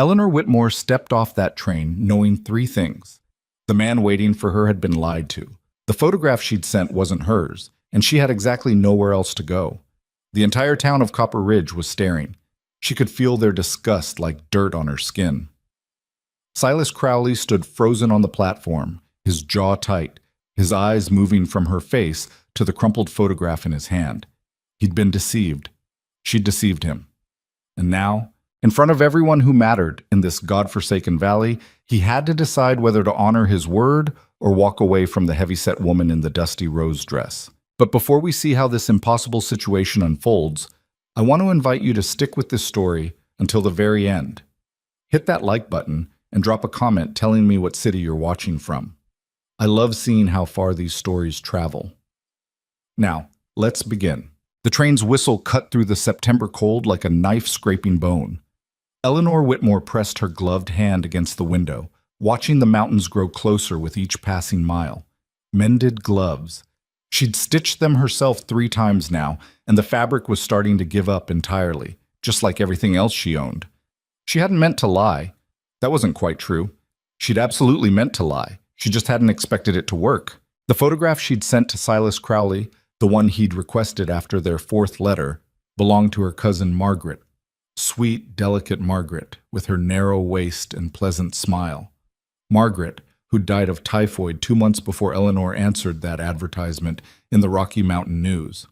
Eleanor Whitmore stepped off that train knowing three things. The man waiting for her had been lied to. The photograph she'd sent wasn't hers, and she had exactly nowhere else to go. The entire town of Copper Ridge was staring. She could feel their disgust like dirt on her skin. Silas Crowley stood frozen on the platform, his jaw tight, his eyes moving from her face to the crumpled photograph in his hand. He'd been deceived. She'd deceived him. And now, in front of everyone who mattered in this godforsaken valley, he had to decide whether to honor his word or walk away from the heavy-set woman in the dusty rose dress. But before we see how this impossible situation unfolds, I want to invite you to stick with this story until the very end. Hit that like button and drop a comment telling me what city you're watching from. I love seeing how far these stories travel. Now, let's begin. The train's whistle cut through the September cold like a knife scraping bone. Eleanor Whitmore pressed her gloved hand against the window, watching the mountains grow closer with each passing mile. Mended gloves. She'd stitched them herself 3 times now, and the fabric was starting to give up entirely, just like everything else she owned. She hadn't meant to lie. That wasn't quite true. She'd absolutely meant to lie. She just hadn't expected it to work. The photograph she'd sent to Silas Crowley, the one he'd requested after their 4th letter, belonged to her cousin Margaret. Sweet, delicate Margaret, with her narrow waist and pleasant smile. Margaret, who'd died of typhoid 2 months before Eleanor answered that advertisement in the Rocky Mountain News.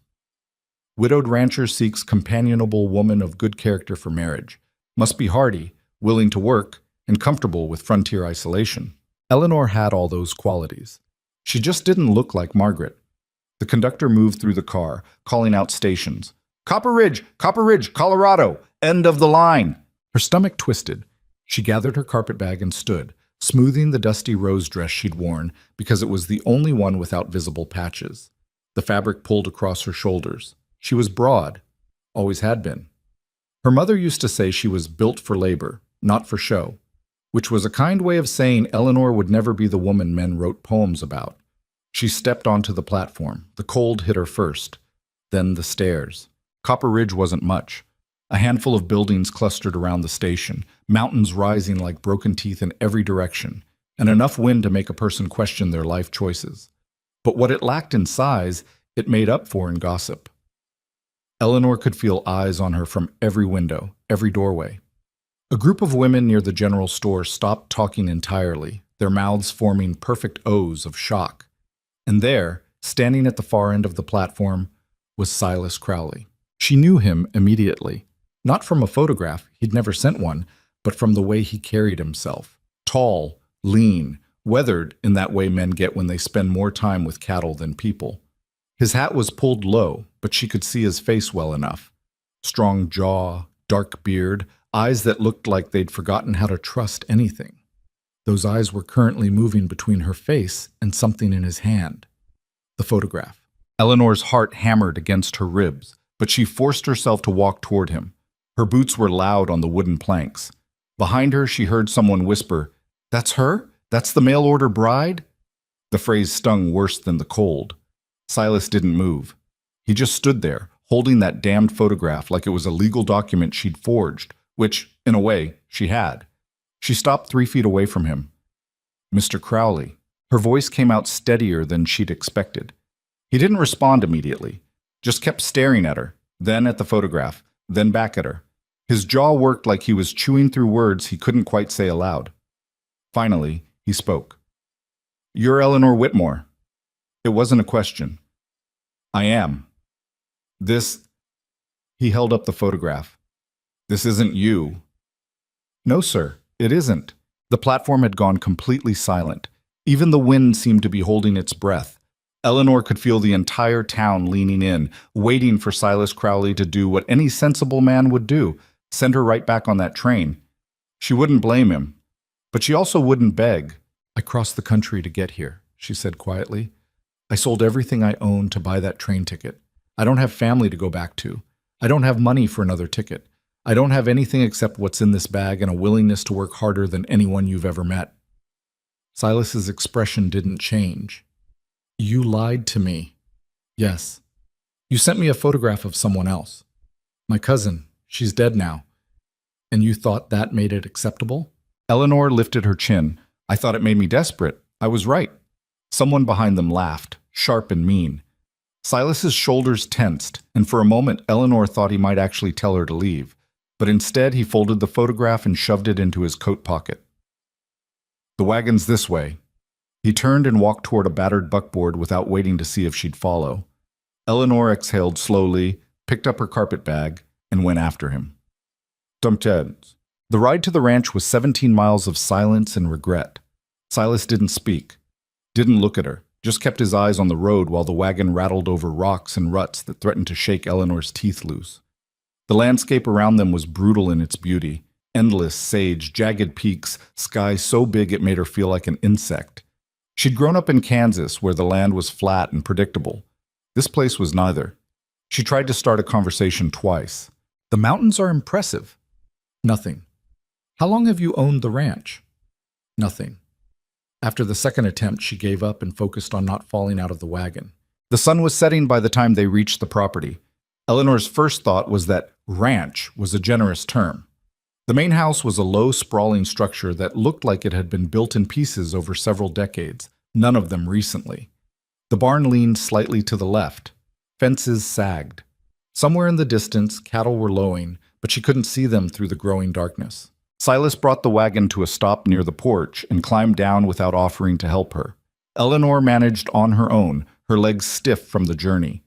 Widowed rancher seeks companionable woman of good character for marriage. Must be hardy, willing to work, and comfortable with frontier isolation. Eleanor had all those qualities. She just didn't look like Margaret. The conductor moved through the car, calling out stations. Copper Ridge, Colorado, end of the line. Her stomach twisted. She gathered her carpetbag and stood, smoothing the dusty rose dress she'd worn because it was the only one without visible patches. The fabric pulled across her shoulders. She was broad, always had been. Her mother used to say she was built for labor, not for show, which was a kind way of saying Eleanor would never be the woman men wrote poems about. She stepped onto the platform. The cold hit her first, then the stairs. Copper Ridge wasn't much. A handful of buildings clustered around the station, mountains rising like broken teeth in every direction, and enough wind to make a person question their life choices. But what it lacked in size, it made up for in gossip. Eleanor could feel eyes on her from every window, every doorway. A group of women near the general store stopped talking entirely, their mouths forming perfect O's of shock. And there, standing at the far end of the platform, was Silas Crowley. She knew him immediately. Not from a photograph, he'd never sent one, but from the way he carried himself. Tall, lean, weathered in that way men get when they spend more time with cattle than people. His hat was pulled low, but she could see his face well enough. Strong jaw, dark beard, eyes that looked like they'd forgotten how to trust anything. Those eyes were currently moving between her face and something in his hand. The photograph. Eleanor's heart hammered against her ribs, but she forced herself to walk toward him. Her boots were loud on the wooden planks. Behind her, she heard someone whisper, "That's her? That's the mail-order bride?" The phrase stung worse than the cold. Silas didn't move. He just stood there, holding that damned photograph like it was a legal document she'd forged, which, in a way, she had. She stopped 3 feet away from him. "Mr. Crowley." Her voice came out steadier than she'd expected. He didn't respond immediately, just kept staring at her, then at the photograph, then back at her. His jaw worked like he was chewing through words he couldn't quite say aloud. Finally, he spoke. "You're Eleanor Whitmore." It wasn't a question. "I am. This..." He held up the photograph. "This isn't you." "No, sir, it isn't." The platform had gone completely silent. Even the wind seemed to be holding its breath. Eleanor could feel the entire town leaning in, waiting for Silas Crowley to do what any sensible man would do, send her right back on that train. She wouldn't blame him, but she also wouldn't beg. "I crossed the country to get here," she said quietly. "I sold everything I owned to buy that train ticket. I don't have family to go back to. I don't have money for another ticket. I don't have anything except what's in this bag and a willingness to work harder than anyone you've ever met." Silas's expression didn't change. "You lied to me." "Yes. You sent me a photograph of someone else. My cousin. She's dead now. And you thought that made it acceptable? Eleanor lifted her chin. I thought it made me desperate. I was right. Someone behind them laughed, sharp and mean. Silas's shoulders tensed, and for a moment Eleanor thought he might actually tell her to leave. But instead he folded the photograph and shoved it into his coat pocket. The wagon's this way. He turned and walked toward a battered buckboard without waiting to see if she'd follow. Eleanor exhaled slowly, picked up her carpet bag, and went after him. The ride to the ranch was 17 miles of silence and regret. Silas didn't speak, didn't look at her, just kept his eyes on the road while the wagon rattled over rocks and ruts that threatened to shake Eleanor's teeth loose. The landscape around them was brutal in its beauty. Endless sage, jagged peaks, sky so big it made her feel like an insect. She'd grown up in Kansas, where the land was flat and predictable. This place was neither. She tried to start a conversation twice. The mountains are impressive. Nothing. How long have you owned the ranch? Nothing. After the second attempt, she gave up and focused on not falling out of the wagon. The sun was setting by the time they reached the property. Eleanor's first thought was that ranch was a generous term. The main house was a low, sprawling structure that looked like it had been built in pieces over several decades, none of them recently. The barn leaned slightly to the left. Fences sagged. Somewhere in the distance, cattle were lowing, but she couldn't see them through the growing darkness. Silas brought the wagon to a stop near the porch and climbed down without offering to help her. Eleanor managed on her own, her legs stiff from the journey.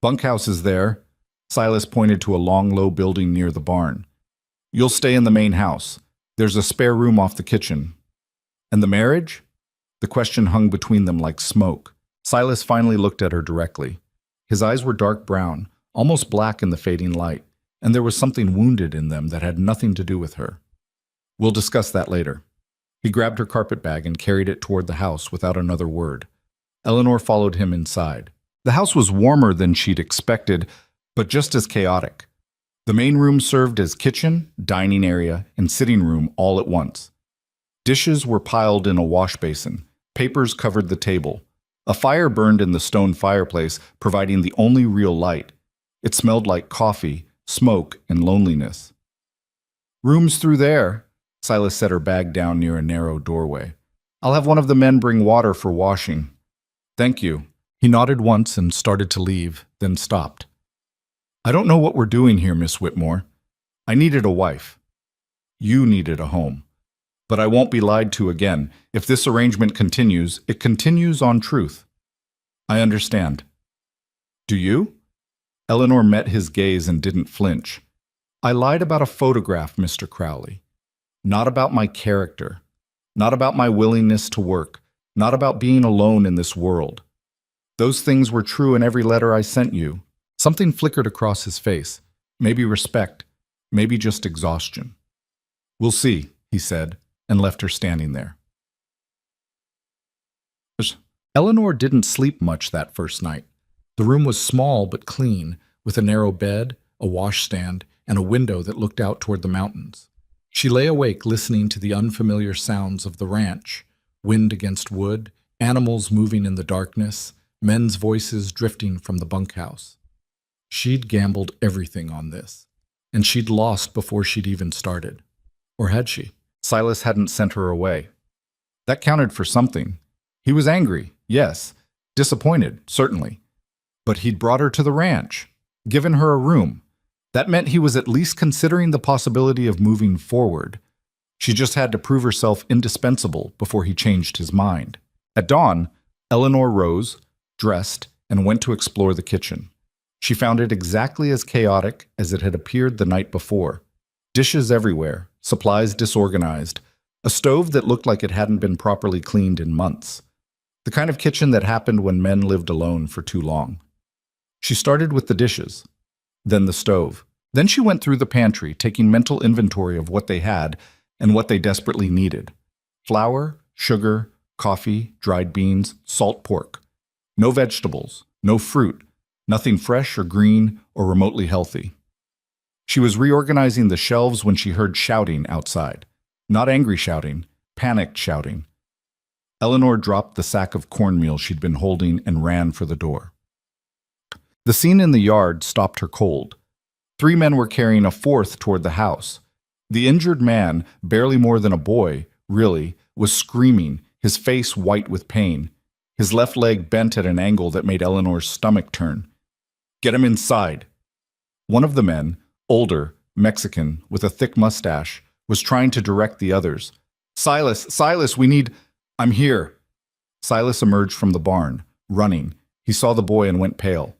Bunkhouse is there. Silas pointed to a long, low building near the barn. You'll stay in the main house. There's a spare room off the kitchen. And the marriage? The question hung between them like smoke. Silas finally looked at her directly. His eyes were dark brown, almost black in the fading light, and there was something wounded in them that had nothing to do with her. We'll discuss that later. He grabbed her carpet bag and carried it toward the house without another word. Eleanor followed him inside. The house was warmer than she'd expected, but just as chaotic. The main room served as kitchen, dining area, and sitting room all at once. Dishes were piled in a wash basin. Papers covered the table. A fire burned in the stone fireplace, providing the only real light. It smelled like coffee, smoke, and loneliness. Rooms through there. Silas set her bag down near a narrow doorway. I'll have one of the men bring water for washing. Thank you. He nodded once and started to leave, then stopped. I don't know what we're doing here, Miss Whitmore. I needed a wife. You needed a home. But I won't be lied to again. If this arrangement continues, it continues on truth. I understand. Do you? Eleanor met his gaze and didn't flinch. I lied about a photograph, Mr. Crowley. Not about my character. Not about my willingness to work. Not about being alone in this world. Those things were true in every letter I sent you. Something flickered across his face. Maybe respect. Maybe just exhaustion. We'll see, he said, and left her standing there. Eleanor didn't sleep much that first night. The room was small but clean, with a narrow bed, a washstand, and a window that looked out toward the mountains. She lay awake listening to the unfamiliar sounds of the ranch, wind against wood, animals moving in the darkness, men's voices drifting from the bunkhouse. She'd gambled everything on this, and she'd lost before she'd even started. Or had she? Silas hadn't sent her away. That counted for something. He was angry, yes. Disappointed, certainly. But he'd brought her to the ranch, given her a room. That meant he was at least considering the possibility of moving forward. She just had to prove herself indispensable before he changed his mind. At dawn, Eleanor rose, dressed, and went to explore the kitchen. She found it exactly as chaotic as it had appeared the night before. Dishes everywhere, supplies disorganized, a stove that looked like it hadn't been properly cleaned in months. The kind of kitchen that happened when men lived alone for too long. She started with the dishes, then the stove. Then she went through the pantry, taking mental inventory of what they had and what they desperately needed. Flour, sugar, coffee, dried beans, salt pork. No vegetables, no fruit, nothing fresh or green or remotely healthy. She was reorganizing the shelves when she heard shouting outside. Not angry shouting, panicked shouting. Eleanor dropped the sack of cornmeal she'd been holding and ran for the door. The scene in the yard stopped her cold. 3 men were carrying a fourth toward the house. The injured man, barely more than a boy, really, was screaming, his face white with pain. His left leg bent at an angle that made Eleanor's stomach turn. "Get him inside." One of the men, older, Mexican, with a thick mustache, was trying to direct the others. Silas, we need—" "I'm here." Silas emerged from the barn, running. He saw the boy and went pale.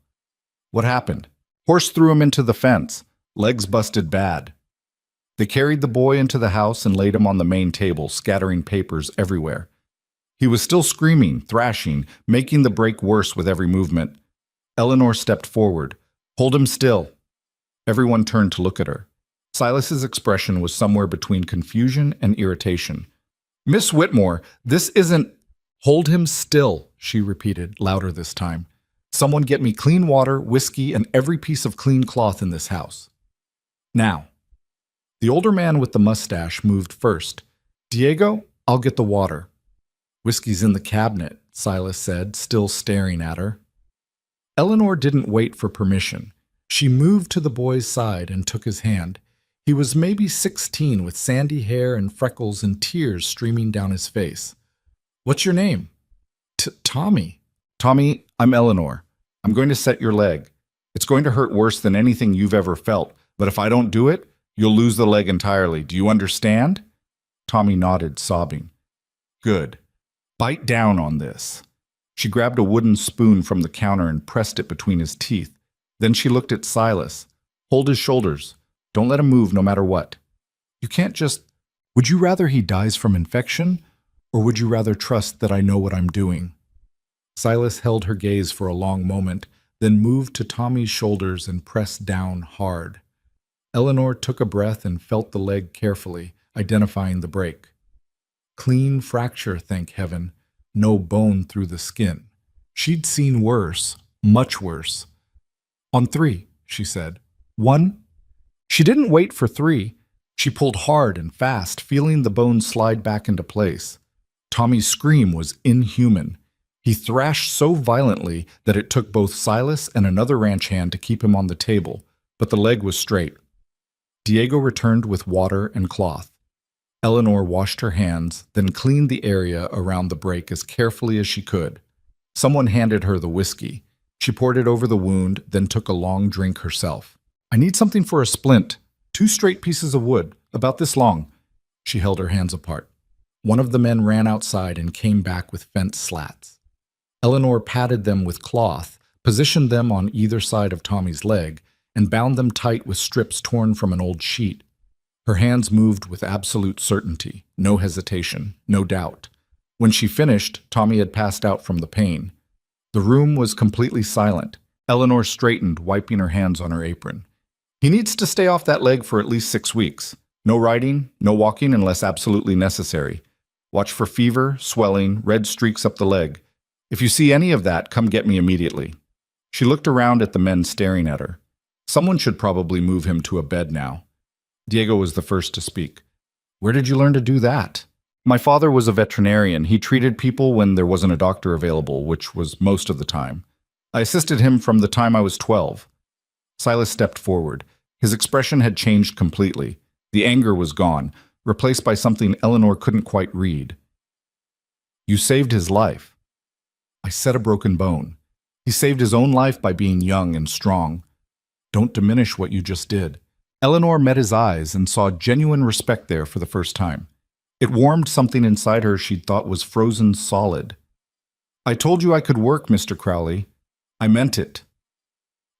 "What happened?" "Horse threw him into the fence. Legs busted bad." They carried the boy into the house and laid him on the main table, scattering papers everywhere. He was still screaming, thrashing, making the break worse with every movement. Eleanor stepped forward. "Hold him still." Everyone turned to look at her. Silas's expression was somewhere between confusion and irritation. "Miss Whitmore, this isn't—" "Hold him still," she repeated, louder this time. "Someone get me clean water, whiskey, and every piece of clean cloth in this house. Now." The older man with the mustache moved first. "Diego, I'll get the water." "Whiskey's in the cabinet," Silas said, still staring at her. Eleanor didn't wait for permission. She moved to the boy's side and took his hand. He was maybe 16 with sandy hair and freckles and tears streaming down his face. "What's your name?" Tommy." "Tommy, I'm Eleanor. I'm going to set your leg. It's going to hurt worse than anything you've ever felt, but if I don't do it, you'll lose the leg entirely. Do you understand?" Tommy nodded, sobbing. "Good. Bite down on this." She grabbed a wooden spoon from the counter and pressed it between his teeth. Then she looked at Silas. "Hold his shoulders. Don't let him move no matter what. You can't just— Would you rather he dies from infection, or would you rather trust that I know what I'm doing?" Silas held her gaze for a long moment, then moved to Tommy's shoulders and pressed down hard. Eleanor took a breath and felt the leg carefully, identifying the break. Clean fracture, thank heaven. No bone through the skin. She'd seen worse, much worse. "On 3, she said. 1. She didn't wait for 3. She pulled hard and fast, feeling the bone slide back into place. Tommy's scream was inhuman. He thrashed so violently that it took both Silas and another ranch hand to keep him on the table, but the leg was straight. Diego returned with water and cloth. Eleanor washed her hands, then cleaned the area around the break as carefully as she could. Someone handed her the whiskey. She poured it over the wound, then took a long drink herself. "I need something for a splint. 2 straight pieces of wood, about this long." She held her hands apart. One of the men ran outside and came back with fence slats. Eleanor patted them with cloth, positioned them on either side of Tommy's leg, and bound them tight with strips torn from an old sheet. Her hands moved with absolute certainty, no hesitation, no doubt. When she finished, Tommy had passed out from the pain. The room was completely silent. Eleanor straightened, wiping her hands on her apron. "He needs to stay off that leg for at least 6 weeks. No riding, no walking unless absolutely necessary. Watch for fever, swelling, red streaks up the leg. If you see any of that, come get me immediately." She looked around at the men staring at her. Someone should probably move him to a bed now. Diego was the first to speak. "Where did you learn to do that?" "My father was a veterinarian. He treated people when there wasn't a doctor available, which was most of the time. I assisted him from the time I was 12. Silas stepped forward. His expression had changed completely. The anger was gone, replaced by something Eleanor couldn't quite read. "You saved his life." "I set a broken bone. He saved his own life by being young and strong. Don't diminish what you just did." Eleanor met his eyes and saw genuine respect there for the first time. It warmed something inside her she'd thought was frozen solid. "I told you I could work, Mr. Crowley. I meant it."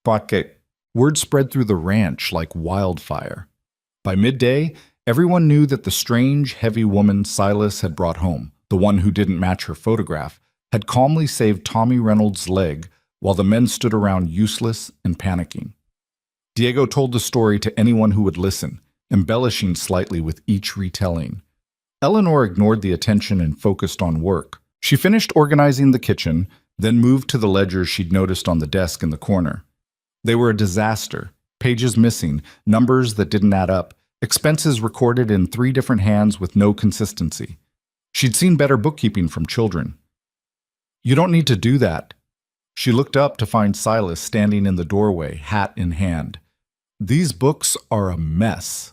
"Porque." Word spread through the ranch like wildfire. By midday, everyone knew that the strange, heavy woman Silas had brought home, the one who didn't match her photograph, had calmly saved Tommy Reynolds' leg while the men stood around useless and panicking. Diego told the story to anyone who would listen, embellishing slightly with each retelling. Eleanor ignored the attention and focused on work. She finished organizing the kitchen, then moved to the ledgers she'd noticed on the desk in the corner. They were a disaster. Pages missing, numbers that didn't add up, expenses recorded in 3 different hands with no consistency. She'd seen better bookkeeping from children. "You don't need to do that." She looked up to find Silas standing in the doorway, hat in hand. "These books are a mess."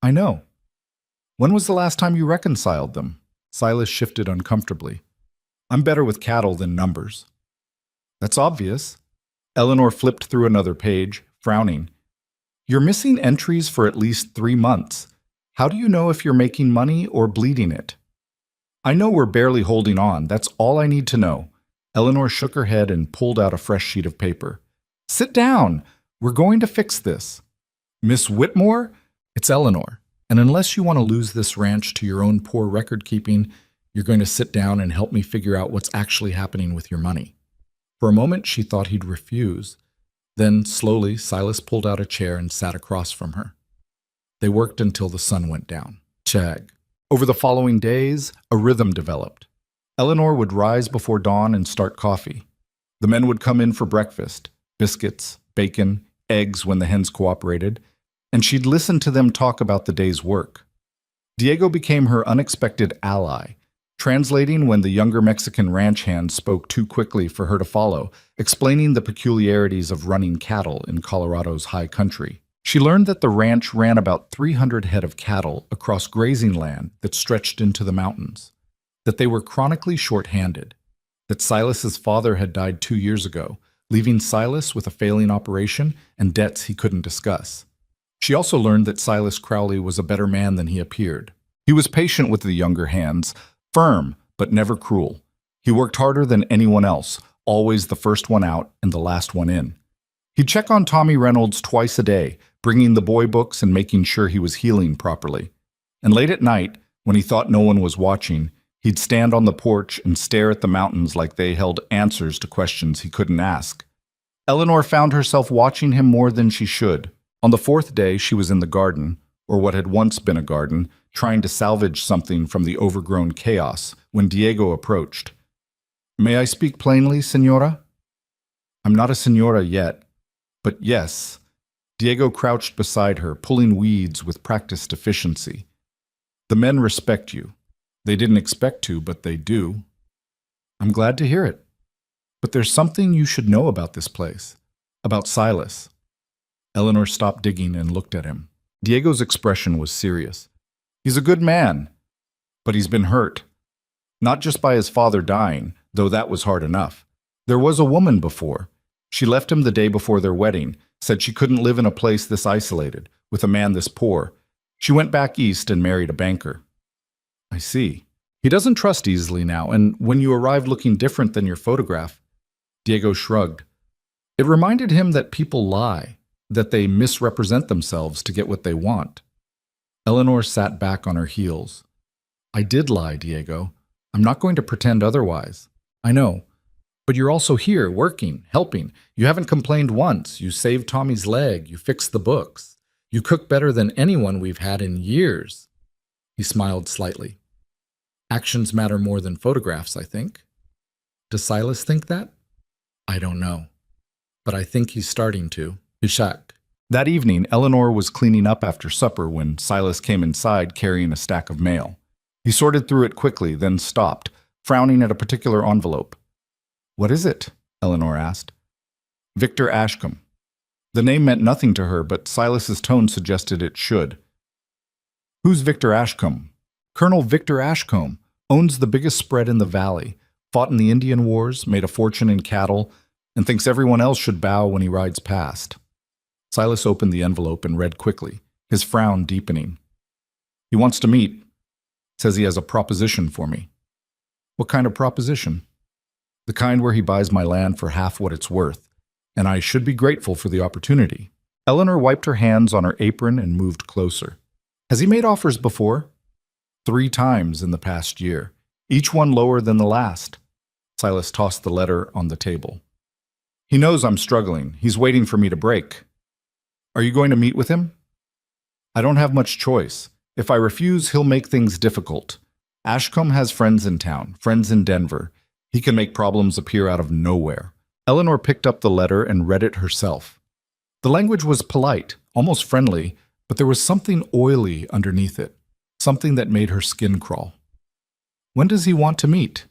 I know. When was the last time you reconciled them? Silas shifted uncomfortably. I'm better with cattle than numbers. That's obvious. Eleanor flipped through another page, frowning. You're missing entries for at least 3 months. How do you know if you're making money or bleeding it? I know we're barely holding on. That's all I need to know. Eleanor shook her head and pulled out a fresh sheet of paper. Sit down. We're going to fix this. Miss Whitmore? It's Eleanor. And unless you want to lose this ranch to your own poor record keeping, you're going to sit down and help me figure out what's actually happening with your money. For a moment, she thought he'd refuse. Then, slowly, Silas pulled out a chair and sat across from her. They worked until the sun went down. Chag. Over the following days, a rhythm developed. Eleanor would rise before dawn and start coffee. The men would come in for breakfast, biscuits, bacon, eggs when the hens cooperated, and she'd listen to them talk about the day's work. Diego became her unexpected ally, translating when the younger Mexican ranch hand spoke too quickly for her to follow, explaining the peculiarities of running cattle in Colorado's high country. She learned that the ranch ran about 300 head of cattle across grazing land that stretched into the mountains, that they were chronically short-handed, that Silas's father had died 2 years ago, leaving Silas with a failing operation and debts he couldn't discuss. She also learned that Silas Crowley was a better man than he appeared. He was patient with the younger hands, firm but never cruel. He worked harder than anyone else, always the first one out and the last one in. He'd check on Tommy Reynolds twice a day, bringing the boy books and making sure he was healing properly. And late at night, when he thought no one was watching, he'd stand on the porch and stare at the mountains like they held answers to questions he couldn't ask. Eleanor found herself watching him more than she should. On the 4th day, she was in the garden, or what had once been a garden, trying to salvage something from the overgrown chaos, when Diego approached. May I speak plainly, senora? I'm not a senora yet, but yes. Diego crouched beside her, pulling weeds with practiced efficiency. The men respect you. They didn't expect to, but they do. I'm glad to hear it. But there's something you should know about this place, about Silas. Eleanor stopped digging and looked at him. Diego's expression was serious. He's a good man, but he's been hurt. Not just by his father dying, though that was hard enough. There was a woman before. She left him the day before their wedding, said she couldn't live in a place this isolated, with a man this poor. She went back east and married a banker. I see. He doesn't trust easily now, and when you arrived looking different than your photograph, Diego shrugged. It reminded him that people lie, that they misrepresent themselves to get what they want. Eleanor sat back on her heels. I did lie, Diego. I'm not going to pretend otherwise. I know. But you're also here, working, helping. You haven't complained once. You saved Tommy's leg. You fixed the books. You cook better than anyone we've had in years. He smiled slightly. Actions matter more than photographs, I think. Does Silas think that? I don't know. But I think he's starting to. Ishak. That evening, Eleanor was cleaning up after supper when Silas came inside carrying a stack of mail. He sorted through it quickly, then stopped, frowning at a particular envelope. What is it? Eleanor asked. Victor Ashcombe. The name meant nothing to her, but Silas's tone suggested it should. Who's Victor Ashcombe? Colonel Victor Ashcombe owns the biggest spread in the valley, fought in the Indian Wars, made a fortune in cattle, and thinks everyone else should bow when he rides past. Silas opened the envelope and read quickly, his frown deepening. He wants to meet. Says he has a proposition for me. What kind of proposition? The kind where he buys my land for half what it's worth, and I should be grateful for the opportunity. Eleanor wiped her hands on her apron and moved closer. Has he made offers before? 3 times in the past year, each one lower than the last. Silas tossed the letter on the table. He knows I'm struggling. He's waiting for me to break. Are you going to meet with him? I don't have much choice. If I refuse, he'll make things difficult. Ashcombe has friends in town, friends in Denver. He can make problems appear out of nowhere. Eleanor picked up the letter and read it herself. The language was polite, almost friendly, but there was something oily underneath it, something that made her skin crawl. When does he want to meet?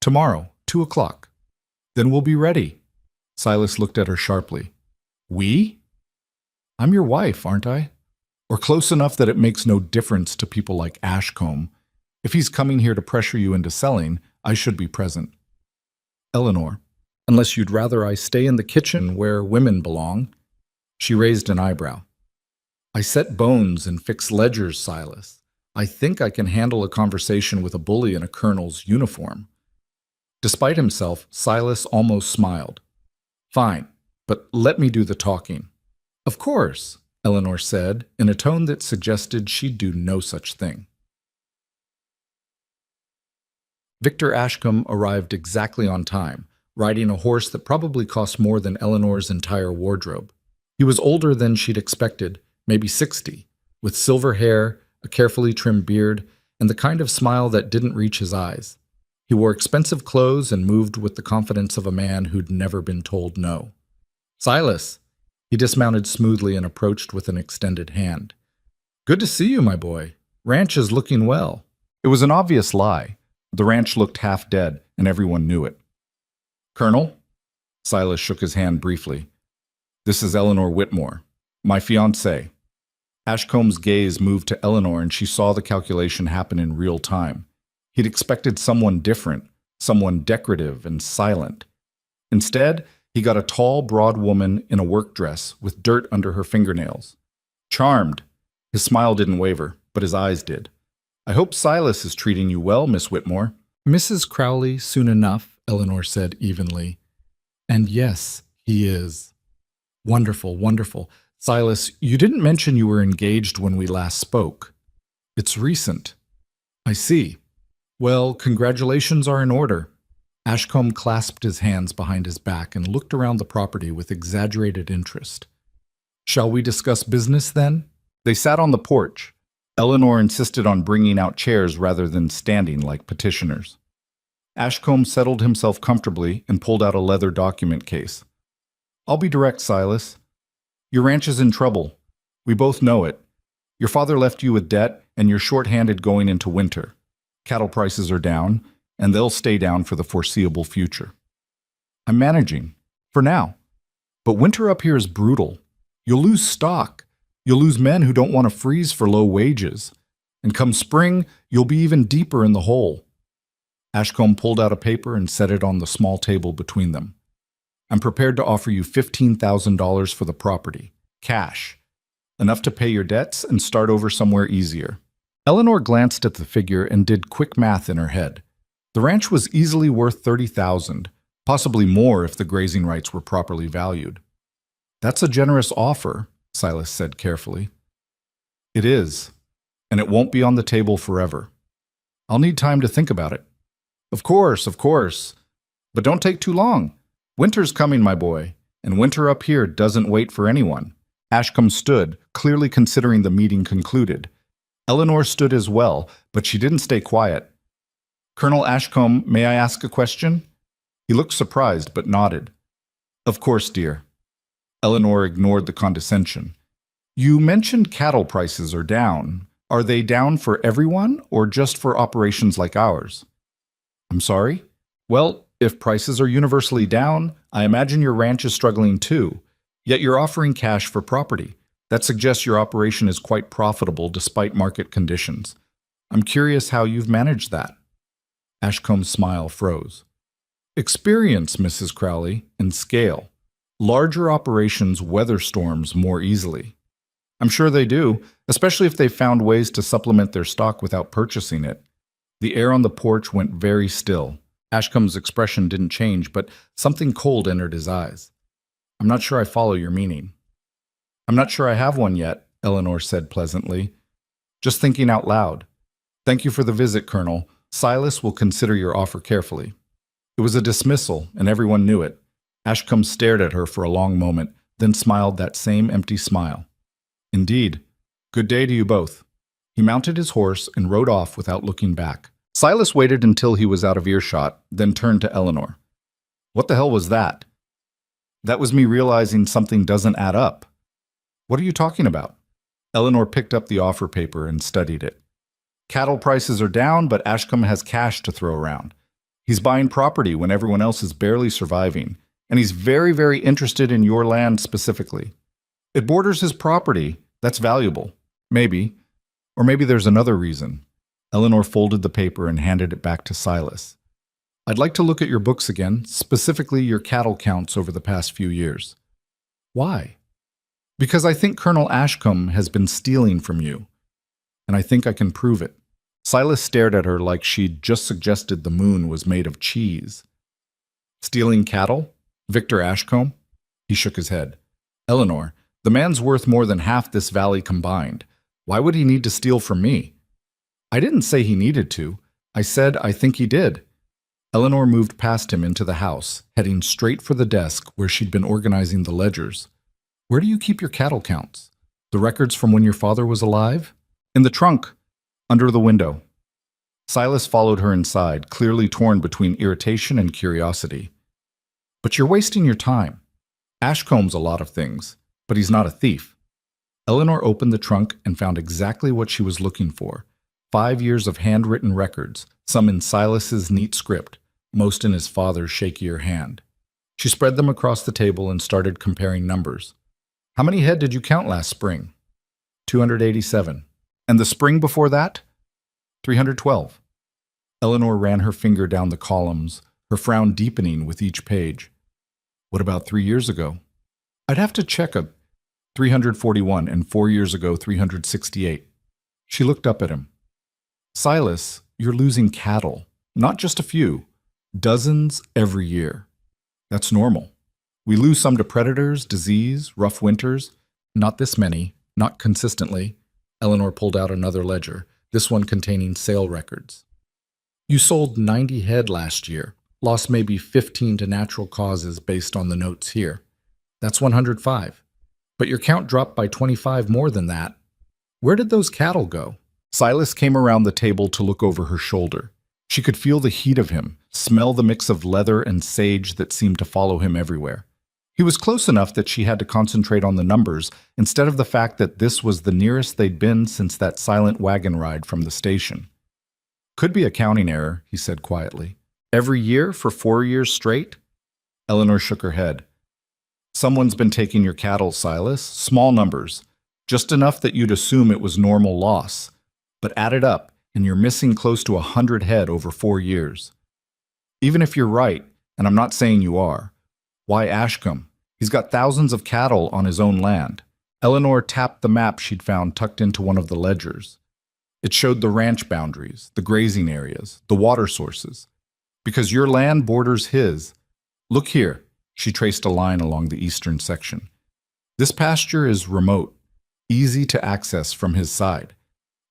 Tomorrow, 2 o'clock. Then we'll be ready. Silas looked at her sharply. We? I'm your wife, aren't I? or close enough that it makes no difference to people like Ashcombe. If he's coming here to pressure you into selling, I should be present. Eleanor, unless you'd rather I stay in the kitchen where women belong. She raised an eyebrow. I set bones and fix ledgers, Silas. I think I can handle a conversation with a bully in a colonel's uniform. Despite himself, Silas almost smiled. Fine, but let me do the talking. Of course, Eleanor said, in a tone that suggested she'd do no such thing. Victor Ashcombe arrived exactly on time, riding a horse that probably cost more than Eleanor's entire wardrobe. He was older than she'd expected, maybe 60, with silver hair, a carefully trimmed beard, and the kind of smile that didn't reach his eyes. He wore expensive clothes and moved with the confidence of a man who'd never been told no. Silas! He dismounted smoothly and approached with an extended hand. Good to see you, my boy. Ranch is looking well. It was an obvious lie. The ranch looked half dead, and everyone knew it. Colonel? Silas shook his hand briefly. This is Eleanor Whitmore, my fiancée. Ashcombe's gaze moved to Eleanor, and she saw the calculation happen in real time. He'd expected someone different, someone decorative and silent. Instead, he got a tall, broad woman in a work dress with dirt under her fingernails. Charmed. His smile didn't waver, but his eyes did. I hope Silas is treating you well, Miss Whitmore. Mrs. Crowley, soon enough, Eleanor said evenly. And yes, he is. Wonderful, wonderful. Silas, you didn't mention you were engaged when we last spoke. It's recent. I see. Well, congratulations are in order. Ashcombe clasped his hands behind his back and looked around the property with exaggerated interest. Shall we discuss business then? They sat on the porch. Eleanor insisted on bringing out chairs rather than standing like petitioners. Ashcombe settled himself comfortably and pulled out a leather document case. I'll be direct, Silas. Your ranch is in trouble. We both know it. Your father left you with debt, and you're short-handed going into winter. Cattle prices are down, and they'll stay down for the foreseeable future. I'm managing, for now. But winter up here is brutal. You'll lose stock. You'll lose men who don't want to freeze for low wages. And come spring, you'll be even deeper in the hole. Ashcombe pulled out a paper and set it on the small table between them. I'm prepared to offer you $15,000 for the property, cash, enough to pay your debts and start over somewhere easier. Eleanor glanced at the figure and did quick math in her head. The ranch was easily worth $30,000, possibly more if the grazing rights were properly valued. That's a generous offer, Silas said carefully. It is, and it won't be on the table forever. I'll need time to think about it. Of course, but don't take too long. Winter's coming, my boy, and winter up here doesn't wait for anyone. Ashcombe stood, clearly considering the meeting concluded. Eleanor stood as well, but she didn't stay quiet. Colonel Ashcombe, may I ask a question? He looked surprised, but nodded. Of course, dear. Eleanor ignored the condescension. You mentioned cattle prices are down. Are they down for everyone, or just for operations like ours? I'm sorry? Well, if prices are universally down, I imagine your ranch is struggling too. Yet you're offering cash for property. That suggests your operation is quite profitable despite market conditions. I'm curious how you've managed that. Ashcombe's smile froze. Experience, Mrs. Crowley, and scale. Larger operations weather storms more easily. I'm sure they do, especially if they've found ways to supplement their stock without purchasing it. The air on the porch went very still. Ashcombe's expression didn't change, but something cold entered his eyes. I'm not sure I follow your meaning. I'm not sure I have one yet, Eleanor said pleasantly. Just thinking out loud. Thank you for the visit, Colonel. Silas will consider your offer carefully. It was a dismissal, and everyone knew it. Ashcombe stared at her for a long moment, then smiled that same empty smile. Indeed. Good day to you both. He mounted his horse and rode off without looking back. Silas waited until he was out of earshot, then turned to Eleanor. What the hell was that? That was me realizing something doesn't add up. What are you talking about? Eleanor picked up the offer paper and studied it. Cattle prices are down, but Ashcombe has cash to throw around. He's buying property when everyone else is barely surviving, and he's very, very interested in your land specifically. It borders his property. That's valuable. Maybe. Or maybe there's another reason. Eleanor folded the paper and handed it back to Silas. I'd like to look at your books again, specifically your cattle counts over the past few years. Why? Because I think Colonel Ashcombe has been stealing from you, and I think I can prove it. Silas stared at her like she'd just suggested the moon was made of cheese. Stealing cattle? Victor Ashcombe? He shook his head. Eleanor, the man's worth more than half this valley combined. Why would he need to steal from me? I didn't say he needed to. I said I think he did. Eleanor moved past him into the house, heading straight for the desk where she'd been organizing the ledgers. Where do you keep your cattle counts? The records from when your father was alive? In the trunk, under the window. Silas followed her inside, clearly torn between irritation and curiosity. But you're wasting your time. Ashcombe's a lot of things, but he's not a thief. Eleanor opened the trunk and found exactly what she was looking for. 5 years of handwritten records, some in Silas's neat script, most in his father's shakier hand. She spread them across the table and started comparing numbers. How many head did you count last spring? 287. And the spring before that? 312. Eleanor ran her finger down the columns, her frown deepening with each page. What about 3 years ago? I'd have to check 341, and 4 years ago 368. She looked up at him. Silas, you're losing cattle, not just a few, dozens every year. That's normal. We lose some to predators, disease, rough winters. Not this many, not consistently. Eleanor pulled out another ledger, this one containing sale records. You sold 90 head last year, lost maybe 15 to natural causes based on the notes here. That's 105. But your count dropped by 25 more than that. Where did those cattle go? Silas came around the table to look over her shoulder. She could feel the heat of him, smell the mix of leather and sage that seemed to follow him everywhere. He was close enough that she had to concentrate on the numbers instead of the fact that this was the nearest they'd been since that silent wagon ride from the station. Could be a counting error, he said quietly. Every year for 4 years straight? Eleanor shook her head. Someone's been taking your cattle, Silas. Small numbers. Just enough that you'd assume it was normal loss. But add it up, and you're missing close to 100 head over 4 years. Even if you're right, and I'm not saying you are, why Ashcombe? He's got thousands of cattle on his own land. Eleanor tapped the map she'd found tucked into one of the ledgers. It showed the ranch boundaries, the grazing areas, the water sources. Because your land borders his. Look here, she traced a line along the eastern section. This pasture is remote, easy to access from his side.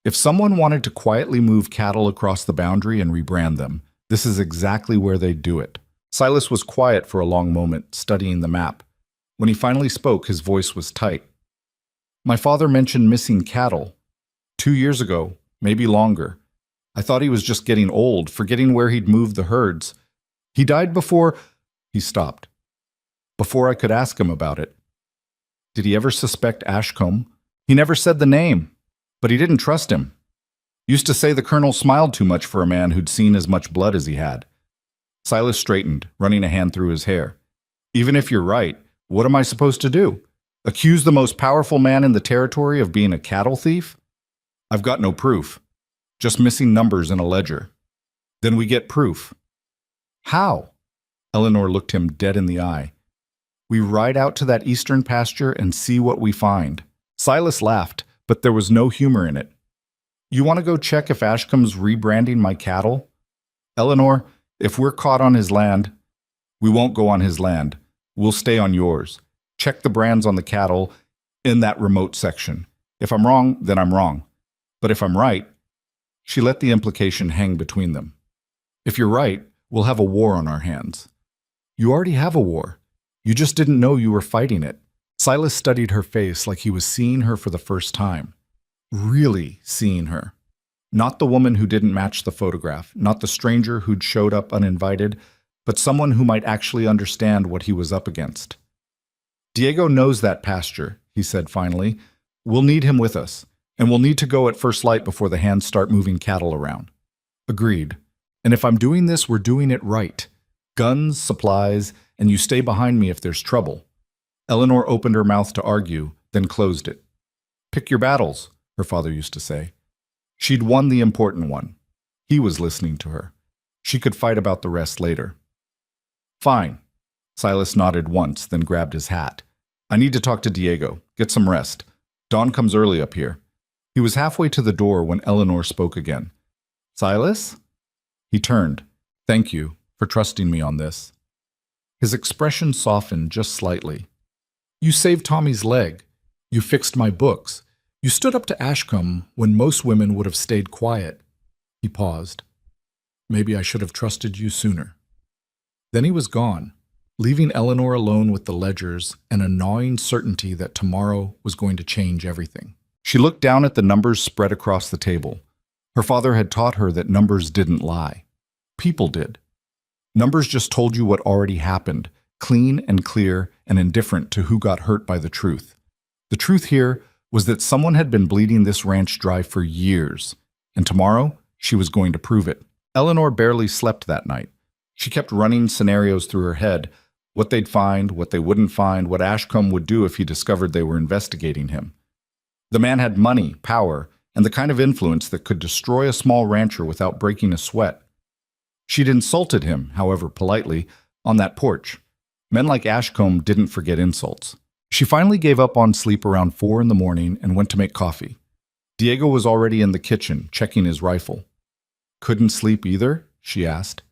If someone wanted to quietly move cattle across the boundary and rebrand them, this is exactly where they'd do it. Silas was quiet for a long moment, studying the map. When he finally spoke, his voice was tight. My father mentioned missing cattle. 2 years ago, maybe longer. I thought he was just getting old, forgetting where he'd moved the herds. He died before... He stopped. Before I could ask him about it. Did he ever suspect Ashcombe? He never said the name. But he didn't trust him. Used to say the colonel smiled too much for a man who'd seen as much blood as he had. Silas straightened, running a hand through his hair. Even if you're right, what am I supposed to do? Accuse the most powerful man in the territory of being a cattle thief? I've got no proof. Just missing numbers in a ledger. Then we get proof. How? Eleanor looked him dead in the eye. We ride out to that eastern pasture and see what we find. Silas laughed, but there was no humor in it. You want to go check if Ashcombe's rebranding my cattle? Eleanor, if we're caught on his land, we won't go on his land. We'll stay on yours. Check the brands on the cattle in that remote section. If I'm wrong, then I'm wrong. But if I'm right, she let the implication hang between them. If you're right, we'll have a war on our hands. You already have a war. You just didn't know you were fighting it. Silas studied her face like he was seeing her for the first time. Really seeing her. Not the woman who didn't match the photograph, not the stranger who'd showed up uninvited, but someone who might actually understand what he was up against. Diego knows that pasture, he said finally. We'll need him with us, and we'll need to go at first light before the hands start moving cattle around. Agreed. And if I'm doing this, we're doing it right. Guns, supplies, and you stay behind me if there's trouble. Eleanor opened her mouth to argue, then closed it. Pick your battles. her father used to say. She'd won the important one. He was listening to her. She could fight about the rest later. Fine. Silas nodded once, then grabbed his hat. I need to talk to Diego. Get some rest. Dawn comes early up here. He was halfway to the door when Eleanor spoke again. Silas? He turned. Thank you for trusting me on this. His expression softened just slightly. You saved Tommy's leg. You fixed my books. You stood up to Ashcombe when most women would have stayed quiet. He paused. Maybe I should have trusted you sooner. Then he was gone, leaving Eleanor alone with the ledgers and a gnawing certainty that tomorrow was going to change everything. She looked down at the numbers spread across the table. Her father had taught her that numbers didn't lie. People did. Numbers just told you what already happened, clean and clear and indifferent to who got hurt by the truth. The truth here was that someone had been bleeding this ranch dry for years, and tomorrow she was going to prove it. Eleanor barely slept that night. She kept running scenarios through her head, what they'd find, what they wouldn't find, what Ashcombe would do if he discovered they were investigating him. The man had money, power, and the kind of influence that could destroy a small rancher without breaking a sweat. She'd insulted him, however politely, on that porch. Men like Ashcombe didn't forget insults. She finally gave up on sleep around 4 in the morning and went to make coffee. Diego was already in the kitchen, checking his rifle. Couldn't sleep either? She asked.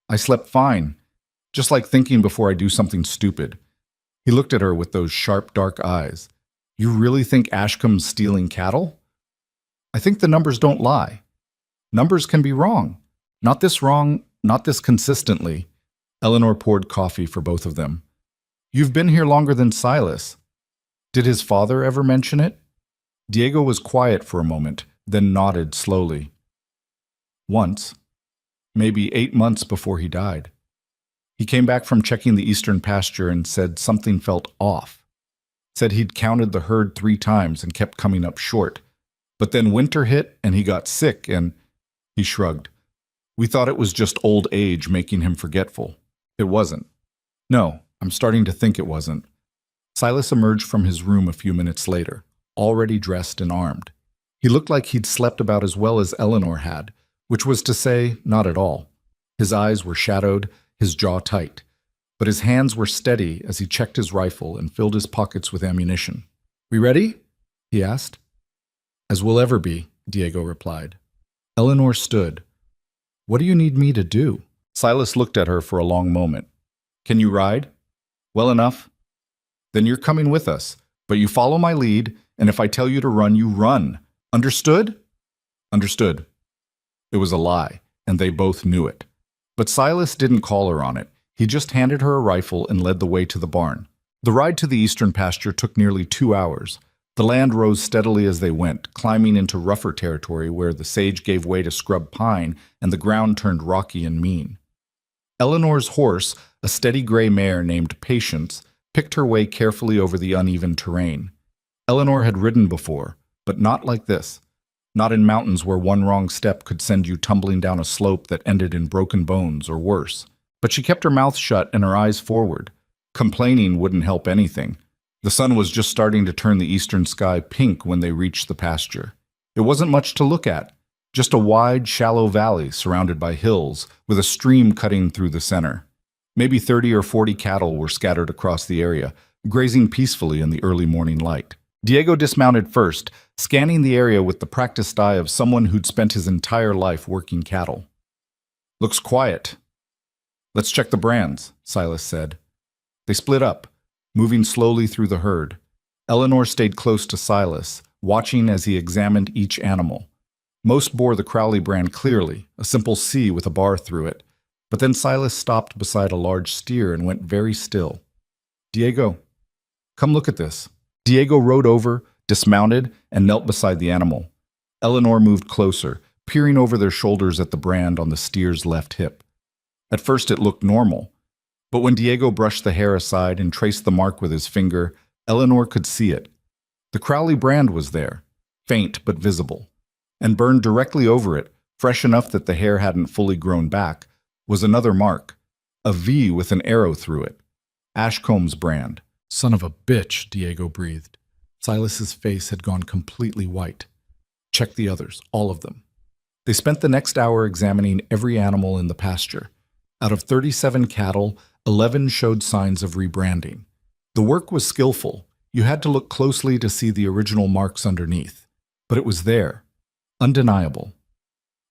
I slept fine, just like thinking before I do something stupid. He looked at her with those sharp, dark eyes. You really think Ashcombe's stealing cattle? I think the numbers don't lie. Numbers can be wrong. Not this wrong, not this consistently. Eleanor poured coffee for both of them. You've been here longer than Silas. Did his father ever mention it? Diego was quiet for a moment, then nodded slowly. Once. Maybe 8 months before he died. He came back from checking the eastern pasture and said something felt off. Said he'd counted the herd 3 times and kept coming up short. But then winter hit and he got sick and... He shrugged. We thought it was just old age making him forgetful. It wasn't. No, I'm starting to think it wasn't. Silas emerged from his room a few minutes later, already dressed and armed. He looked like he'd slept about as well as Eleanor had, which was to say, not at all. His eyes were shadowed, his jaw tight, but his hands were steady as he checked his rifle and filled his pockets with ammunition. We ready? He asked. As we'll ever be, Diego replied. Eleanor stood. What do you need me to do? Silas looked at her for a long moment. Can you ride? Well enough. Then you're coming with us, but you follow my lead, and if I tell you to run, you run. Understood? Understood. It was a lie, and they both knew it. But Silas didn't call her on it. He just handed her a rifle and led the way to the barn. The ride to the eastern pasture took nearly 2 hours. The land rose steadily as they went, climbing into rougher territory where the sage gave way to scrub pine and the ground turned rocky and mean. Eleanor's horse, a steady gray mare named Patience, picked her way carefully over the uneven terrain. Eleanor had ridden before, but not like this. Not in mountains where one wrong step could send you tumbling down a slope that ended in broken bones or worse. But she kept her mouth shut and her eyes forward. Complaining wouldn't help anything. The sun was just starting to turn the eastern sky pink when they reached the pasture. It wasn't much to look at, just a wide, shallow valley surrounded by hills, with a stream cutting through the center. Maybe 30 or 40 cattle were scattered across the area, grazing peacefully in the early morning light. Diego dismounted first, scanning the area with the practiced eye of someone who'd spent his entire life working cattle. Looks quiet. Let's check the brands, Silas said. They split up, moving slowly through the herd. Eleanor stayed close to Silas, watching as he examined each animal. Most bore the Crowley brand clearly, a simple C with a bar through it. But then Silas stopped beside a large steer and went very still. Diego, come look at this. Diego rode over, dismounted, and knelt beside the animal. Eleanor moved closer, peering over their shoulders at the brand on the steer's left hip. At first it looked normal, but when Diego brushed the hair aside and traced the mark with his finger, Eleanor could see it. The Crowley brand was there, faint but visible, and burned directly over it, fresh enough that the hair hadn't fully grown back, was another mark, a V with an arrow through it. Ashcombe's brand. Son of a bitch, Diego breathed. Silas's face had gone completely white. Check the others, all of them. They spent the next hour examining every animal in the pasture. Out of 37 cattle, 11 showed signs of rebranding. The work was skillful. You had to look closely to see the original marks underneath. But it was there, undeniable.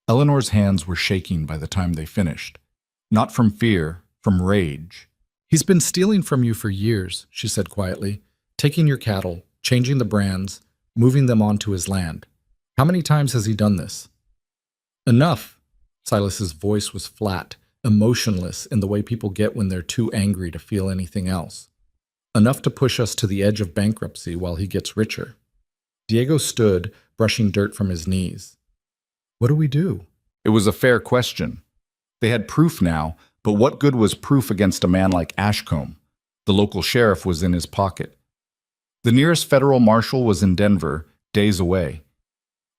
Eleanor's hands were shaking by the time they finished. Not from fear, from rage. "He's been stealing from you for years," she said quietly, "taking your cattle, changing the brands, moving them onto his land. How many times has he done this?" "Enough." Silas's voice was flat, emotionless in the way people get when they're too angry to feel anything else. "Enough to push us to the edge of bankruptcy while he gets richer." Diego stood, brushing dirt from his knees. "What do we do?" It was a fair question. They had proof now, but what good was proof against a man like Ashcombe? The local sheriff was in his pocket. The nearest federal marshal was in Denver, days away.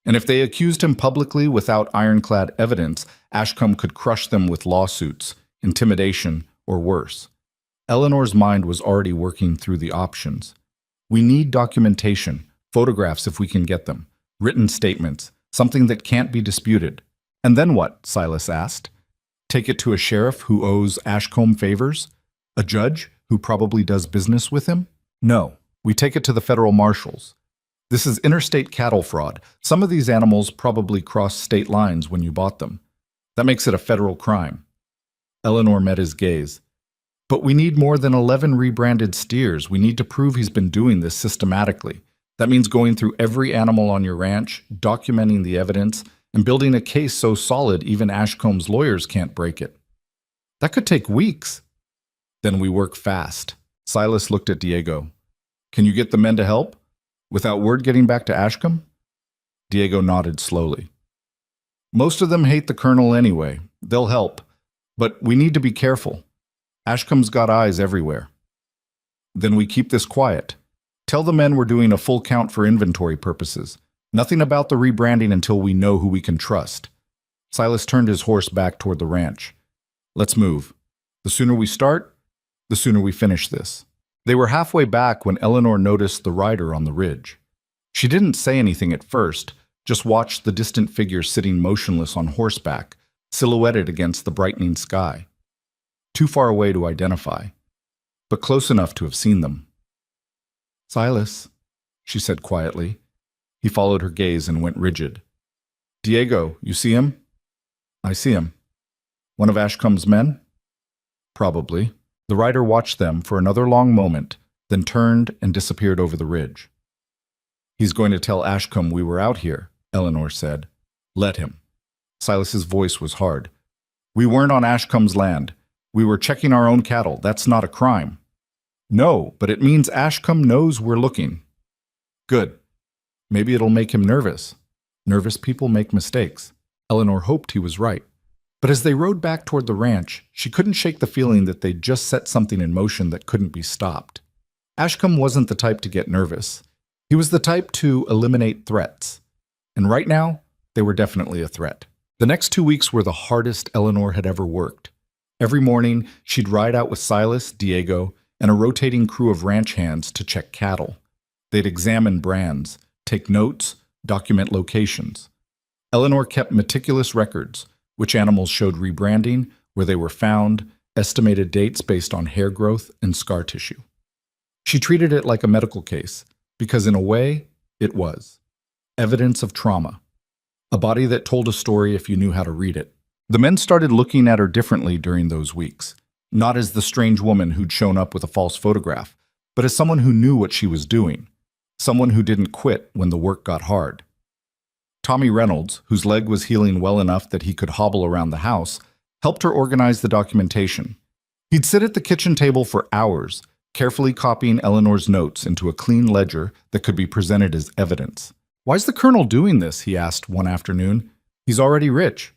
And if they accused him publicly without ironclad evidence, Ashcombe could crush them with lawsuits, intimidation, or worse. Eleanor's mind was already working through the options. We need documentation, photographs if we can get them, written statements, something that can't be disputed. And then what? Silas asked. Take it to a sheriff who owes Ashcombe favors? A judge who probably does business with him? No, we take it to the federal marshals. This is interstate cattle fraud. Some of these animals probably crossed state lines when you bought them. That makes it a federal crime. Eleanor met his gaze. But we need more than 11 rebranded steers. We need to prove he's been doing this systematically. That means going through every animal on your ranch, documenting the evidence, and building a case so solid even Ashcombe's lawyers can't break it. That could take weeks. Then we work fast. Silas looked at Diego. Can you get the men to help? Without word getting back to Ashcombe? Diego nodded slowly. Most of them hate the colonel anyway. They'll help. But we need to be careful. Ashcombe's got eyes everywhere. Then we keep this quiet. Tell the men we're doing a full count for inventory purposes. Nothing about the rebranding until we know who we can trust. Silas turned his horse back toward the ranch. Let's move. The sooner we start, the sooner we finish this. They were halfway back when Eleanor noticed the rider on the ridge. She didn't say anything at first, just watched the distant figure sitting motionless on horseback, silhouetted against the brightening sky. Too far away to identify, but close enough to have seen them. Silas, she said quietly. He followed her gaze and went rigid. Diego, you see him? I see him. One of Ashcombe's men? Probably. The rider watched them for another long moment, then turned and disappeared over the ridge. He's going to tell Ashcombe we were out here, Eleanor said. Let him. Silas's voice was hard. We weren't on Ashcombe's land. We were checking our own cattle. That's not a crime. No, but it means Ashcombe knows we're looking. Good. Maybe it'll make him nervous. Nervous people make mistakes. Eleanor hoped he was right. But as they rode back toward the ranch, she couldn't shake the feeling that they'd just set something in motion that couldn't be stopped. Ashcombe wasn't the type to get nervous. He was the type to eliminate threats. And right now, they were definitely a threat. The next 2 weeks were the hardest Eleanor had ever worked. Every morning, she'd ride out with Silas, Diego, and a rotating crew of ranch hands to check cattle. They'd examine brands, take notes, document locations. Eleanor kept meticulous records, which animals showed rebranding, where they were found, estimated dates based on hair growth and scar tissue. She treated it like a medical case, because in a way, it was. Evidence of trauma. A body that told a story if you knew how to read it. The men started looking at her differently during those weeks, not as the strange woman who'd shown up with a false photograph, but as someone who knew what she was doing, someone who didn't quit when the work got hard. Tommy Reynolds, whose leg was healing well enough that he could hobble around the house, helped her organize the documentation. He'd sit at the kitchen table for hours, carefully copying Eleanor's notes into a clean ledger that could be presented as evidence. Why's the colonel doing this? He asked one afternoon. He's already rich.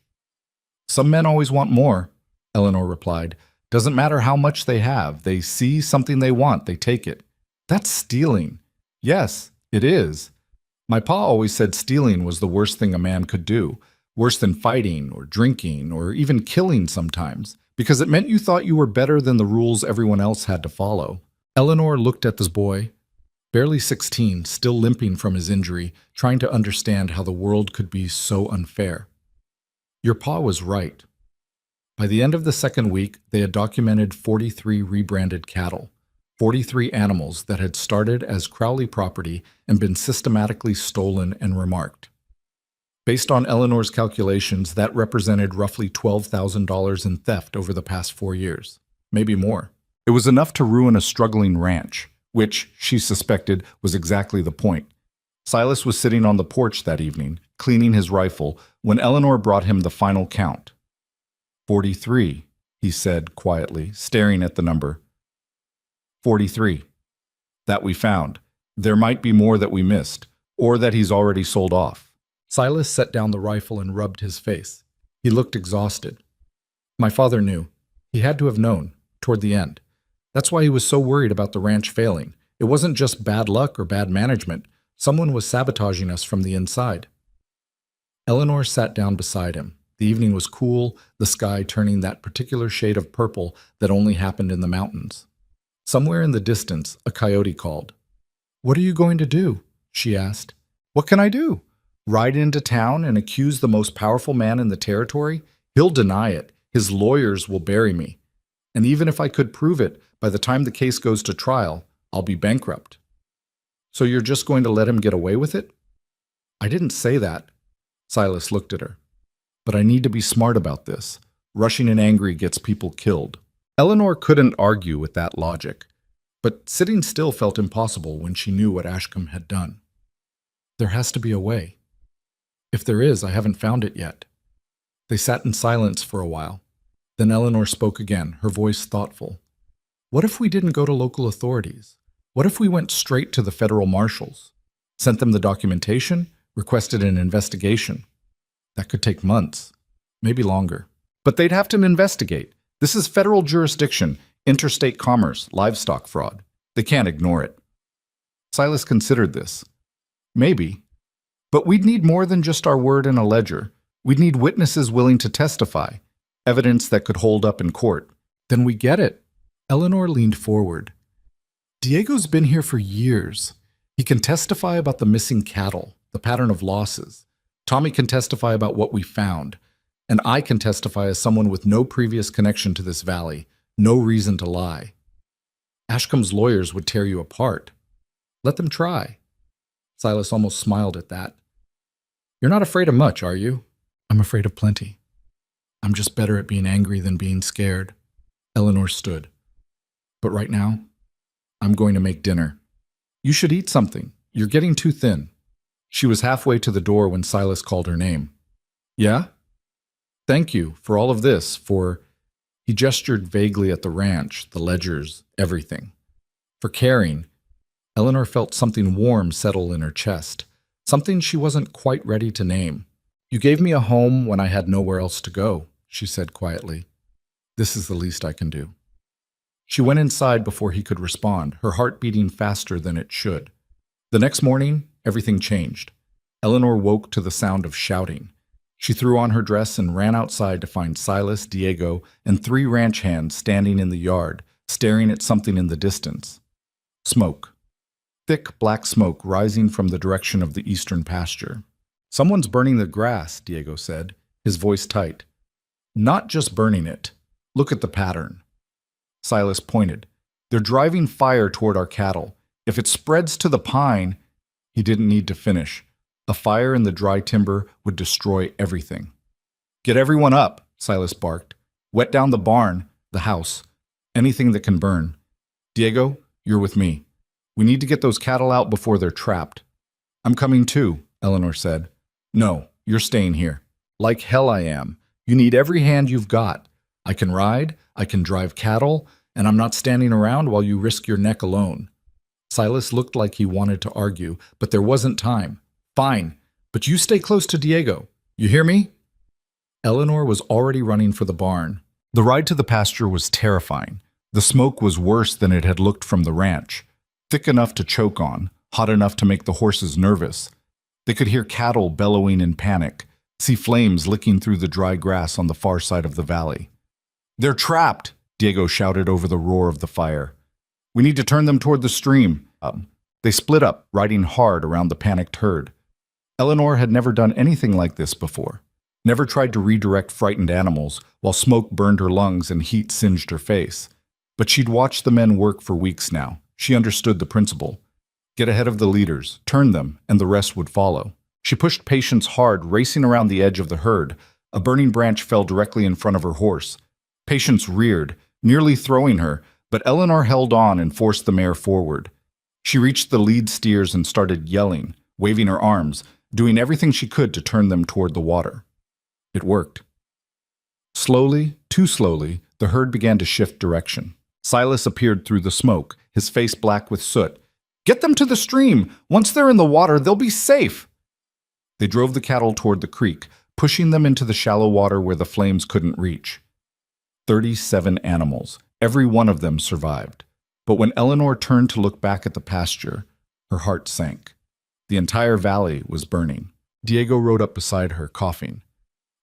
Some men always want more, Eleanor replied. Doesn't matter how much they have. They see something they want, they take it. That's stealing. Yes, it is. My pa always said stealing was the worst thing a man could do, worse than fighting or drinking or even killing sometimes, because it meant you thought you were better than the rules everyone else had to follow. Eleanor looked at this boy. Barely 16, still limping from his injury, trying to understand how the world could be so unfair. Your pa was right. By the end of the second week, they had documented 43 rebranded cattle, 43 animals that had started as Crowley property and been systematically stolen and remarked. Based on Eleanor's calculations, that represented roughly $12,000 in theft over the past 4 years, maybe more. It was enough to ruin a struggling ranch, which, she suspected, was exactly the point. Silas was sitting on the porch that evening, cleaning his rifle, when Eleanor brought him the final count. 43, he said quietly, staring at the number. 43. That we found. There might be more that we missed, or that he's already sold off. Silas set down the rifle and rubbed his face. He looked exhausted. My father knew. He had to have known, toward the end. That's why he was so worried about the ranch failing. It wasn't just bad luck or bad management. Someone was sabotaging us from the inside. Eleanor sat down beside him. The evening was cool, the sky turning that particular shade of purple that only happened in the mountains. Somewhere in the distance, a coyote called. "What are you going to do?" she asked. "What can I do? Ride into town and accuse the most powerful man in the territory? He'll deny it. His lawyers will bury me. And even if I could prove it, by the time the case goes to trial, I'll be bankrupt." "So you're just going to let him get away with it?" "I didn't say that." Silas looked at her. "But I need to be smart about this. Rushing and angry gets people killed." Eleanor couldn't argue with that logic, but sitting still felt impossible when she knew what Ashcombe had done. "There has to be a way. If there is, I haven't found it yet." They sat in silence for a while. Then Eleanor spoke again, her voice thoughtful. "What if we didn't go to local authorities? What if we went straight to the federal marshals? Sent them the documentation, requested an investigation? That could take months, maybe longer. But they'd have to investigate. This is federal jurisdiction, interstate commerce, livestock fraud. They can't ignore it." Silas considered this. "Maybe. But we'd need more than just our word in a ledger. We'd need witnesses willing to testify, evidence that could hold up in court." "Then we get it." Eleanor leaned forward. "Diego's been here for years. He can testify about the missing cattle, the pattern of losses. Tommy can testify about what we found. And I can testify as someone with no previous connection to this valley, no reason to lie. Ashcombe's lawyers would tear you apart. Let them try." Silas almost smiled at that. "You're not afraid of much, are you?" "I'm afraid of plenty. I'm just better at being angry than being scared." Eleanor stood. "But right now, I'm going to make dinner." "You should eat something. You're getting too thin." She was halfway to the door when Silas called her name. "Yeah? Thank you for all of this, for..." He gestured vaguely at the ranch, the ledgers, everything. "For caring." Eleanor felt something warm settle in her chest, something she wasn't quite ready to name. "You gave me a home when I had nowhere else to go," she said quietly. "This is the least I can do." She went inside before he could respond, her heart beating faster than it should. The next morning, everything changed. Eleanor woke to the sound of shouting. She threw on her dress and ran outside to find Silas, Diego, and 3 ranch hands standing in the yard, staring at something in the distance. Smoke. Thick black smoke rising from the direction of the eastern pasture. "Someone's burning the grass," Diego said, his voice tight. "Not just burning it. Look at the pattern." Silas pointed. "They're driving fire toward our cattle. If it spreads to the pine..." He didn't need to finish. A fire in the dry timber would destroy everything. "Get everyone up," Silas barked. "Wet down the barn, the house, anything that can burn. Diego, you're with me. We need to get those cattle out before they're trapped." "I'm coming too," Eleanor said. "No, you're staying here." "Like hell I am. You need every hand you've got. I can ride, I can drive cattle, and I'm not standing around while you risk your neck alone." Silas looked like he wanted to argue, but there wasn't time. "Fine, but you stay close to Diego. You hear me?" Eleanor was already running for the barn. The ride to the pasture was terrifying. The smoke was worse than it had looked from the ranch. Thick enough to choke on, hot enough to make the horses nervous. They could hear cattle bellowing in panic, see flames licking through the dry grass on the far side of the valley. "They're trapped," Diego shouted over the roar of the fire. "We need to turn them toward the stream." They split up, riding hard around the panicked herd. Eleanor had never done anything like this before. Never tried to redirect frightened animals while smoke burned her lungs and heat singed her face. But she'd watched the men work for weeks now. She understood the principle. Get ahead of the leaders, turn them, and the rest would follow. She pushed Patience hard, racing around the edge of the herd. A burning branch fell directly in front of her horse. Patience reared, nearly throwing her, but Eleanor held on and forced the mare forward. She reached the lead steers and started yelling, waving her arms, doing everything she could to turn them toward the water. It worked. Slowly, too slowly, the herd began to shift direction. Silas appeared through the smoke, his face black with soot. "Get them to the stream! Once they're in the water, they'll be safe!" They drove the cattle toward the creek, pushing them into the shallow water where the flames couldn't reach. 37 animals. Every one of them survived. But when Eleanor turned to look back at the pasture, her heart sank. The entire valley was burning. Diego rode up beside her, coughing.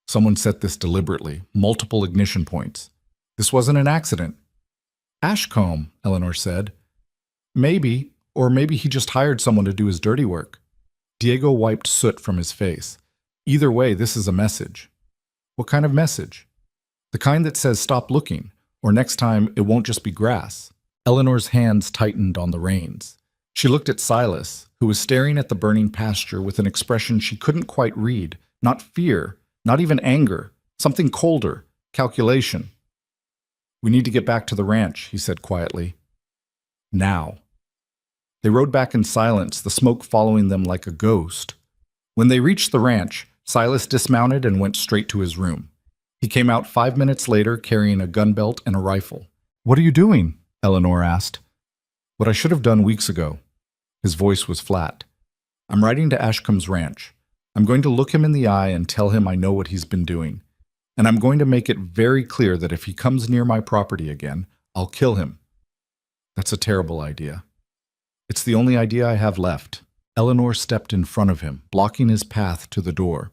Someone set this deliberately, multiple ignition points. This wasn't an accident. "Ashcombe," Eleanor said. "Maybe, or maybe he just hired someone to do his dirty work." Diego wiped soot from his face. "Either way, this is a message." "What kind of message?" "The kind that says stop looking, or next time it won't just be grass." Eleanor's hands tightened on the reins. She looked at Silas, who was staring at the burning pasture with an expression she couldn't quite read, not fear, not even anger, something colder, calculation. "We need to get back to the ranch," he said quietly. "Now." They rode back in silence, the smoke following them like a ghost. When they reached the ranch, Silas dismounted and went straight to his room. He came out 5 minutes later carrying a gun belt and a rifle. "What are you doing?" Eleanor asked. "What I should have done weeks ago." His voice was flat. "I'm riding to Ashcombe's ranch. I'm going to look him in the eye and tell him I know what he's been doing. And I'm going to make it very clear that if he comes near my property again, I'll kill him." "That's a terrible idea." "It's the only idea I have left." Eleanor stepped in front of him, blocking his path to the door.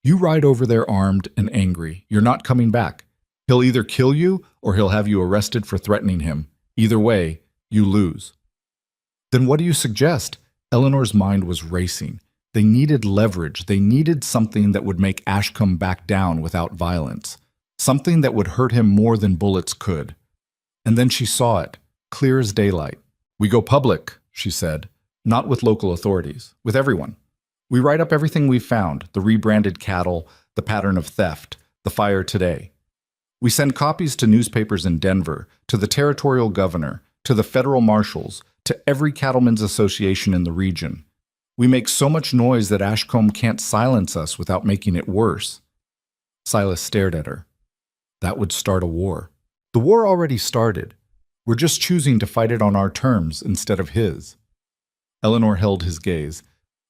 "You ride over there armed and angry. You're not coming back. He'll either kill you or he'll have you arrested for threatening him. Either way, you lose." "Then what do you suggest?" Eleanor's mind was racing. They needed leverage. They needed something that would make Ashcombe back down without violence. Something that would hurt him more than bullets could. And then she saw it, clear as daylight. "We go public," she said. "Not with local authorities, with everyone. We write up everything we've found, the rebranded cattle, the pattern of theft, the fire today. We send copies to newspapers in Denver, to the territorial governor, to the federal marshals, to every cattlemen's association in the region. We make so much noise that Ashcombe can't silence us without making it worse." Silas stared at her. "That would start a war." "The war already started. We're just choosing to fight it on our terms instead of his." Eleanor held his gaze.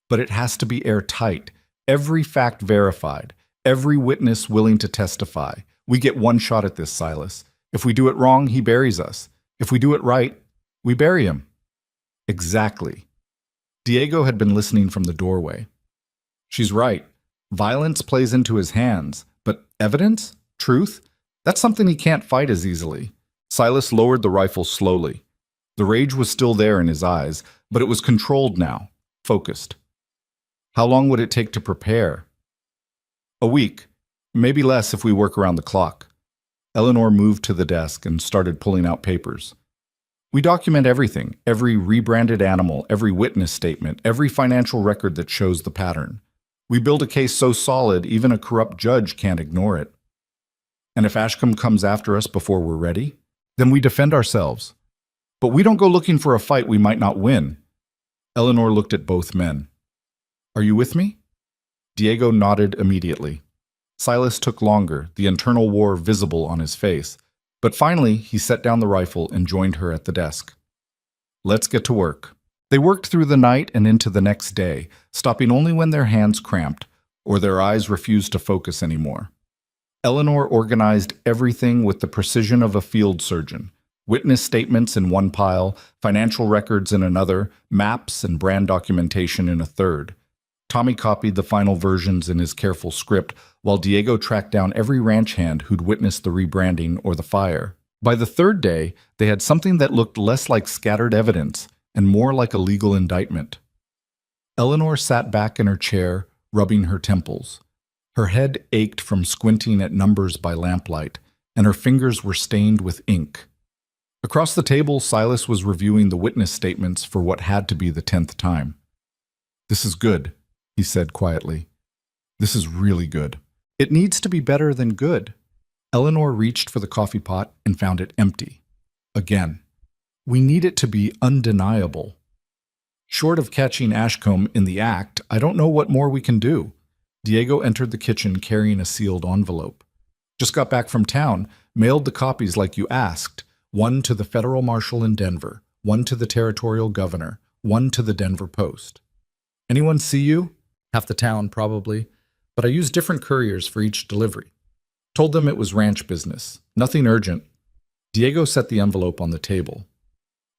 "But it has to be airtight, every fact verified, every witness willing to testify. We get one shot at this, Silas. If we do it wrong, he buries us. If we do it right, we bury him." "Exactly." Diego had been listening from the doorway. "She's right. Violence plays into his hands, but evidence? Truth? That's something he can't fight as easily." Silas lowered the rifle slowly. The rage was still there in his eyes, but it was controlled now, focused. "How long would it take to prepare?" "A week. Maybe less if we work around the clock." Eleanor moved to the desk and started pulling out papers. "We document everything, every rebranded animal, every witness statement, every financial record that shows the pattern. We build a case so solid, even a corrupt judge can't ignore it. And if Ashcombe comes after us before we're ready, then we defend ourselves. But we don't go looking for a fight we might not win." Eleanor looked at both men. "Are you with me?" Diego nodded immediately. Silas took longer, the internal war visible on his face. But finally, he set down the rifle and joined her at the desk. "Let's get to work." They worked through the night and into the next day, stopping only when their hands cramped or their eyes refused to focus anymore. Eleanor organized everything with the precision of a field surgeon. Witness statements in one pile, financial records in another, maps and brand documentation in a third. Tommy copied the final versions in his careful script, while Diego tracked down every ranch hand who'd witnessed the rebranding or the fire. By the third day, they had something that looked less like scattered evidence and more like a legal indictment. Eleanor sat back in her chair, rubbing her temples. Her head ached from squinting at numbers by lamplight, and her fingers were stained with ink. Across the table, Silas was reviewing the witness statements for what had to be the 10th time. "This is good," he said quietly. "This is really good. It needs to be better than good." Eleanor reached for the coffee pot and found it empty. Again. "We need it to be undeniable. Short of catching Ashcombe in the act, I don't know what more we can do." Diego entered the kitchen carrying a sealed envelope. "Just got back from town, mailed the copies like you asked. One to the federal marshal in Denver, one to the territorial governor, one to the Denver Post. Anyone see you?" "Half the town, probably. But I used different couriers for each delivery. Told them it was ranch business. Nothing urgent." Diego set the envelope on the table.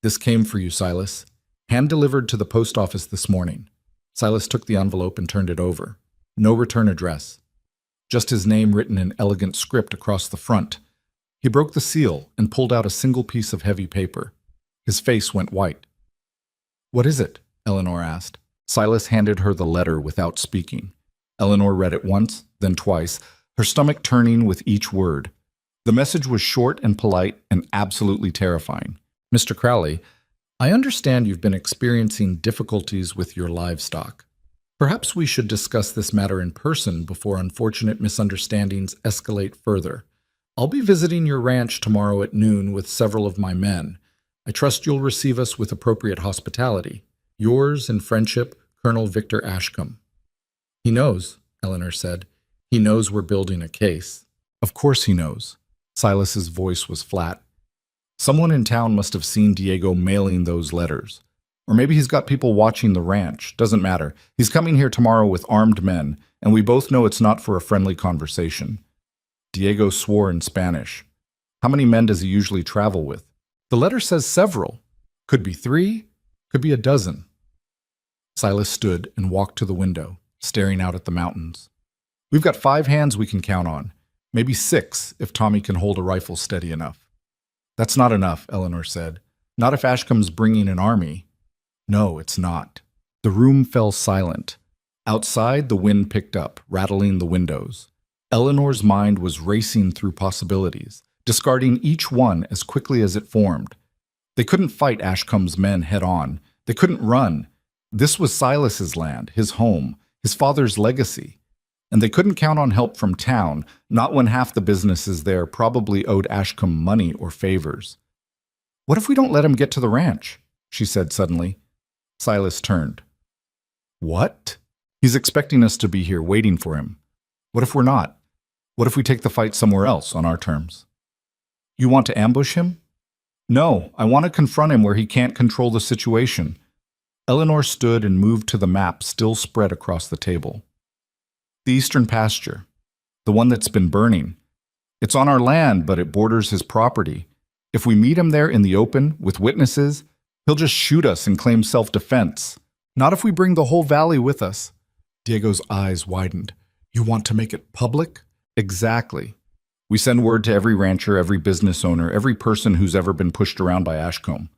"This came for you, Silas. Hand-delivered to the post office this morning." Silas took the envelope and turned it over. No return address. Just his name written in elegant script across the front. He broke the seal and pulled out a single piece of heavy paper. His face went white. "What is it?" Eleanor asked. Silas handed her the letter without speaking. Eleanor read it once, then twice, her stomach turning with each word. The message was short and polite and absolutely terrifying. "Mr. Crowley, I understand you've been experiencing difficulties with your livestock. Perhaps we should discuss this matter in person before unfortunate misunderstandings escalate further. I'll be visiting your ranch tomorrow at noon with several of my men. I trust you'll receive us with appropriate hospitality. Yours in friendship, Colonel Victor Ashcombe." "He knows," Eleanor said. "He knows we're building a case." "Of course he knows." Silas's voice was flat. "Someone in town must have seen Diego mailing those letters. Or maybe he's got people watching the ranch. Doesn't matter. He's coming here tomorrow with armed men, and we both know it's not for a friendly conversation." Diego swore in Spanish. "How many men does he usually travel with?" "The letter says several. Could be 3, could be a dozen." Silas stood and walked to the window, staring out at the mountains. "We've got 5 hands we can count on. Maybe 6 if Tommy can hold a rifle steady enough." "That's not enough," Eleanor said. "Not if Ashcombe's bringing an army." "No, it's not." The room fell silent. Outside, the wind picked up, rattling the windows. Eleanor's mind was racing through possibilities, discarding each one as quickly as it formed. They couldn't fight Ashcombe's men head-on. They couldn't run. This was Silas's land, his home, his father's legacy. And they couldn't count on help from town, not when half the businesses there probably owed Ashcombe money or favors. "What if we don't let him get to the ranch?" she said suddenly. Silas turned. "What?" "He's expecting us to be here waiting for him. What if we're not? What if we take the fight somewhere else on our terms?" "You want to ambush him?" "No, I want to confront him where he can't control the situation." Eleanor stood and moved to the map still spread across the table. "The eastern pasture. The one that's been burning. It's on our land, but it borders his property. If we meet him there in the open, with witnesses, he'll just shoot us and claim self-defense. Not if we bring the whole valley with us." Diego's eyes widened. "You want to make it public?" "Exactly. We send word to every rancher, every business owner, every person who's ever been pushed around by Ashcombe.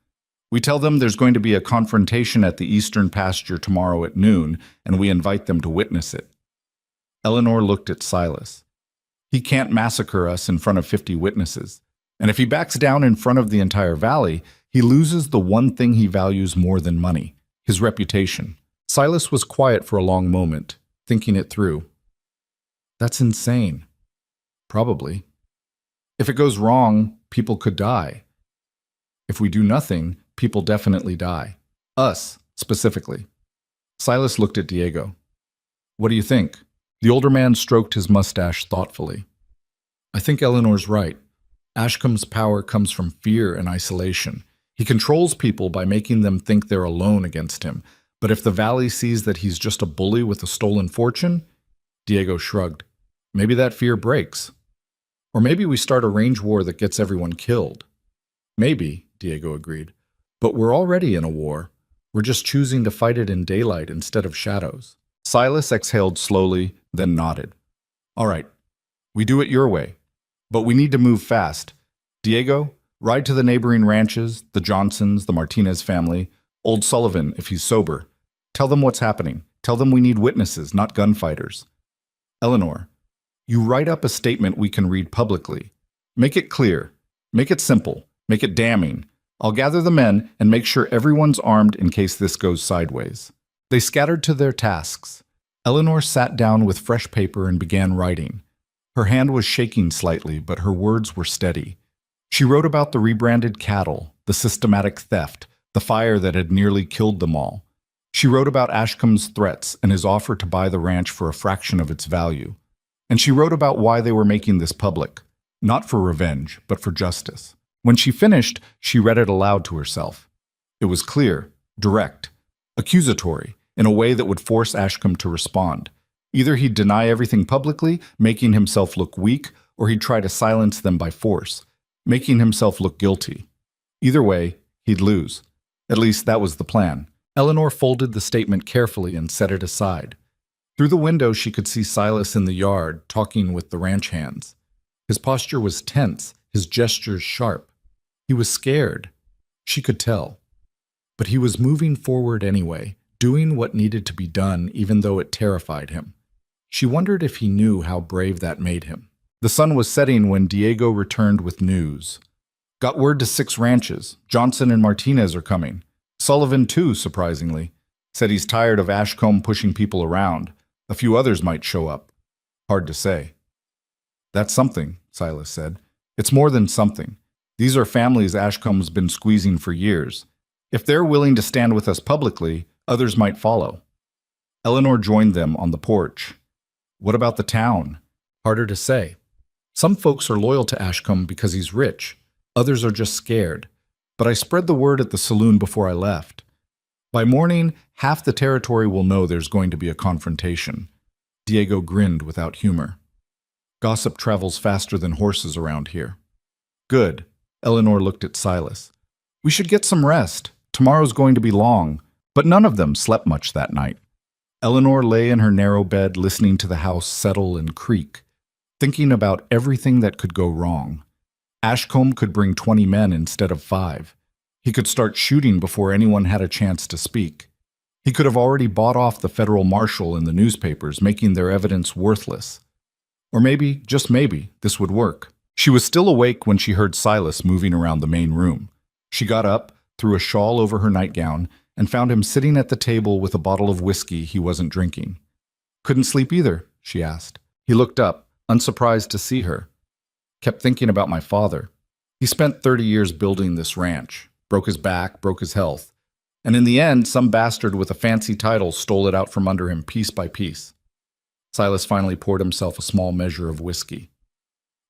We tell them there's going to be a confrontation at the eastern pasture tomorrow at noon, and we invite them to witness it." Eleanor looked at Silas. "He can't massacre us in front of 50 witnesses. And if he backs down in front of the entire valley, he loses the one thing he values more than money, his reputation." Silas was quiet for a long moment, thinking it through. "That's insane." "Probably. If it goes wrong, people could die. If we do nothing, people definitely die. Us, specifically." Silas looked at Diego. "What do you think?" The older man stroked his mustache thoughtfully. "I think Eleanor's right. Ashcombe's power comes from fear and isolation. He controls people by making them think they're alone against him. But if the valley sees that he's just a bully with a stolen fortune," Diego shrugged, "maybe that fear breaks. Or maybe we start a range war that gets everyone killed." "Maybe," Diego agreed. "But we're already in a war. We're just choosing to fight it in daylight instead of shadows." Silas exhaled slowly, then nodded. "All right. We do it your way. But we need to move fast. Diego, ride to the neighboring ranches, the Johnsons, the Martinez family. Old Sullivan, if he's sober. Tell them what's happening. Tell them we need witnesses, not gunfighters. Eleanor, you write up a statement we can read publicly. Make it clear. Make it simple. Make it damning. I'll gather the men and make sure everyone's armed in case this goes sideways. They scattered to their tasks. Eleanor sat down with fresh paper and began writing. Her hand was shaking slightly, but her words were steady. She wrote about the rebranded cattle, the systematic theft, the fire that had nearly killed them all. She wrote about Ashcombe's threats and his offer to buy the ranch for a fraction of its value. And she wrote about why they were making this public, not for revenge, but for justice. When she finished, she read it aloud to herself. It was clear, direct, accusatory, in a way that would force Ashcombe to respond. Either he'd deny everything publicly, making himself look weak, or he'd try to silence them by force, making himself look guilty. Either way, he'd lose. At least that was the plan. Eleanor folded the statement carefully and set it aside. Through the window, she could see Silas in the yard, talking with the ranch hands. His posture was tense, his gestures sharp. He was scared. She could tell. But he was moving forward anyway, doing what needed to be done even though it terrified him. She wondered if he knew how brave that made him. The sun was setting when Diego returned with news. Got word to 6 ranches. Johnson and Martinez are coming. Sullivan, too, surprisingly. Said he's tired of Ashcombe pushing people around. A few others might show up. Hard to say. That's something, Silas said. It's more than something. These are families Ashcombe's been squeezing for years. If they're willing to stand with us publicly, others might follow. Eleanor joined them on the porch. What about the town? Harder to say. Some folks are loyal to Ashcombe because he's rich. Others are just scared. But I spread the word at the saloon before I left. By morning, half the territory will know there's going to be a confrontation. Diego grinned without humor. Gossip travels faster than horses around here. Good. Eleanor looked at Silas. We should get some rest. Tomorrow's going to be long. But none of them slept much that night. Eleanor lay in her narrow bed listening to the house settle and creak, thinking about everything that could go wrong. Ashcombe could bring 20 men instead of 5. He could start shooting before anyone had a chance to speak. He could have already bought off the federal marshal in the newspapers, making their evidence worthless. Or maybe, just maybe, this would work. She was still awake when she heard Silas moving around the main room. She got up, threw a shawl over her nightgown, and found him sitting at the table with a bottle of whiskey he wasn't drinking. Couldn't sleep either, she asked. He looked up, unsurprised to see her. Kept thinking about my father. He spent 30 years building this ranch, broke his back, broke his health, and in the end, some bastard with a fancy title stole it out from under him piece by piece. Silas finally poured himself a small measure of whiskey.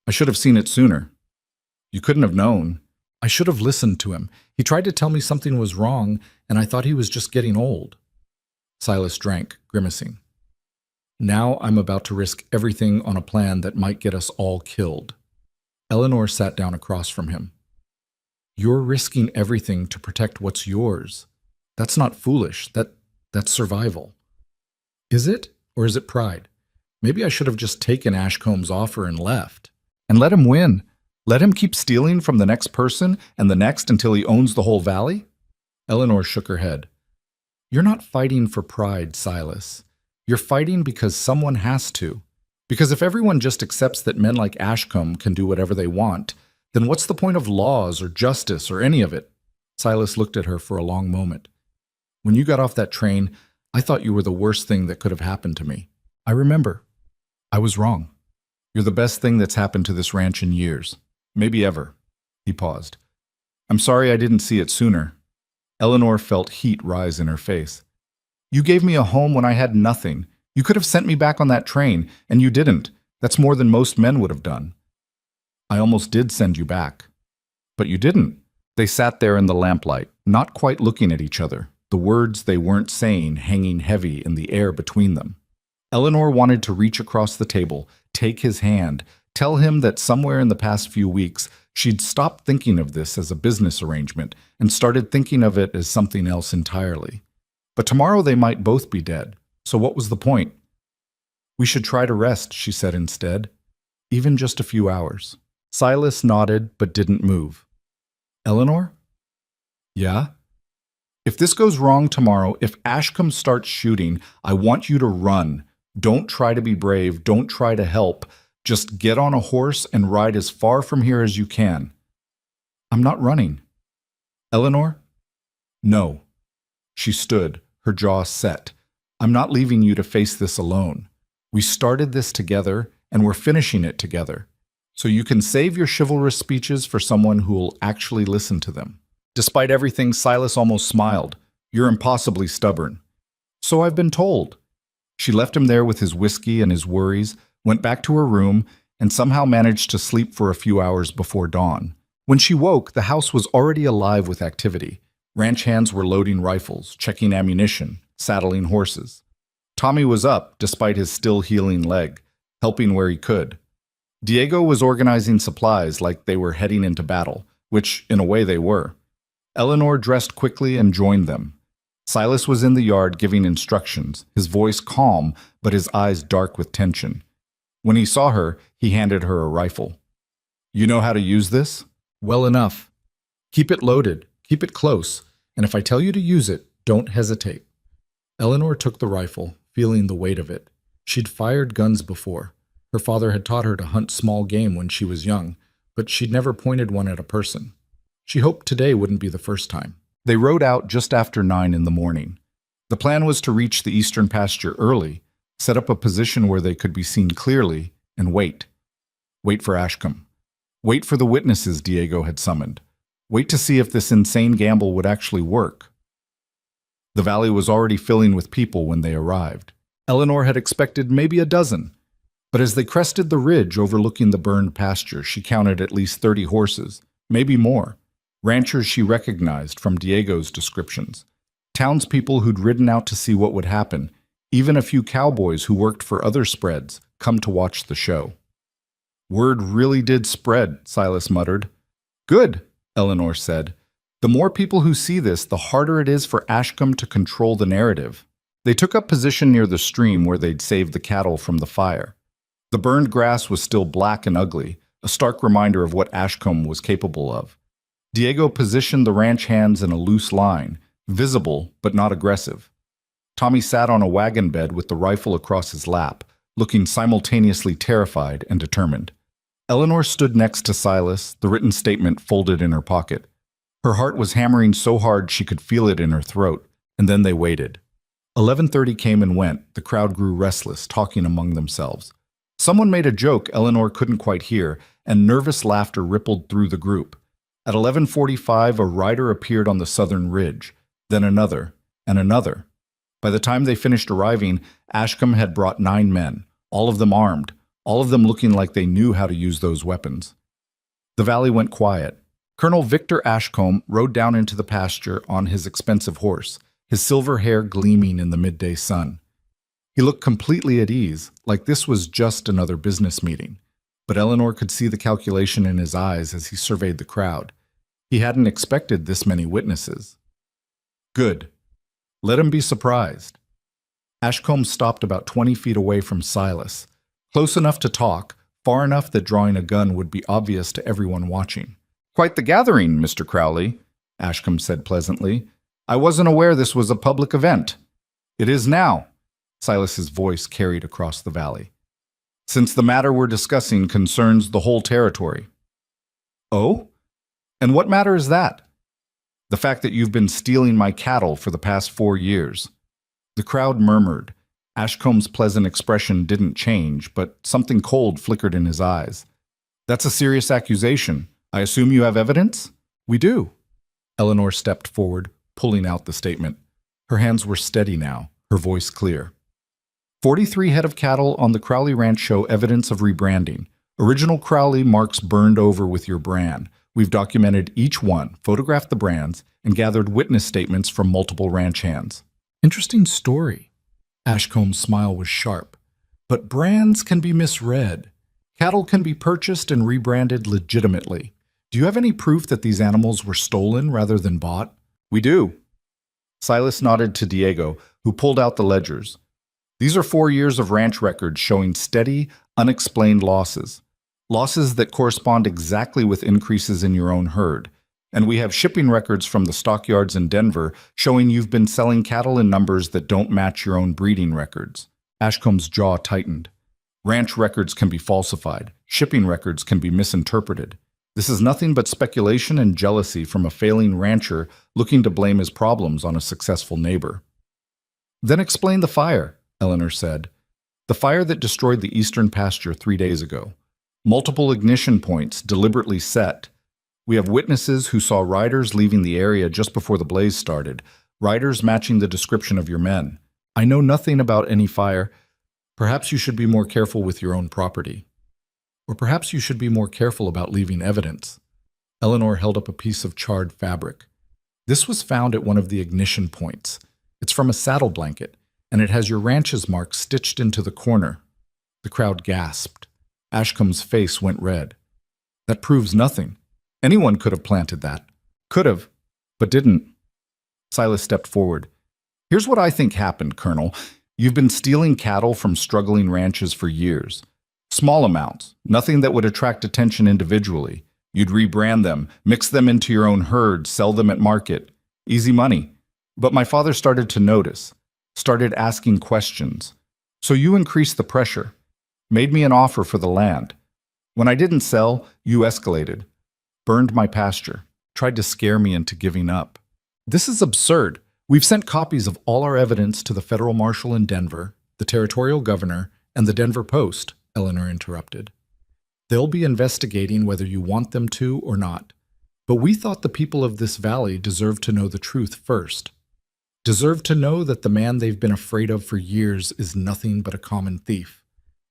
I should have seen it sooner. You couldn't have known. I should have listened to him. He tried to tell me something was wrong, and I thought he was just getting old. Silas drank, grimacing. Now I'm about to risk everything on a plan that might get us all killed. Eleanor sat down across from him. You're risking everything to protect what's yours. That's not foolish. That's survival. Is it? Or is it pride? Maybe I should have just taken Ashcombe's offer and left. And let him win. Let him keep stealing from the next person and the next until he owns the whole valley? Eleanor shook her head. You're not fighting for pride, Silas. You're fighting because someone has to. Because if everyone just accepts that men like Ashcombe can do whatever they want, then what's the point of laws or justice or any of it? Silas looked at her for a long moment. When you got off that train, I thought you were the worst thing that could have happened to me. I remember. I was wrong. You're the best thing that's happened to this ranch in years. Maybe ever. He paused. I'm sorry I didn't see it sooner. Eleanor felt heat rise in her face. You gave me a home when I had nothing. You could have sent me back on that train, and you didn't. That's more than most men would have done. I almost did send you back. But you didn't. They sat there in the lamplight, not quite looking at each other, the words they weren't saying hanging heavy in the air between them. Eleanor wanted to reach across the table, take his hand, tell him that somewhere in the past few weeks she'd stopped thinking of this as a business arrangement and started thinking of it as something else entirely. But tomorrow they might both be dead. So what was the point? We should try to rest, she said instead. Even just a few hours. Silas nodded but didn't move. Eleanor? Yeah? If this goes wrong tomorrow, if Ashcombe starts shooting, I want you to run. Don't try to be brave. Don't try to help. Just get on a horse and ride as far from here as you can." "I'm not running." "Eleanor?" "No." She stood, her jaw set. "I'm not leaving you to face this alone. We started this together, and we're finishing it together. So you can save your chivalrous speeches for someone who will actually listen to them." Despite everything, Silas almost smiled. "You're impossibly stubborn." "So I've been told." She left him there with his whiskey and his worries, went back to her room, and somehow managed to sleep for a few hours before dawn. When she woke, the house was already alive with activity. Ranch hands were loading rifles, checking ammunition, saddling horses. Tommy was up, despite his still healing leg, helping where he could. Diego was organizing supplies like they were heading into battle, which, in a way, they were. Eleanor dressed quickly and joined them. Silas was in the yard giving instructions, his voice calm, but his eyes dark with tension. When he saw her, he handed her a rifle. "You know how to use this?" "Well enough. Keep it loaded, keep it close, and if I tell you to use it, don't hesitate." Eleanor took the rifle, feeling the weight of it. She'd fired guns before. Her father had taught her to hunt small game when she was young, but she'd never pointed one at a person. She hoped today wouldn't be the first time. They rode out just after 9 in the morning. The plan was to reach the eastern pasture early, set up a position where they could be seen clearly, and wait. Wait for Ashcombe. Wait for the witnesses Diego had summoned. Wait to see if this insane gamble would actually work. The valley was already filling with people when they arrived. Eleanor had expected maybe a dozen, but as they crested the ridge overlooking the burned pasture, she counted at least 30 horses, maybe more. Ranchers she recognized from Diego's descriptions. Townspeople who'd ridden out to see what would happen, even a few cowboys who worked for other spreads, come to watch the show. "Word really did spread," Silas muttered. "Good," Eleanor said. "The more people who see this, the harder it is for Ashcombe to control the narrative." They took up position near the stream where they'd saved the cattle from the fire. The burned grass was still black and ugly, a stark reminder of what Ashcombe was capable of. Diego positioned the ranch hands in a loose line, visible but not aggressive. Tommy sat on a wagon bed with the rifle across his lap, looking simultaneously terrified and determined. Eleanor stood next to Silas, the written statement folded in her pocket. Her heart was hammering so hard she could feel it in her throat, and then they waited. 11:30 came and went. The crowd grew restless, talking among themselves. Someone made a joke Eleanor couldn't quite hear, and nervous laughter rippled through the group. At 11:45, a rider appeared on the southern ridge, then another, and another. By the time they finished arriving, Ashcombe had brought 9 men, all of them armed, all of them looking like they knew how to use those weapons. The valley went quiet. Colonel Victor Ashcombe rode down into the pasture on his expensive horse, his silver hair gleaming in the midday sun. He looked completely at ease, like this was just another business meeting. But Eleanor could see the calculation in his eyes as he surveyed the crowd. He hadn't expected this many witnesses. Good. Let him be surprised. Ashcombe stopped about 20 feet away from Silas, close enough to talk, far enough that drawing a gun would be obvious to everyone watching. "Quite the gathering, Mr. Crowley," Ashcombe said pleasantly. "I wasn't aware this was a public event." "It is now," Silas's voice carried across the valley. "Since the matter we're discussing concerns the whole territory." "Oh? And what matter is that?" "The fact that you've been stealing my cattle for the past 4 years." The crowd murmured. Ashcombe's pleasant expression didn't change, but something cold flickered in his eyes. "That's a serious accusation. I assume you have evidence?" "We do." Eleanor stepped forward, pulling out the statement. Her hands were steady now, her voice clear. 43 head of cattle on the Crowley Ranch show evidence of rebranding. Original Crowley marks burned over with your brand. We've documented each one, photographed the brands, and gathered witness statements from multiple ranch hands. Interesting story. Ashcombe's smile was sharp. But brands can be misread. Cattle can be purchased and rebranded legitimately. Do you have any proof that these animals were stolen rather than bought? "We do." Silas nodded to Diego, who pulled out the ledgers. "These are 4 years of ranch records showing steady, unexplained losses. Losses that correspond exactly with increases in your own herd. And we have shipping records from the stockyards in Denver showing you've been selling cattle in numbers that don't match your own breeding records. Ashcombe's jaw tightened. Ranch records can be falsified. Shipping records can be misinterpreted. This is nothing but speculation and jealousy from a failing rancher looking to blame his problems on a successful neighbor. Then explain the fire, Eleanor said. The fire that destroyed the eastern pasture 3 days ago. Multiple ignition points deliberately set. We have witnesses who saw riders leaving the area just before the blaze started, riders matching the description of your men. I know nothing about any fire. Perhaps you should be more careful with your own property. Or perhaps you should be more careful about leaving evidence. Eleanor held up a piece of charred fabric. This was found at one of the ignition points. It's from a saddle blanket, and it has your ranch's mark stitched into the corner. The crowd gasped. Ashcombe's face went red. That proves nothing. Anyone could have planted that. Could have, but didn't. Silas stepped forward. Here's what I think happened, Colonel. You've been stealing cattle from struggling ranches for years. Small amounts, nothing that would attract attention individually. You'd rebrand them, mix them into your own herd, sell them at market. Easy money. But my father started to notice, started asking questions. So you increased the pressure, made me an offer for the land. When I didn't sell, you escalated, burned my pasture, tried to scare me into giving up. This is absurd. We've sent copies of all our evidence to the federal marshal in Denver, the territorial governor, and the Denver Post, Eleanor interrupted. They'll be investigating whether you want them to or not. But we thought the people of this valley deserved to know the truth first. Deserved to know that the man they've been afraid of for years is nothing but a common thief.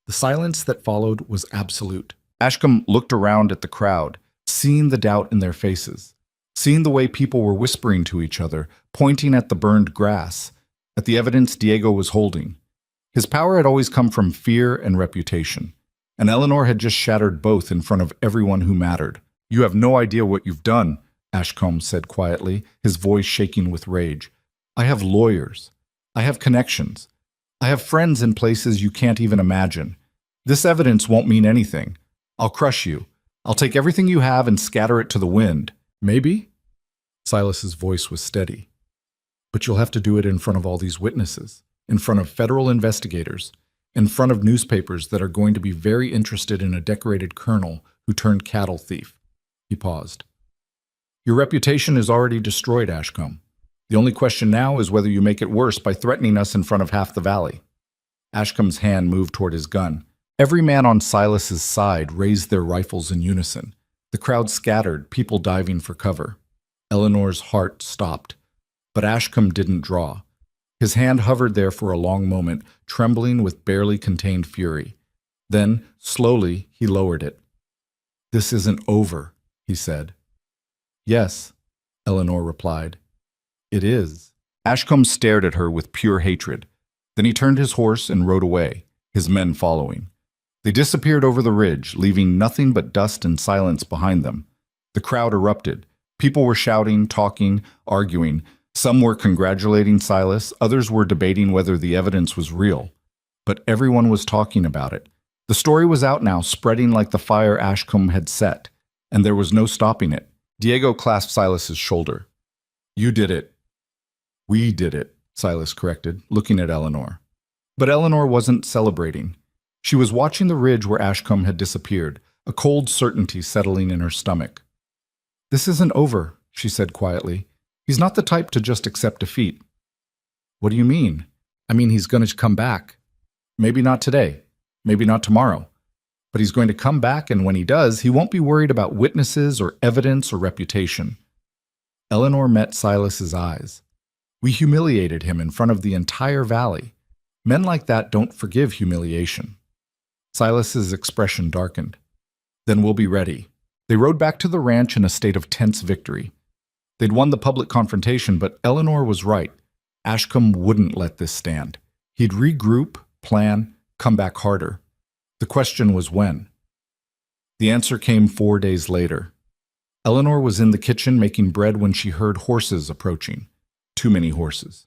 The silence that followed was absolute. Ashcombe looked around at the crowd, seeing the doubt in their faces, seeing the way people were whispering to each other, pointing at the burned grass, at the evidence Diego was holding. His power had always come from fear and reputation, and Eleanor had just shattered both in front of everyone who mattered. You have no idea what you've done, Ashcombe said quietly, his voice shaking with rage. I have lawyers. I have connections. I have friends in places you can't even imagine. This evidence won't mean anything. I'll crush you. I'll take everything you have and scatter it to the wind. Maybe? Silas's voice was steady. But you'll have to do it in front of all these witnesses, in front of federal investigators, in front of newspapers that are going to be very interested in a decorated colonel who turned cattle thief. He paused. Your reputation is already destroyed, Ashcombe. The only question now is whether you make it worse by threatening us in front of half the valley. Ashcombe's hand moved toward his gun. Every man on Silas's side raised their rifles in unison. The crowd scattered, people diving for cover. Eleanor's heart stopped, but Ashcombe didn't draw. His hand hovered there for a long moment, trembling with barely contained fury. Then, slowly, he lowered it. This isn't over, he said. Yes, Eleanor replied. It is. Ashcombe stared at her with pure hatred. Then he turned his horse and rode away, his men following. They disappeared over the ridge, leaving nothing but dust and silence behind them. The crowd erupted. People were shouting, talking, arguing. Some were congratulating Silas, others were debating whether the evidence was real. But everyone was talking about it. The story was out now, spreading like the fire Ashcombe had set, and there was no stopping it. Diego clasped Silas's shoulder. You did it. We did it, Silas corrected, looking at Eleanor. But Eleanor wasn't celebrating. She was watching the ridge where Ashcombe had disappeared, a cold certainty settling in her stomach. This isn't over, she said quietly. He's not the type to just accept defeat. What do you mean? I mean, he's going to come back. Maybe not today, maybe not tomorrow. But he's going to come back, and when he does, he won't be worried about witnesses or evidence or reputation. Eleanor met Silas's eyes. We humiliated him in front of the entire valley. Men like that don't forgive humiliation. Silas's expression darkened. Then we'll be ready. They rode back to the ranch in a state of tense victory. They'd won the public confrontation, but Eleanor was right. Ashcombe wouldn't let this stand. He'd regroup, plan, come back harder. The question was when. The answer came 4 days later. Eleanor was in the kitchen making bread when she heard horses approaching. Too many horses.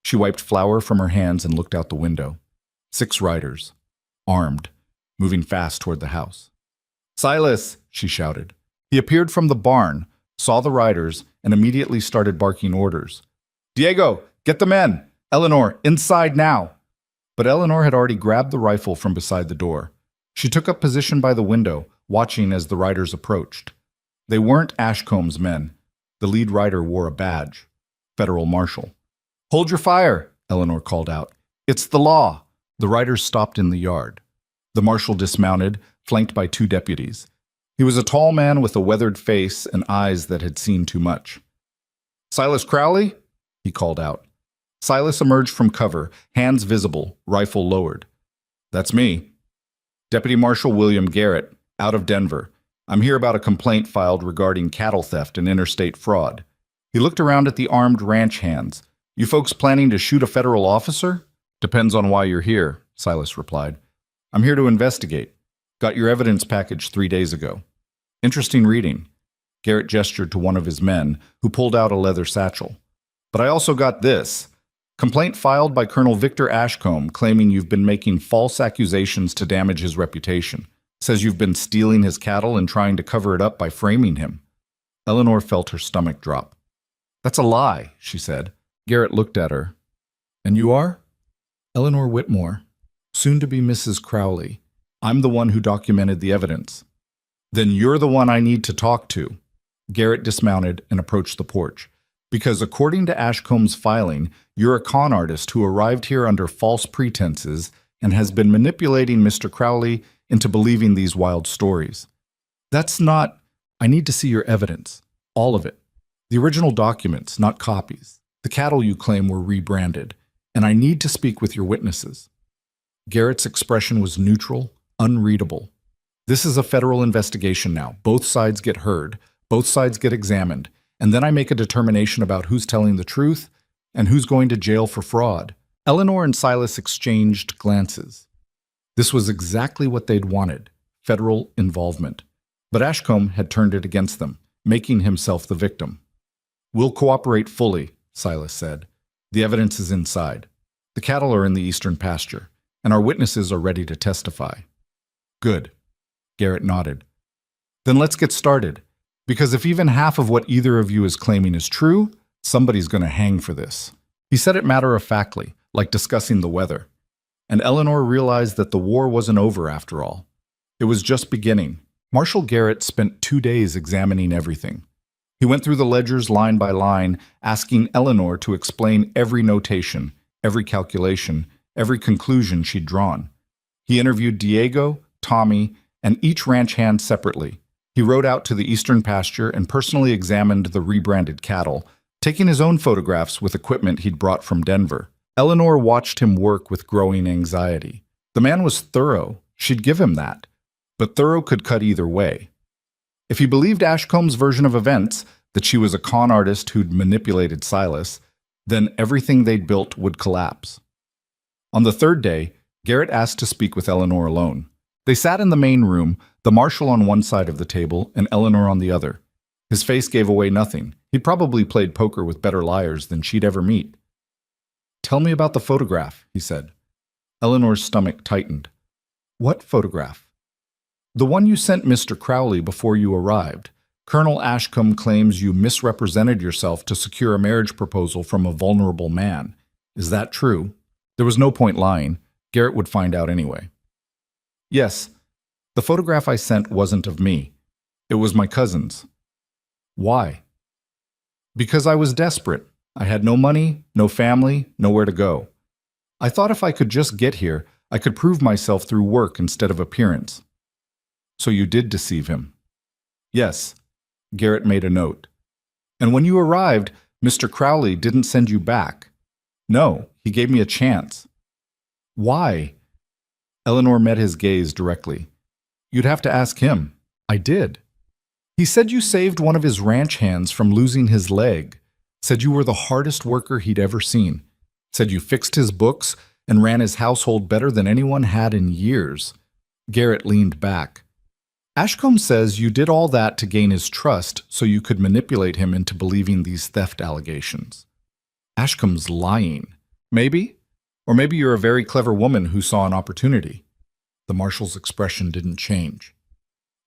She wiped flour from her hands and looked out the window. 6 riders, armed, moving fast toward the house. Silas, she shouted. He appeared from the barn, saw the riders, and immediately started barking orders. Diego, get the men! Eleanor, inside now! But Eleanor had already grabbed the rifle from beside the door. She took up position by the window, watching as the riders approached. They weren't Ashcomb's men. The lead rider wore a badge. Federal Marshal. Hold your fire, Eleanor called out. It's the law. The riders stopped in the yard. The marshal dismounted, flanked by 2 deputies. He was a tall man with a weathered face and eyes that had seen too much. Silas Crowley? He called out. Silas emerged from cover, hands visible, rifle lowered. That's me. Deputy Marshal William Garrett, out of Denver. I'm here about a complaint filed regarding cattle theft and interstate fraud. He looked around at the armed ranch hands. You folks planning to shoot a federal officer? Depends on why you're here, Silas replied. I'm here to investigate. Got your evidence package 3 days ago. Interesting reading. Garrett gestured to one of his men, who pulled out a leather satchel. But I also got this. Complaint filed by Colonel Victor Ashcombe claiming you've been making false accusations to damage his reputation. Says you've been stealing his cattle and trying to cover it up by framing him. Eleanor felt her stomach drop. That's a lie, she said. Garrett looked at her. And you are? Eleanor Whitmore, soon to be Mrs. Crowley. I'm the one who documented the evidence. Then you're the one I need to talk to. Garrett dismounted and approached the porch. Because according to Ashcomb's filing, you're a con artist who arrived here under false pretenses and has been manipulating Mr. Crowley into believing these wild stories. That's not... I need to see your evidence. All of it. The original documents, not copies. The cattle you claim were rebranded. And I need to speak with your witnesses. Garrett's expression was neutral, unreadable. This is a federal investigation now. Both sides get heard. Both sides get examined. And then I make a determination about who's telling the truth and who's going to jail for fraud. Eleanor and Silas exchanged glances. This was exactly what they'd wanted, federal involvement. But Ashcombe had turned it against them, making himself the victim. We'll cooperate fully, Silas said. The evidence is inside. The cattle are in the eastern pasture, and our witnesses are ready to testify. Good. Garrett nodded. Then let's get started. Because if even half of what either of you is claiming is true, somebody's going to hang for this. He said it matter-of-factly, like discussing the weather. And Eleanor realized that the war wasn't over after all. It was just beginning. Marshal Garrett spent 2 days examining everything. He went through the ledgers line by line, asking Eleanor to explain every notation, every calculation, every conclusion she'd drawn. He interviewed Diego, Tommy, and each ranch hand separately. He rode out to the eastern pasture and personally examined the rebranded cattle, taking his own photographs with equipment he'd brought from Denver. Eleanor watched him work with growing anxiety. The man was thorough. She'd give him that. But thorough could cut either way. If he believed Ashcomb's version of events, that she was a con artist who'd manipulated Silas, then everything they'd built would collapse. On the 3rd day, Garrett asked to speak with Eleanor alone. They sat in the main room, the marshal on one side of the table and Eleanor on the other. His face gave away nothing. He'd probably played poker with better liars than she'd ever meet. Tell me about the photograph, he said. Eleanor's stomach tightened. What photograph? The one you sent Mr. Crowley before you arrived. Colonel Ashcombe claims you misrepresented yourself to secure a marriage proposal from a vulnerable man. Is that true? There was no point lying. Garrett would find out anyway. Yes, the photograph I sent wasn't of me. It was my cousin's. Why? Because I was desperate. I had no money, no family, nowhere to go. I thought if I could just get here, I could prove myself through work instead of appearance. So you did deceive him? Yes. Garrett made a note. And when you arrived, Mr. Crowley didn't send you back. No, he gave me a chance. Why? Eleanor met his gaze directly. You'd have to ask him. I did. He said you saved one of his ranch hands from losing his leg. Said you were the hardest worker he'd ever seen. Said you fixed his books and ran his household better than anyone had in years. Garrett leaned back. Ashcombe says you did all that to gain his trust so you could manipulate him into believing these theft allegations. Ashcombe's lying. Maybe? Or maybe you're a very clever woman who saw an opportunity. The marshal's expression didn't change.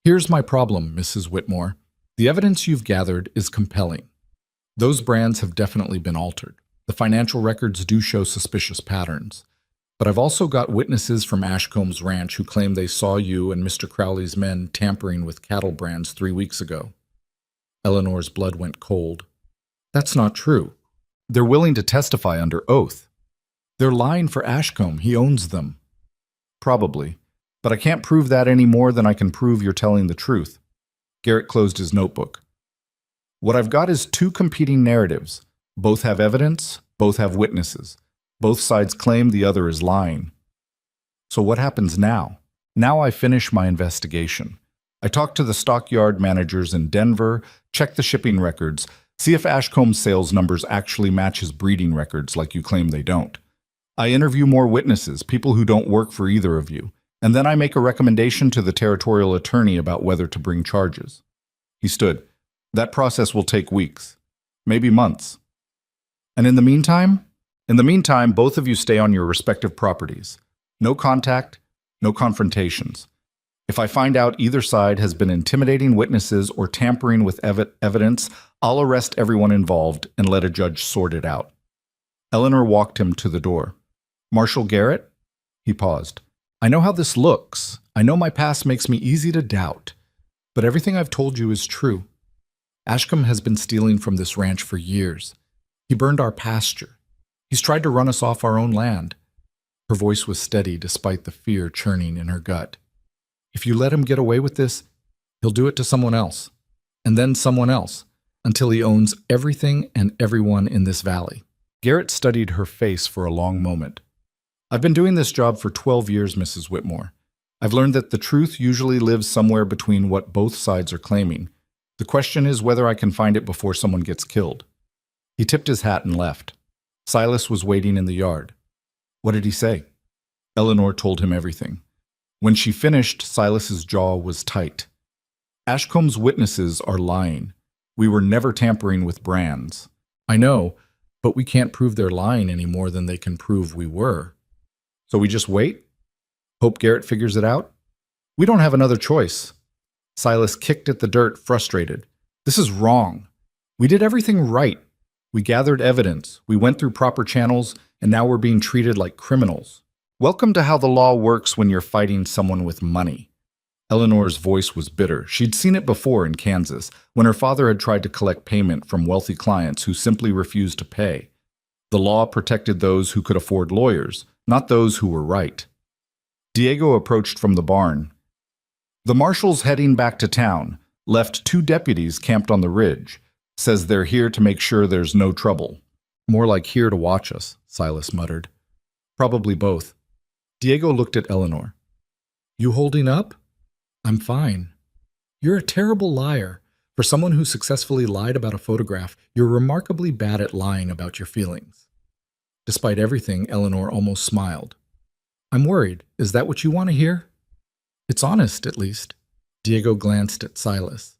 Here's my problem, Mrs. Whitmore. The evidence you've gathered is compelling. Those brands have definitely been altered. The financial records do show suspicious patterns. But I've also got witnesses from Ashcomb's ranch who claim they saw you and Mr. Crowley's men tampering with cattle brands 3 weeks ago. Eleanor's blood went cold. That's not true. They're willing to testify under oath. They're lying for Ashcombe. He owns them. Probably. But I can't prove that any more than I can prove you're telling the truth. Garrett closed his notebook. What I've got is 2 competing narratives. Both have evidence, both have witnesses. Both sides claim the other is lying. So what happens now? Now I finish my investigation. I talk to the stockyard managers in Denver, check the shipping records, see if Ashcomb's sales numbers actually match his breeding records like you claim they don't. I interview more witnesses, people who don't work for either of you, and then I make a recommendation to the territorial attorney about whether to bring charges. He stood. That process will take weeks, maybe months. And in the meantime, both of you stay on your respective properties. No contact, no confrontations. If I find out either side has been intimidating witnesses or tampering with evidence, I'll arrest everyone involved and let a judge sort it out. Eleanor walked him to the door. Marshal Garrett? He paused. I know how this looks. I know my past makes me easy to doubt. But everything I've told you is true. Ashcombe has been stealing from this ranch for years. He burned our pasture. He's tried to run us off our own land. Her voice was steady despite the fear churning in her gut. If you let him get away with this, he'll do it to someone else, and then someone else, until he owns everything and everyone in this valley. Garrett studied her face for a long moment. I've been doing this job for 12 years, Mrs. Whitmore. I've learned that the truth usually lives somewhere between what both sides are claiming. The question is whether I can find it before someone gets killed. He tipped his hat and left. Silas was waiting in the yard. What did he say? Eleanor told him everything. When she finished, Silas's jaw was tight. Ashcomb's witnesses are lying. We were never tampering with brands. I know, but we can't prove they're lying any more than they can prove we were. So we just wait? Hope Garrett figures it out? We don't have another choice. Silas kicked at the dirt, frustrated. This is wrong. We did everything right. We gathered evidence, we went through proper channels, and now we're being treated like criminals. Welcome to how the law works when you're fighting someone with money. Eleanor's voice was bitter. She'd seen it before in Kansas, when her father had tried to collect payment from wealthy clients who simply refused to pay. The law protected those who could afford lawyers, not those who were right. Diego approached from the barn. The marshal's heading back to town, left 2 deputies camped on the ridge. Says they're here to make sure there's no trouble. More like here to watch us, Silas muttered. Probably both. Diego looked at Eleanor. You holding up? I'm fine. You're a terrible liar. For someone who successfully lied about a photograph, you're remarkably bad at lying about your feelings. Despite everything, Eleanor almost smiled. I'm worried. Is that what you want to hear? It's honest, at least. Diego glanced at Silas.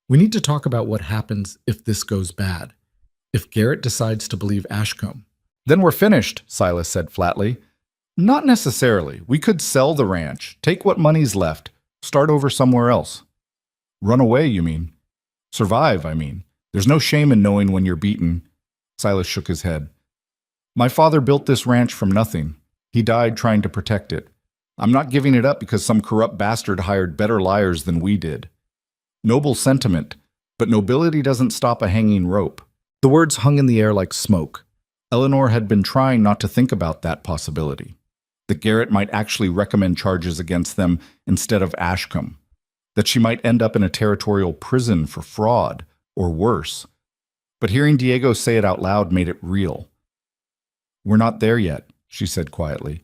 We need to talk about what happens if this goes bad. If Garrett decides to believe Ashcombe. Then we're finished, Silas said flatly. Not necessarily. We could sell the ranch, take what money's left, start over somewhere else. Run away, you mean? Survive, I mean. There's no shame in knowing when you're beaten. Silas shook his head. My father built this ranch from nothing. He died trying to protect it. I'm not giving it up because some corrupt bastard hired better liars than we did. Noble sentiment, but nobility doesn't stop a hanging rope. The words hung in the air like smoke. Eleanor had been trying not to think about that possibility. That Garrett might actually recommend charges against them instead of Ashcombe. That she might end up in a territorial prison for fraud, or worse. But hearing Diego say it out loud made it real. We're not there yet, she said quietly.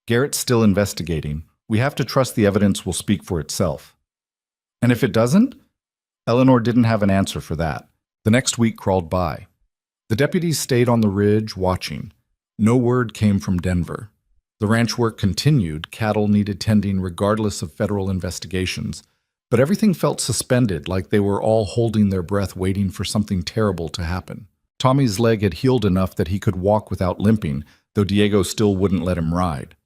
Garrett's still investigating. We have to trust the evidence will speak for itself. And if it doesn't? Eleanor didn't have an answer for that. The next week crawled by. The deputies stayed on the ridge, watching. No word came from Denver. The ranch work continued, cattle needed tending regardless of federal investigations, but everything felt suspended, like they were all holding their breath waiting for something terrible to happen. Tommy's leg had healed enough that he could walk without limping, though Diego still wouldn't let him ride.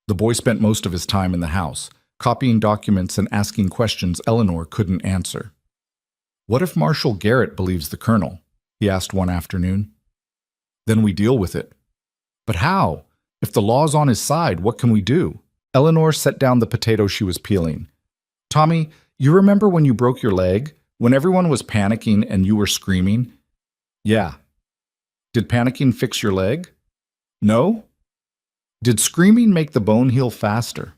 The boy spent most of his time in the house, copying documents and asking questions Eleanor couldn't answer. What if Marshal Garrett believes the colonel? He asked one afternoon. Then we deal with it. But how? If the law's on his side, what can we do? Eleanor set down the potato she was peeling. Tommy, you remember when you broke your leg? When everyone was panicking and you were screaming? Yeah. Did panicking fix your leg? No. Did screaming make the bone heal faster?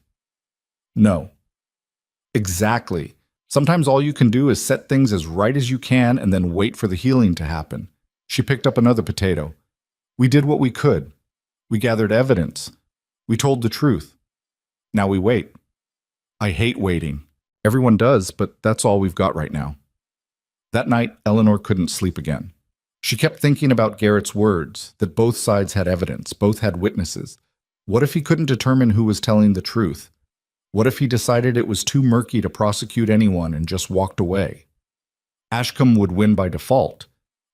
No. Exactly. Sometimes all you can do is set things as right as you can and then wait for the healing to happen. She picked up another potato. We did what we could. We gathered evidence. We told the truth. Now we wait. I hate waiting. Everyone does, but that's all we've got right now. That night, Eleanor couldn't sleep again. She kept thinking about Garrett's words, that both sides had evidence, both had witnesses. What if he couldn't determine who was telling the truth? What if he decided it was too murky to prosecute anyone and just walked away? Ashcombe would win by default.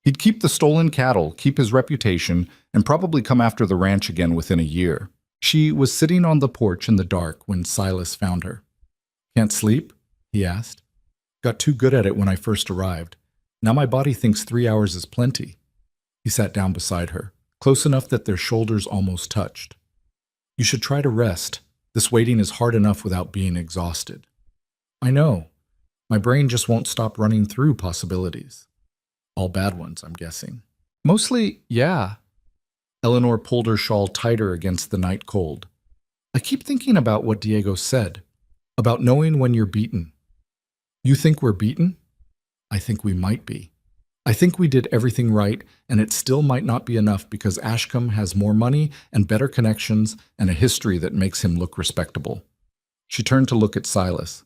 He'd keep the stolen cattle, keep his reputation, and probably come after the ranch again within a year. She was sitting on the porch in the dark when Silas found her. Can't sleep? He asked. Got too good at it when I first arrived. Now my body thinks 3 hours is plenty. He sat down beside her, close enough that their shoulders almost touched. You should try to rest. This waiting is hard enough without being exhausted. I know. My brain just won't stop running through possibilities. All bad ones, I'm guessing. Mostly, yeah. Eleanor pulled her shawl tighter against the night cold. I keep thinking about what Diego said, about knowing when you're beaten. You think we're beaten? I think we might be. I think we did everything right, and it still might not be enough because Ashcombe has more money and better connections and a history that makes him look respectable. She turned to look at Silas.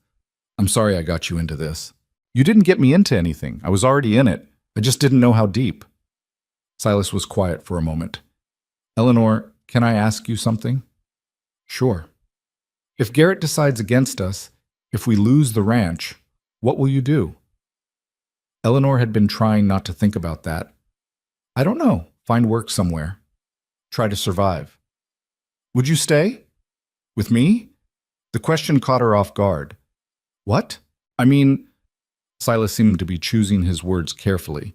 I'm sorry I got you into this. You didn't get me into anything. I was already in it. I just didn't know how deep. Silas was quiet for a moment. Eleanor, can I ask you something? Sure. If Garrett decides against us, if we lose the ranch, what will you do? Eleanor had been trying not to think about that. I don't know. Find work somewhere. Try to survive. Would you stay? With me? The question caught her off guard. What? I mean, Silas seemed to be choosing his words carefully.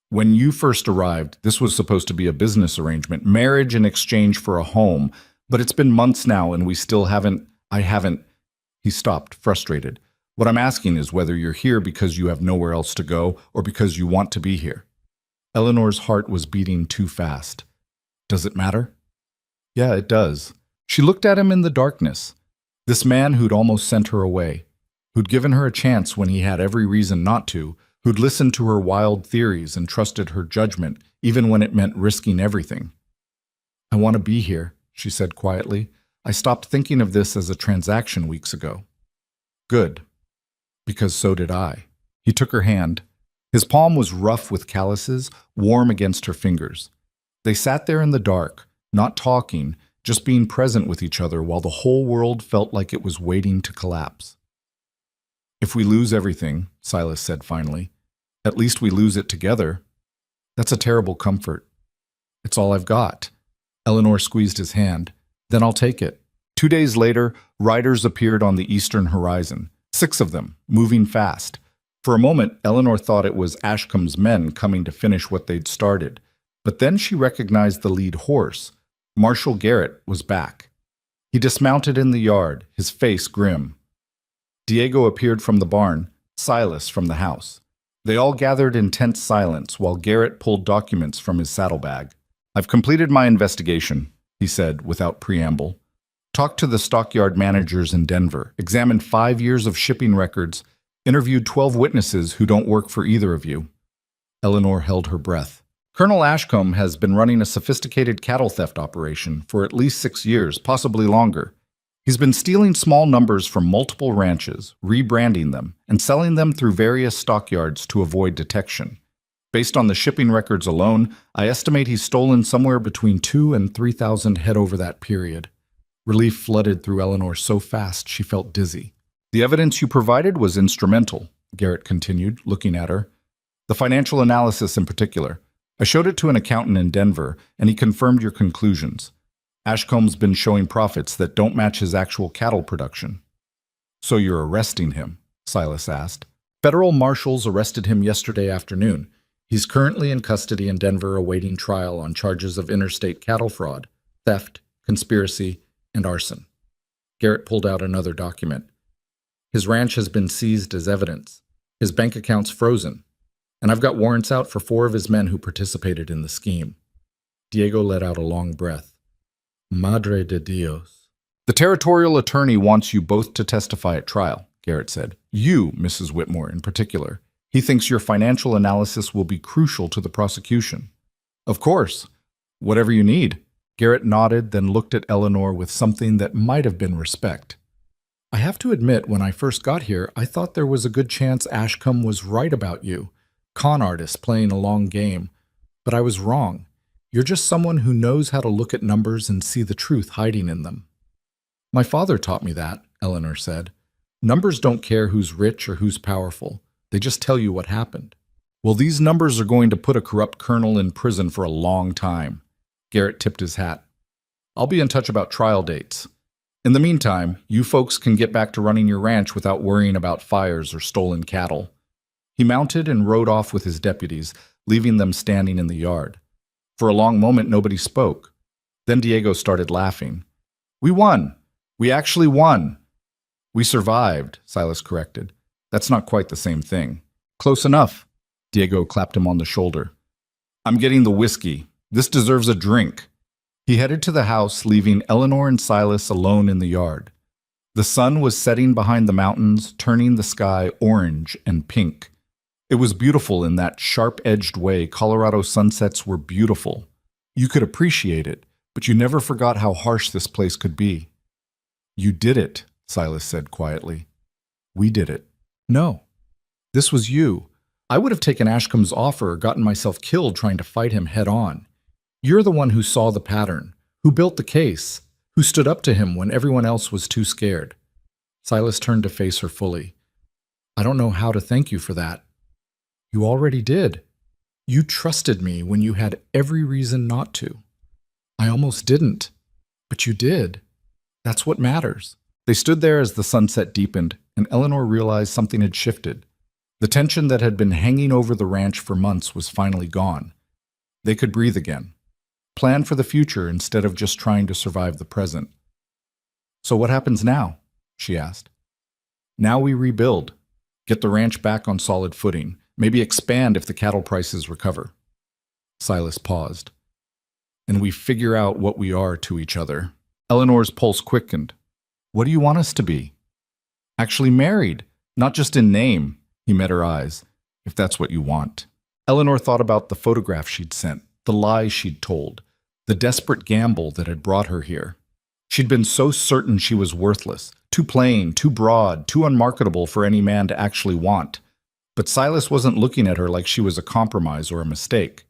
When you first arrived, this was supposed to be a business arrangement, marriage in exchange for a home, but it's been months now and we still haven't. He stopped, frustrated. What I'm asking is whether you're here because you have nowhere else to go or because you want to be here. Eleanor's heart was beating too fast. Does it matter? Yeah, it does. She looked at him in the darkness. This man who'd almost sent her away, who'd given her a chance when he had every reason not to, who'd listened to her wild theories and trusted her judgment, even when it meant risking everything. I want to be here, she said quietly. I stopped thinking of this as a transaction weeks ago. Good. Because so did I. He took her hand. His palm was rough with calluses, warm against her fingers. They sat there in the dark, not talking, just being present with each other while the whole world felt like it was waiting to collapse. If we lose everything, Silas said finally, at least we lose it together. That's a terrible comfort. It's all I've got. Eleanor squeezed his hand. Then I'll take it. 2 days later, riders appeared on the eastern horizon. 6 of them, moving fast. For a moment, Eleanor thought it was Ashcombe's men coming to finish what they'd started. But then she recognized the lead horse. Marshal Garrett was back. He dismounted in the yard, his face grim. Diego appeared from the barn, Silas from the house. They all gathered in tense silence while Garrett pulled documents from his saddlebag. I've completed my investigation, he said without preamble. Talked to the stockyard managers in Denver, examined 5 years of shipping records, interviewed 12 witnesses who don't work for either of you. Eleanor held her breath. Colonel Ashcombe has been running a sophisticated cattle theft operation for at least 6 years, possibly longer. He's been stealing small numbers from multiple ranches, rebranding them, and selling them through various stockyards to avoid detection. Based on the shipping records alone, I estimate he's stolen somewhere between 2,000 and 3,000 head over that period. Relief flooded through Eleanor so fast she felt dizzy. The evidence you provided was instrumental, Garrett continued, looking at her. The financial analysis in particular. I showed it to an accountant in Denver, and he confirmed your conclusions. Ashcombe's been showing profits that don't match his actual cattle production. So you're arresting him? Silas asked. Federal marshals arrested him yesterday afternoon. He's currently in custody in Denver awaiting trial on charges of interstate cattle fraud, theft, conspiracy, and arson. Garrett pulled out another document. His ranch has been seized as evidence. His bank account's frozen. And I've got warrants out for 4 of his men who participated in the scheme. Diego let out a long breath. Madre de Dios. The territorial attorney wants you both to testify at trial, Garrett said. You, Mrs. Whitmore, in particular. He thinks your financial analysis will be crucial to the prosecution. Of course. Whatever you need. Garrett nodded, then looked at Eleanor with something that might have been respect. I have to admit, when I first got here, I thought there was a good chance Ashcombe was right about you. Con artist playing a long game. But I was wrong. You're just someone who knows how to look at numbers and see the truth hiding in them. My father taught me that, Eleanor said. Numbers don't care who's rich or who's powerful. They just tell you what happened. Well, these numbers are going to put a corrupt colonel in prison for a long time. Garrett tipped his hat. I'll be in touch about trial dates. In the meantime, you folks can get back to running your ranch without worrying about fires or stolen cattle. He mounted and rode off with his deputies, leaving them standing in the yard. For a long moment, nobody spoke. Then Diego started laughing. We won. We actually won. We survived, Silas corrected. That's not quite the same thing. Close enough. Diego clapped him on the shoulder. I'm getting the whiskey. This deserves a drink. He headed to the house, leaving Eleanor and Silas alone in the yard. The sun was setting behind the mountains, turning the sky orange and pink. It was beautiful in that sharp-edged way Colorado sunsets were beautiful. You could appreciate it, but you never forgot how harsh this place could be. You did it, Silas said quietly. We did it. No. This was you. I would have taken Ashcombe's offer or gotten myself killed trying to fight him head-on. You're the one who saw the pattern, who built the case, who stood up to him when everyone else was too scared. Silas turned to face her fully. I don't know how to thank you for that. You already did. You trusted me when you had every reason not to. I almost didn't, but you did. That's what matters. They stood there as the sunset deepened, and Eleanor realized something had shifted. The tension that had been hanging over the ranch for months was finally gone. They could breathe again. Plan for the future instead of just trying to survive the present. So what happens now? She asked. Now we rebuild. Get the ranch back on solid footing. Maybe expand if the cattle prices recover. Silas paused. And we figure out what we are to each other. Eleanor's pulse quickened. What do you want us to be? Actually married, not just in name. He met her eyes. If that's what you want. Eleanor thought about the photograph she'd sent, the lies she'd told, the desperate gamble that had brought her here. She'd been so certain she was worthless, too plain, too broad, too unmarketable for any man to actually want. But Silas wasn't looking at her like she was a compromise or a mistake.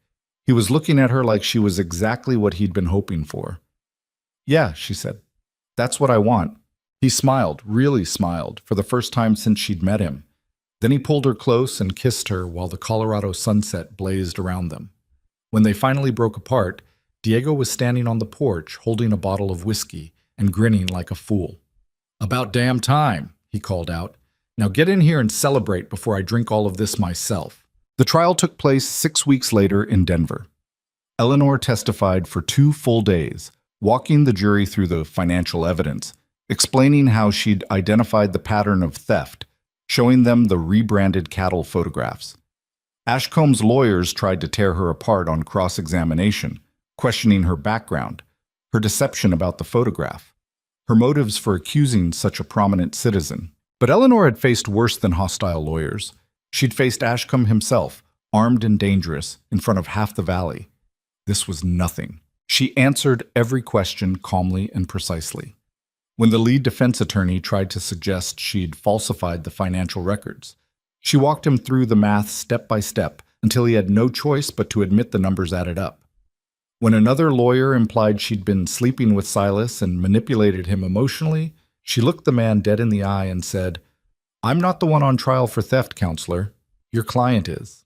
He was looking at her like she was exactly what he'd been hoping for. Yeah, she said. That's what I want. He smiled, really smiled, for the first time since she'd met him. Then he pulled her close and kissed her while the Colorado sunset blazed around them. When they finally broke apart, Diego was standing on the porch holding a bottle of whiskey and grinning like a fool. About damn time, he called out. Now get in here and celebrate before I drink all of this myself. The trial took place 6 weeks later in Denver. Eleanor testified for 2 full days, walking the jury through the financial evidence, explaining how she'd identified the pattern of theft, showing them the rebranded cattle photographs. Ashcombe's lawyers tried to tear her apart on cross-examination, questioning her background, her deception about the photograph, her motives for accusing such a prominent citizen. But Eleanor had faced worse than hostile lawyers. She'd faced Ashcombe himself, armed and dangerous, in front of half the valley. This was nothing. She answered every question calmly and precisely. When the lead defense attorney tried to suggest she'd falsified the financial records, she walked him through the math step by step until he had no choice but to admit the numbers added up. When another lawyer implied she'd been sleeping with Silas and manipulated him emotionally, she looked the man dead in the eye and said, I'm not the one on trial for theft, counselor. Your client is.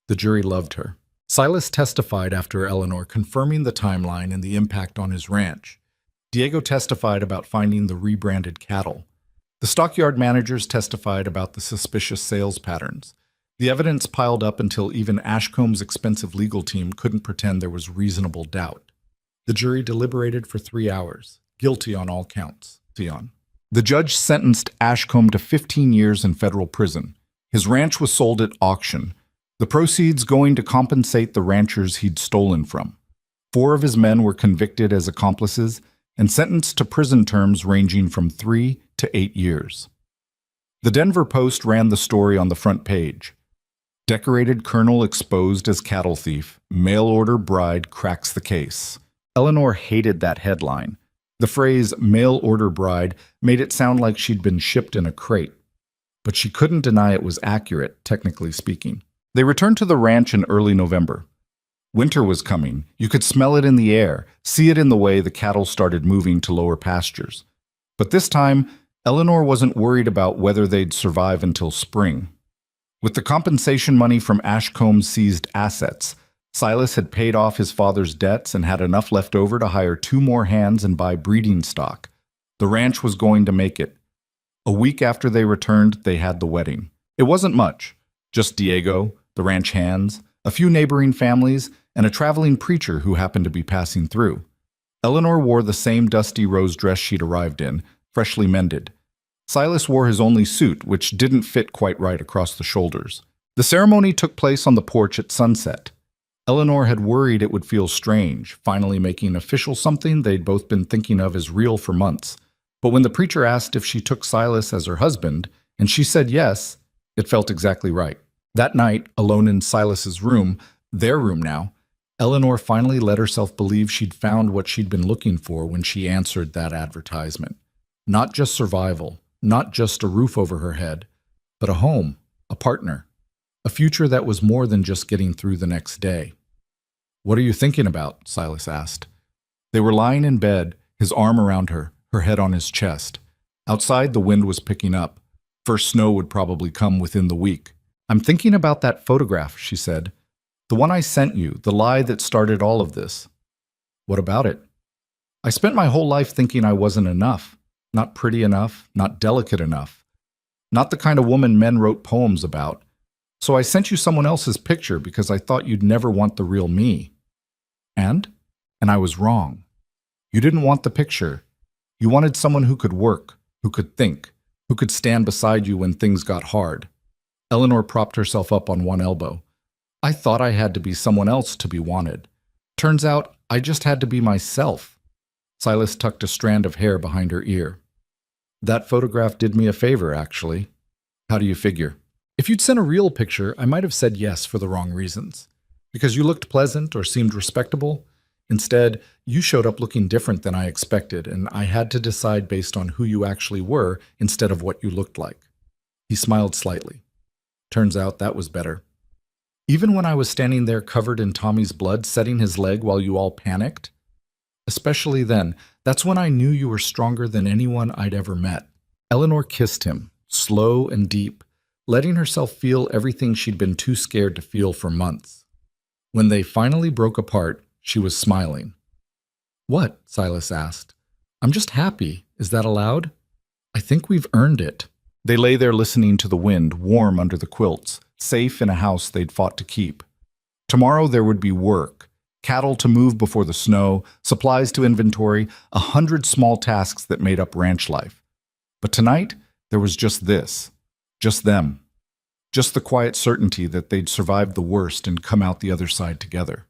The jury loved her. Silas testified after Eleanor, confirming the timeline and the impact on his ranch. Diego testified about finding the rebranded cattle. The The stockyard managers testified about the suspicious sales patterns. The evidence piled up until even Ashcomb's expensive legal team couldn't pretend there was reasonable doubt. The jury deliberated for 3 hours, guilty on all counts. The judge sentenced Ashcombe to 15 years in federal prison. His ranch was sold at auction, the proceeds going to compensate the ranchers he'd stolen from. 4 of his men were convicted as accomplices and sentenced to prison terms ranging from 3 to 8 years. The Denver Post ran the story on the front page. Decorated colonel exposed as cattle thief, mail-order bride cracks the case. Eleanor hated that headline. The phrase mail-order bride made it sound like she'd been shipped in a crate. But she couldn't deny it was accurate, technically speaking. They returned to the ranch in early November. Winter was coming. You could smell it in the air, see it in the way the cattle started moving to lower pastures. But this time, Eleanor wasn't worried about whether they'd survive until spring. With the compensation money from Ashcomb's seized assets, Silas had paid off his father's debts and had enough left over to hire 2 more hands and buy breeding stock. The ranch was going to make it. A week after they returned, they had the wedding. It wasn't much. Just Diego, the ranch hands, a few neighboring families, and a traveling preacher who happened to be passing through. Eleanor wore the same dusty rose dress she'd arrived in, freshly mended. Silas wore his only suit, which didn't fit quite right across the shoulders. The ceremony took place on the porch at sunset. Eleanor had worried it would feel strange, finally making official something they'd both been thinking of as real for months. But when the preacher asked if she took Silas as her husband, and she said yes, it felt exactly right. That night, alone in Silas's room, their room now, Eleanor finally let herself believe she'd found what she'd been looking for when she answered that advertisement. Not just survival, not just a roof over her head, but a home, a partner, a future that was more than just getting through the next day. "What are you thinking about?" Silas asked. They were lying in bed, his arm around her head on his chest. Outside, the wind was picking up. First snow would probably come within the week. "I'm thinking about that photograph," she said. "The one I sent you, the lie that started all of this." "What about it?" "I spent my whole life thinking I wasn't enough. Not pretty enough, not delicate enough. Not the kind of woman men wrote poems about. So I sent you someone else's picture because I thought you'd never want the real me. And I was wrong. You didn't want the picture. You wanted someone who could work, who could think, who could stand beside you when things got hard." Eleanor propped herself up on one elbow. "I thought I had to be someone else to be wanted. Turns out I just had to be myself." Silas tucked a strand of hair behind her ear. "That photograph did me a favor, actually." "How do you figure?" "If you'd sent a real picture, I might have said yes for the wrong reasons. Because you looked pleasant or seemed respectable. Instead, you showed up looking different than I expected, and I had to decide based on who you actually were instead of what you looked like." He smiled slightly. "Turns out that was better. Even when I was standing there covered in Tommy's blood, setting his leg while you all panicked? Especially then, that's when I knew you were stronger than anyone I'd ever met." Eleanor kissed him, slow and deep, letting herself feel everything she'd been too scared to feel for months. When they finally broke apart, she was smiling. "What?" Silas asked. "I'm just happy. Is that allowed? I think we've earned it." They lay there listening to the wind, warm under the quilts, safe in a house they'd fought to keep. Tomorrow there would be work, cattle to move before the snow, supplies to inventory, 100 small tasks that made up ranch life. But tonight, there was just this. Just them. Just the quiet certainty that they'd survived the worst and come out the other side together.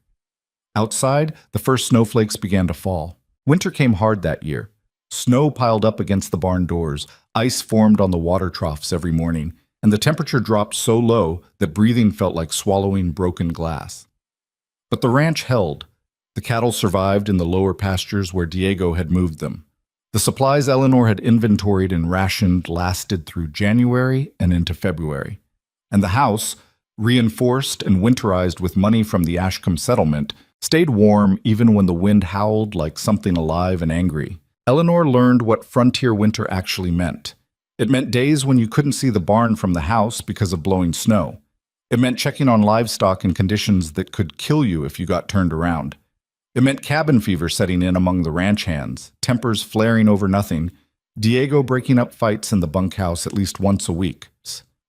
Outside, the first snowflakes began to fall. Winter came hard that year. Snow piled up against the barn doors, ice formed on the water troughs every morning, and the temperature dropped so low that breathing felt like swallowing broken glass. But the ranch held. The cattle survived in the lower pastures where Diego had moved them. The supplies Eleanor had inventoried and rationed lasted through January and into February. And the house, reinforced and winterized with money from the Ashcombe settlement, stayed warm even when the wind howled like something alive and angry. Eleanor learned what frontier winter actually meant. It meant days when you couldn't see the barn from the house because of blowing snow. It meant checking on livestock in conditions that could kill you if you got turned around. It meant cabin fever setting in among the ranch hands, tempers flaring over nothing, Diego breaking up fights in the bunkhouse at least once a week.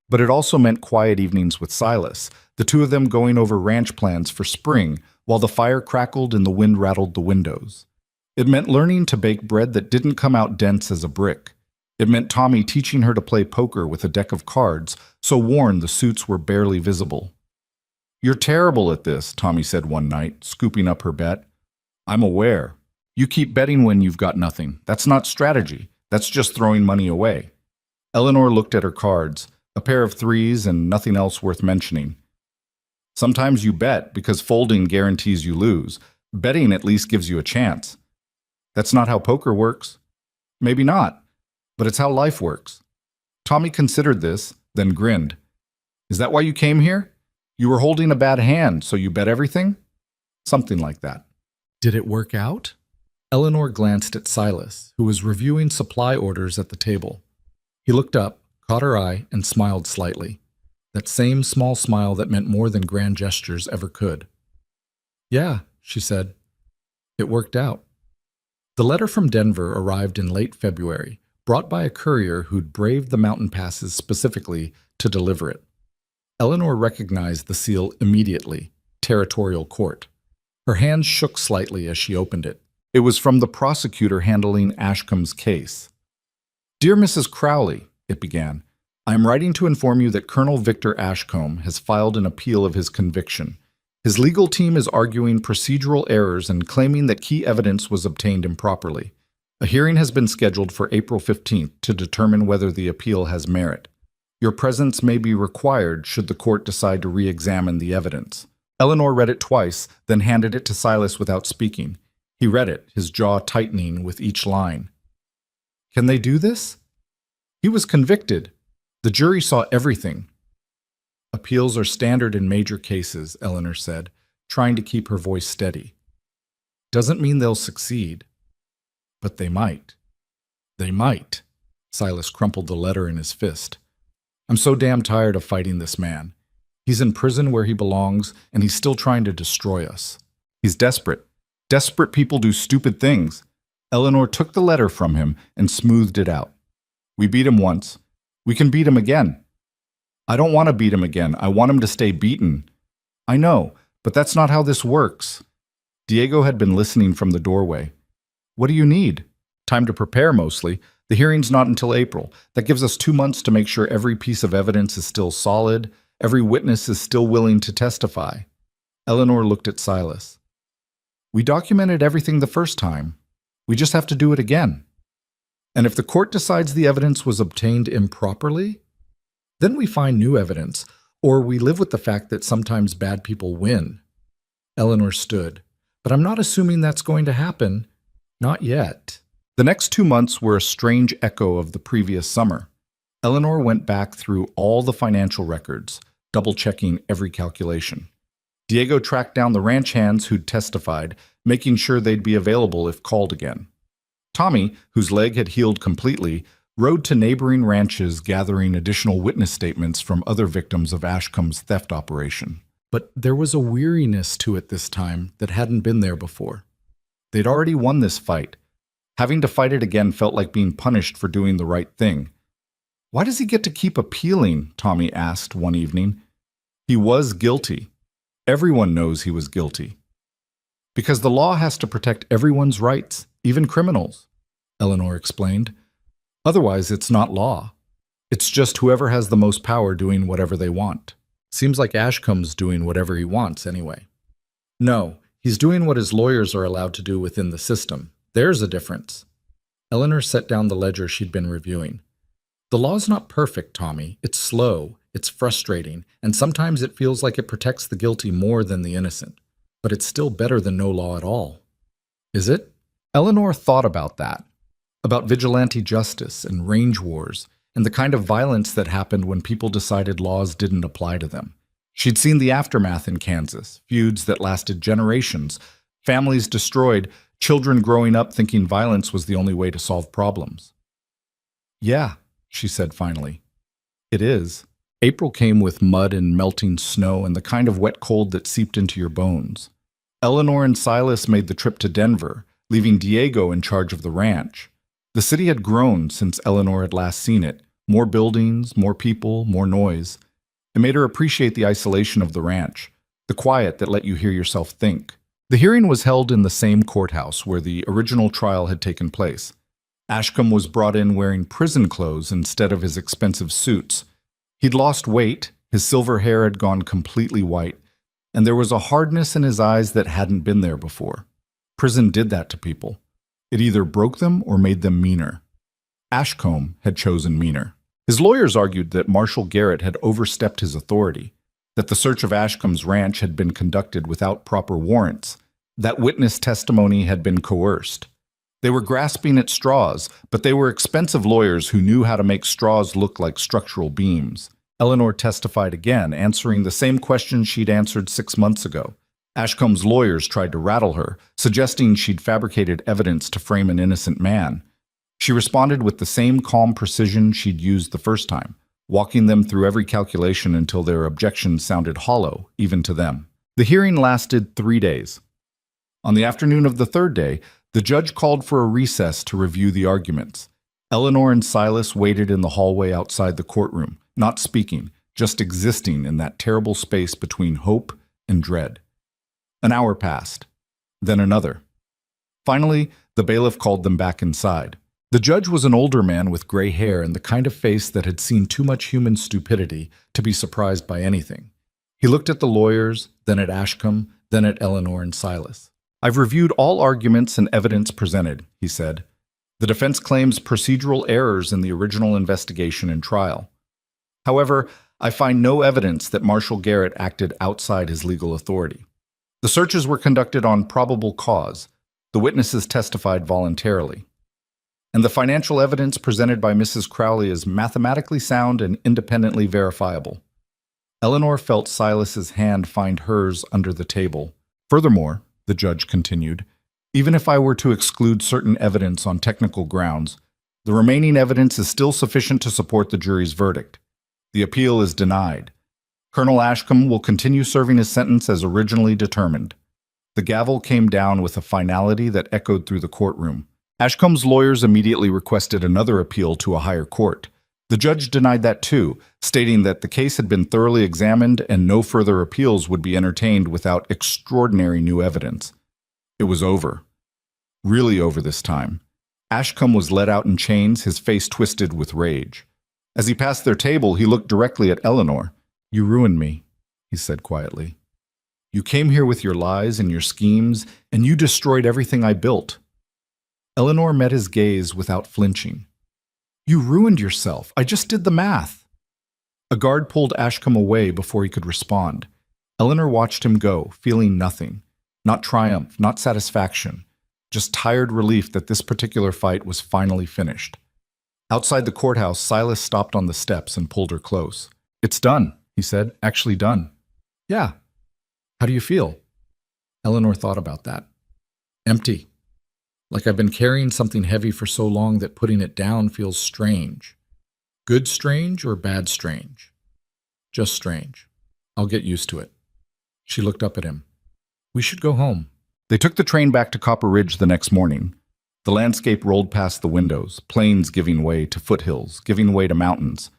But it also meant quiet evenings with Silas, the two of them going over ranch plans for spring while the fire crackled and the wind rattled the windows. It meant learning to bake bread that didn't come out dense as a brick. It meant Tommy teaching her to play poker with a deck of cards, so worn the suits were barely visible. "You're terrible at this," Tommy said one night, scooping up her bet. "I'm aware. You keep betting when you've got nothing. That's not strategy. That's just throwing money away." Eleanor looked at her cards, a pair of threes and nothing else worth mentioning. "Sometimes you bet because folding guarantees you lose. Betting at least gives you a chance. That's not how poker works." "Maybe not, but it's how life works." Tommy considered this, then grinned. "Is that why you came here? You were holding a bad hand, so you bet everything?" "Something like that." "Did it work out?" Eleanor glanced at Silas, who was reviewing supply orders at the table. He looked up, caught her eye, and smiled slightly. That same small smile that meant more than grand gestures ever could. "Yeah," she said. "It worked out." The letter from Denver arrived in late February, brought by a courier who'd braved the mountain passes specifically to deliver it. Eleanor recognized the seal immediately, Territorial Court. Her hands shook slightly as she opened it. It was from the prosecutor handling Ashcombe's case. "Dear Mrs. Crowley," it began, "I am writing to inform you that Colonel Victor Ashcombe has filed an appeal of his conviction. His legal team is arguing procedural errors and claiming that key evidence was obtained improperly. A hearing has been scheduled for April 15th to determine whether the appeal has merit. Your presence may be required should the court decide to re-examine the evidence." Eleanor read it twice, then handed it to Silas without speaking. He read it, his jaw tightening with each line. Can they do this? He was convicted. The jury saw everything. "Appeals are standard in major cases," Eleanor said, trying to keep her voice steady. "Doesn't mean they'll succeed. But they might." "They might." Silas crumpled the letter in his fist. "I'm so damn tired of fighting this man. He's in prison where he belongs, and he's still trying to destroy us. He's desperate. Desperate people do stupid things." Eleanor took the letter from him and smoothed it out. "We beat him once. We can beat him again." "I don't want to beat him again. I want him to stay beaten." "I know, but that's not how this works." Diego had been listening from the doorway. "What do you need?" "Time to prepare, mostly. The hearing's not until April. That gives us 2 months to make sure every piece of evidence is still solid, every witness is still willing to testify." Eleanor looked at Silas. "We documented everything the first time. We just have to do it again. And if the court decides the evidence was obtained improperly, then we find new evidence, or we live with the fact that sometimes bad people win." Eleanor stood. "But I'm not assuming that's going to happen. Not yet." The next 2 months were a strange echo of the previous summer. Eleanor went back through all the financial records, double-checking every calculation. Diego tracked down the ranch hands who'd testified, making sure they'd be available if called again. Tommy, whose leg had healed completely, rode to neighboring ranches gathering additional witness statements from other victims of Ashcombe's theft operation. But there was a weariness to it this time that hadn't been there before. They'd already won this fight. Having to fight it again felt like being punished for doing the right thing. "Why does he get to keep appealing?" Tommy asked one evening. He was guilty. Everyone knows he was guilty. "Because the law has to protect everyone's rights, even criminals," Eleanor explained. "Otherwise, it's not law. It's just whoever has the most power doing whatever they want. Seems like Ashcombe's doing whatever he wants anyway." "No, he's doing what his lawyers are allowed to do within the system. There's a difference." Eleanor set down the ledger she'd been reviewing. "The law's not perfect, Tommy. It's slow, it's frustrating, and sometimes it feels like it protects the guilty more than the innocent. But it's still better than no law at all." "Is it?" Eleanor thought about that. About vigilante justice and range wars, and the kind of violence that happened when people decided laws didn't apply to them. She'd seen the aftermath in Kansas, feuds that lasted generations, families destroyed, children growing up thinking violence was the only way to solve problems. "Yeah," she said finally. "It is." April came with mud and melting snow and the kind of wet cold that seeped into your bones. Eleanor and Silas made the trip to Denver, leaving Diego in charge of the ranch. The city had grown since Eleanor had last seen it. More buildings, more people, more noise. It made her appreciate the isolation of the ranch, the quiet that let you hear yourself think. The hearing was held in the same courthouse where the original trial had taken place. Ashcombe was brought in wearing prison clothes instead of his expensive suits. He'd lost weight, his silver hair had gone completely white, and there was a hardness in his eyes that hadn't been there before. Prison did that to people. It either broke them or made them meaner. Ashcombe had chosen meaner. His lawyers argued that Marshal Garrett had overstepped his authority, that the search of Ashcombe's ranch had been conducted without proper warrants, that witness testimony had been coerced. They were grasping at straws, but they were expensive lawyers who knew how to make straws look like structural beams. Eleanor testified again, answering the same question she'd answered 6 months ago. Ashcombe's lawyers tried to rattle her, suggesting she'd fabricated evidence to frame an innocent man. She responded with the same calm precision she'd used the first time, walking them through every calculation until their objections sounded hollow, even to them. The hearing lasted 3 days. On the afternoon of the third day, the judge called for a recess to review the arguments. Eleanor and Silas waited in the hallway outside the courtroom, not speaking, just existing in that terrible space between hope and dread. An hour passed, then another. Finally, the bailiff called them back inside. The judge was an older man with gray hair and the kind of face that had seen too much human stupidity to be surprised by anything. He looked at the lawyers, then at Ashcombe, then at Eleanor and Silas. "I've reviewed all arguments and evidence presented," he said. "The defense claims procedural errors in the original investigation and trial. However, I find no evidence that Marshal Garrett acted outside his legal authority. The searches were conducted on probable cause. The witnesses testified voluntarily. And the financial evidence presented by Mrs. Crowley is mathematically sound and independently verifiable." Eleanor felt Silas's hand find hers under the table. "Furthermore," the judge continued, "even if I were to exclude certain evidence on technical grounds, the remaining evidence is still sufficient to support the jury's verdict. The appeal is denied. Colonel Ashcombe will continue serving his sentence as originally determined." The gavel came down with a finality that echoed through the courtroom. Ashcombe's lawyers immediately requested another appeal to a higher court. The judge denied that too, stating that the case had been thoroughly examined and no further appeals would be entertained without extraordinary new evidence. It was over. Really over this time. Ashcombe was let out in chains, his face twisted with rage. As he passed their table, he looked directly at Eleanor. "You ruined me," he said quietly. "You came here with your lies and your schemes, and you destroyed everything I built." Eleanor met his gaze without flinching. "You ruined yourself. I just did the math." A guard pulled Ashcombe away before he could respond. Eleanor watched him go, feeling nothing. Not triumph, not satisfaction. Just tired relief that this particular fight was finally finished. Outside the courthouse, Silas stopped on the steps and pulled her close. "It's done," he said. "Actually done." "Yeah. How do you feel?" Eleanor thought about that. "Empty. Like I've been carrying something heavy for so long that putting it down feels strange. Good strange or bad strange? Just strange. I'll get used to it." She looked up at him. "We should go home." They took the train back to Copper Ridge the next morning. The landscape rolled past the windows, plains giving way to foothills, giving way to mountains.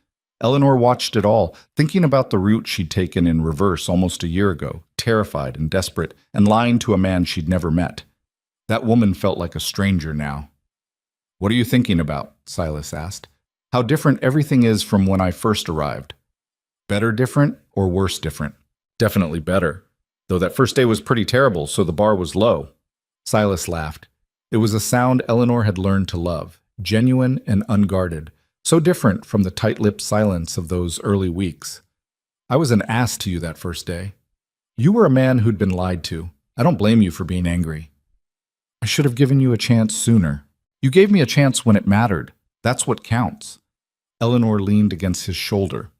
Eleanor watched it all, thinking about the route she'd taken in reverse almost a year ago, terrified and desperate, and lying to a man she'd never met. That woman felt like a stranger now. "What are you thinking about?" Silas asked. "How different everything is from when I first arrived. Better different or worse different?" "Definitely better. Though that first day was pretty terrible, so the bar was low." Silas laughed. It was a sound Eleanor had learned to love, genuine and unguarded, so different from the tight-lipped silence of those early weeks. "I was an ass to you that first day. You were a man who'd been lied to. I don't blame you for being angry. I should have given you a chance sooner. You gave me a chance when it mattered. That's what counts." Eleanor leaned against his shoulder.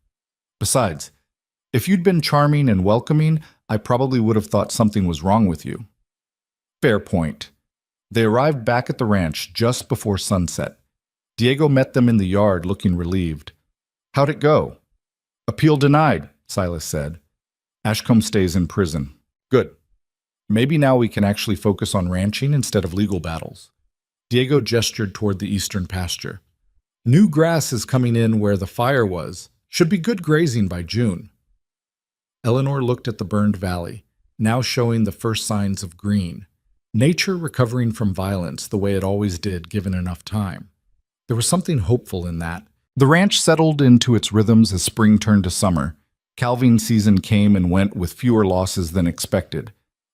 "Besides, if you'd been charming and welcoming, I probably would have thought something was wrong with you." "Fair point." They arrived back at the ranch just before sunset. Diego met them in the yard looking relieved. "How'd it go?" "Appeal denied," Silas said. "Ashcombe stays in prison." "Good. Maybe now we can actually focus on ranching instead of legal battles." Diego gestured toward the eastern pasture. New grass is coming in where the fire was. Should be good grazing by June. Eleanor looked at the burned valley, now showing the first signs of green. Nature recovering from violence the way it always did given enough time. There was something hopeful in that. The ranch settled into its rhythms as spring turned to summer. Calving season came and went with fewer losses than expected.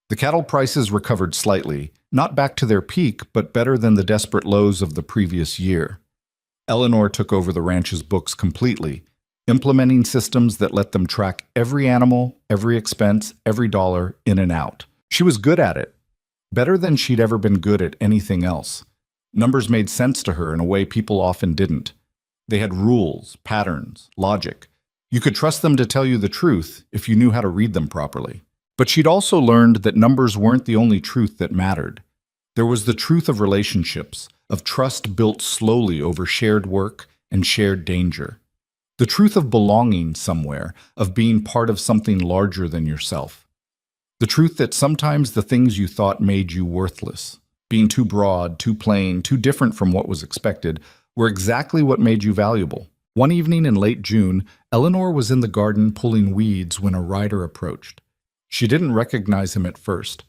The cattle prices recovered slightly, not back to their peak, but better than the desperate lows of the previous year. Eleanor took over the ranch's books completely, implementing systems that let them track every animal, every expense, every dollar in and out. She was good at it, better than she'd ever been good at anything else. Numbers made sense to her in a way people often didn't. They had rules, patterns, logic. You could trust them to tell you the truth if you knew how to read them properly. But she'd also learned that numbers weren't the only truth that mattered. There was the truth of relationships, of trust built slowly over shared work and shared danger. The truth of belonging somewhere, of being part of something larger than yourself. The truth that sometimes the things you thought made you worthless, being too broad, too plain, too different from what was expected, were exactly what made you valuable. One evening in late June, Eleanor was in the garden pulling weeds when a rider approached. She didn't recognize him at first.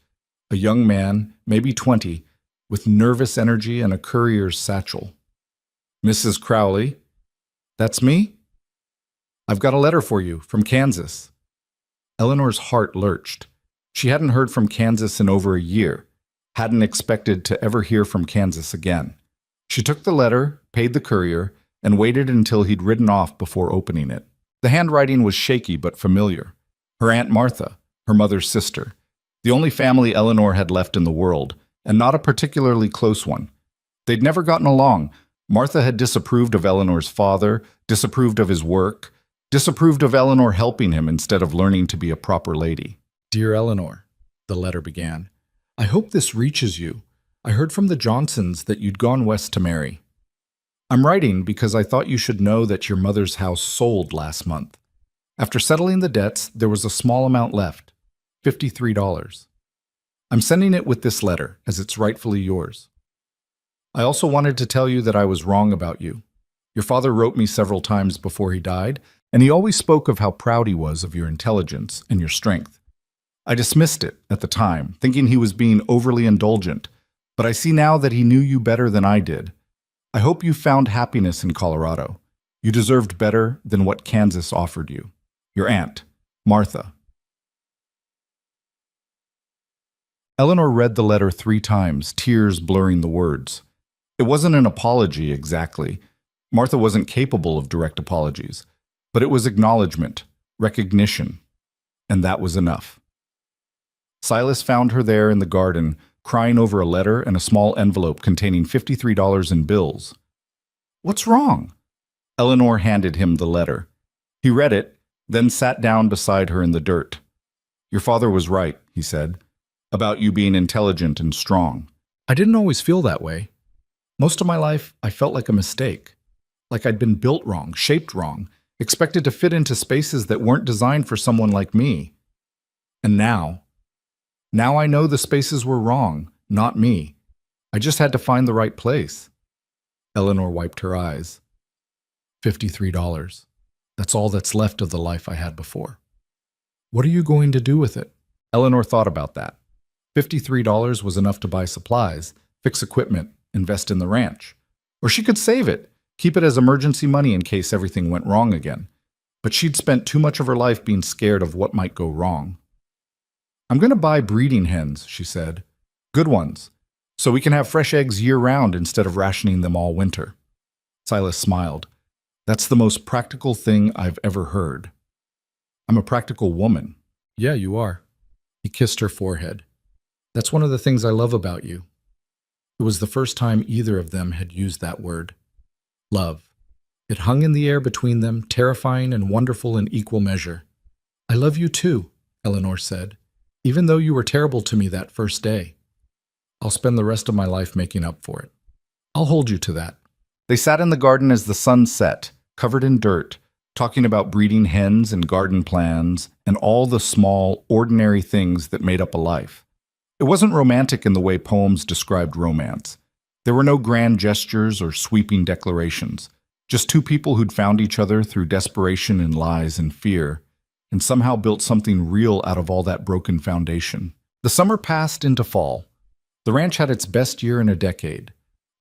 A young man, maybe 20, with nervous energy and a courier's satchel. "Mrs. Crowley, that's me? I've got a letter for you from Kansas." Eleanor's heart lurched. She hadn't heard from Kansas in over a year, hadn't expected to ever hear from Kansas again. She took the letter, paid the courier, and waited until he'd ridden off before opening it. The handwriting was shaky but familiar. Her Aunt Martha, her mother's sister, the only family Eleanor had left in the world, and not a particularly close one. They'd never gotten along. Martha had disapproved of Eleanor's father, disapproved of his work, disapproved of Eleanor helping him instead of learning to be a proper lady. "Dear Eleanor," the letter began, "I hope this reaches you. I heard from the Johnsons that you'd gone west to marry. I'm writing because I thought you should know that your mother's house sold last month. After settling the debts, there was a small amount left, $53. I'm sending it with this letter, as it's rightfully yours. I also wanted to tell you that I was wrong about you. Your father wrote me several times before he died, and he always spoke of how proud he was of your intelligence and your strength. I dismissed it at the time, thinking he was being overly indulgent, but I see now that he knew you better than I did. I hope you found happiness in Colorado. You deserved better than what Kansas offered you. Your aunt, Martha." Eleanor read the letter 3 times, tears blurring the words. It wasn't an apology exactly. Martha wasn't capable of direct apologies, but it was acknowledgement, recognition, and that was enough. Silas found her there in the garden, crying over a letter and a small envelope containing $53 in bills. "What's wrong?" Eleanor handed him the letter. He read it, then sat down beside her in the dirt. "Your father was right," he said, "about you being intelligent and strong. I didn't always feel that way. Most of my life, I felt like a mistake, like I'd been built wrong, shaped wrong, expected to fit into spaces that weren't designed for someone like me. And now I know the spaces were wrong, not me. I just had to find the right place." Eleanor wiped her eyes. $53. That's all that's left of the life I had before. What are you going to do with it? Eleanor thought about that. $53 was enough to buy supplies, fix equipment, invest in the ranch. Or she could save it, keep it as emergency money in case everything went wrong again. But she'd spent too much of her life being scared of what might go wrong. "I'm going to buy breeding hens," she said. "Good ones, so we can have fresh eggs year-round instead of rationing them all winter." Silas smiled. "That's the most practical thing I've ever heard." "I'm a practical woman." "Yeah, you are." He kissed her forehead. "That's one of the things I love about you." It was the first time either of them had used that word. Love. It hung in the air between them, terrifying and wonderful in equal measure. "I love you too," Eleanor said. "Even though you were terrible to me that first day. I'll spend the rest of my life making up for it. I'll hold you to that." They sat in the garden as the sun set, covered in dirt, talking about breeding hens and garden plans and all the small, ordinary things that made up a life. It wasn't romantic in the way poems described romance. There were no grand gestures or sweeping declarations, just two people who'd found each other through desperation and lies and fear, and somehow built something real out of all that broken foundation. The summer passed into fall. The ranch had its best year in a decade.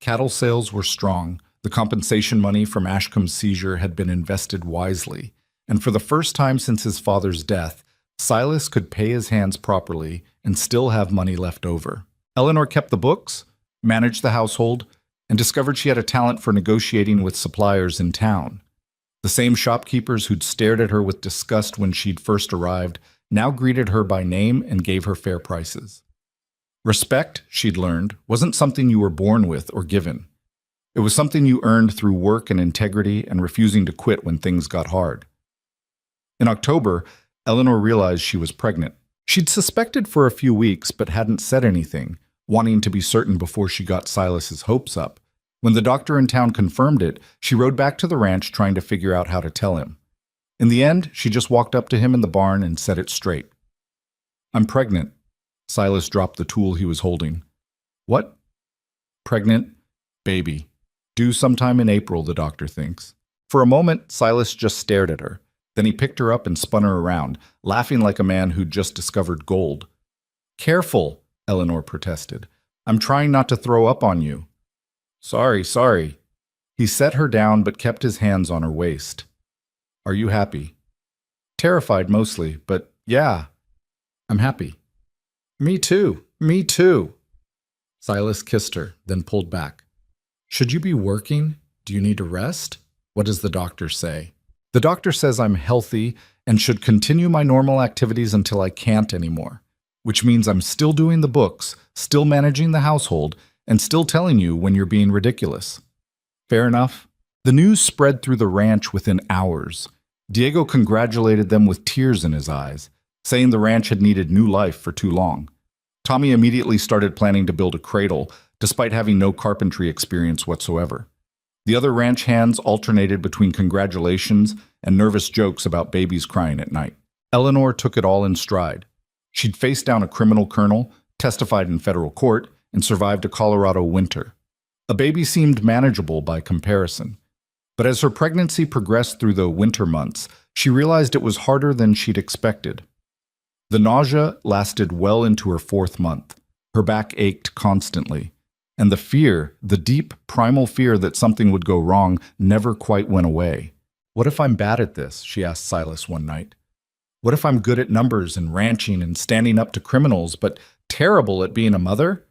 Cattle sales were strong, the compensation money from Ashcombe's seizure had been invested wisely, and for the first time since his father's death, Silas could pay his hands properly and still have money left over. Eleanor kept the books, managed the household, and discovered she had a talent for negotiating with suppliers in town. The same shopkeepers who'd stared at her with disgust when she'd first arrived now greeted her by name and gave her fair prices. Respect, she'd learned, wasn't something you were born with or given. It was something you earned through work and integrity and refusing to quit when things got hard. In October, Eleanor realized she was pregnant. She'd suspected for a few weeks but hadn't said anything, wanting to be certain before she got Silas's hopes up. When the doctor in town confirmed it, she rode back to the ranch trying to figure out how to tell him. In the end, she just walked up to him in the barn and said it straight. "I'm pregnant." Silas dropped the tool he was holding. "What?" "Pregnant. Baby. Due sometime in April, the doctor thinks." For a moment, Silas just stared at her. Then he picked her up and spun her around, laughing like a man who'd just discovered gold. "Careful," Eleanor protested. "I'm trying not to throw up on you." Sorry. He set her down but kept his hands on her waist. "Are you happy?" "Terrified mostly, but yeah, I'm happy." Me too. Silas kissed her, then pulled back. "Should you be working? Do you need a rest? What does the doctor say?" "The doctor says I'm healthy and should continue my normal activities until I can't anymore, which means I'm still doing the books, still managing the household, and still telling you when you're being ridiculous." Fair enough. The news spread through the ranch within hours. Diego congratulated them with tears in his eyes, saying the ranch had needed new life for too long. Tommy immediately started planning to build a cradle, despite having no carpentry experience whatsoever. The other ranch hands alternated between congratulations and nervous jokes about babies crying at night. Eleanor took it all in stride. She'd faced down a criminal colonel, testified in federal court, and survived a Colorado winter. A baby seemed manageable by comparison. But as her pregnancy progressed through the winter months, she realized it was harder than she'd expected. The nausea lasted well into her 4th month. Her back ached constantly. And the fear, the deep, primal fear that something would go wrong, never quite went away. "What if I'm bad at this?" she asked Silas one night. "What if I'm good at numbers and ranching and standing up to criminals, but terrible at being a mother?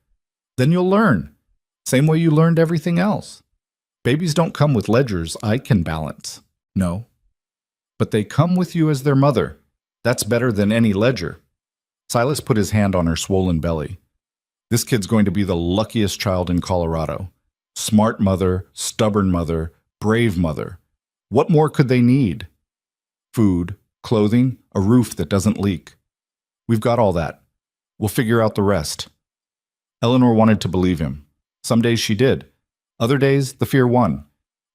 Then you'll learn. Same way you learned everything else. Babies don't come with ledgers I can balance. No. But they come with you as their mother. That's better than any ledger." Silas put his hand on her swollen belly. "This kid's going to be the luckiest child in Colorado. Smart mother, stubborn mother, brave mother. What more could they need? Food, clothing, a roof that doesn't leak. We've got all that. We'll figure out the rest." Eleanor wanted to believe him. Some days she did. Other days, the fear won.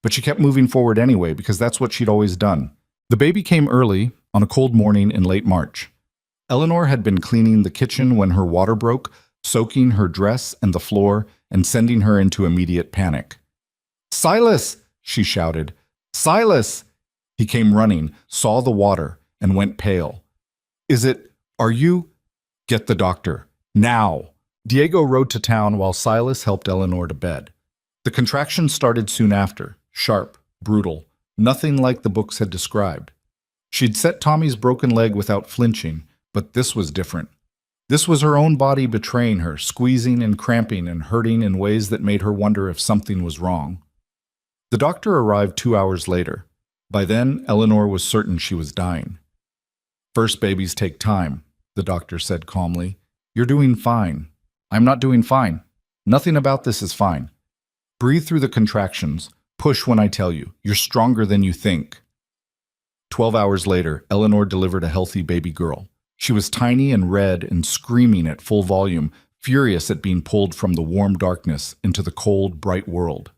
But she kept moving forward anyway because that's what she'd always done. The baby came early, on a cold morning in late March. Eleanor had been cleaning the kitchen when her water broke, soaking her dress and the floor, and sending her into immediate panic. "Silas!" she shouted. "Silas!" He came running, saw the water, and went pale. Are you? Get the doctor. Now!" Diego rode to town while Silas helped Eleanor to bed. The contractions started soon after, sharp, brutal, nothing like the books had described. She'd set Tommy's broken leg without flinching, but this was different. This was her own body betraying her, squeezing and cramping and hurting in ways that made her wonder if something was wrong. The doctor arrived 2 hours later. By then, Eleanor was certain she was dying. "First babies take time," the doctor said calmly. "You're doing fine." "I'm not doing fine. Nothing about this is fine. Breathe through the contractions. Push when I tell you. You're stronger than you think." 12 hours later, Eleanor delivered a healthy baby girl. She was tiny and red and screaming at full volume, furious at being pulled from the warm darkness into the cold, bright world.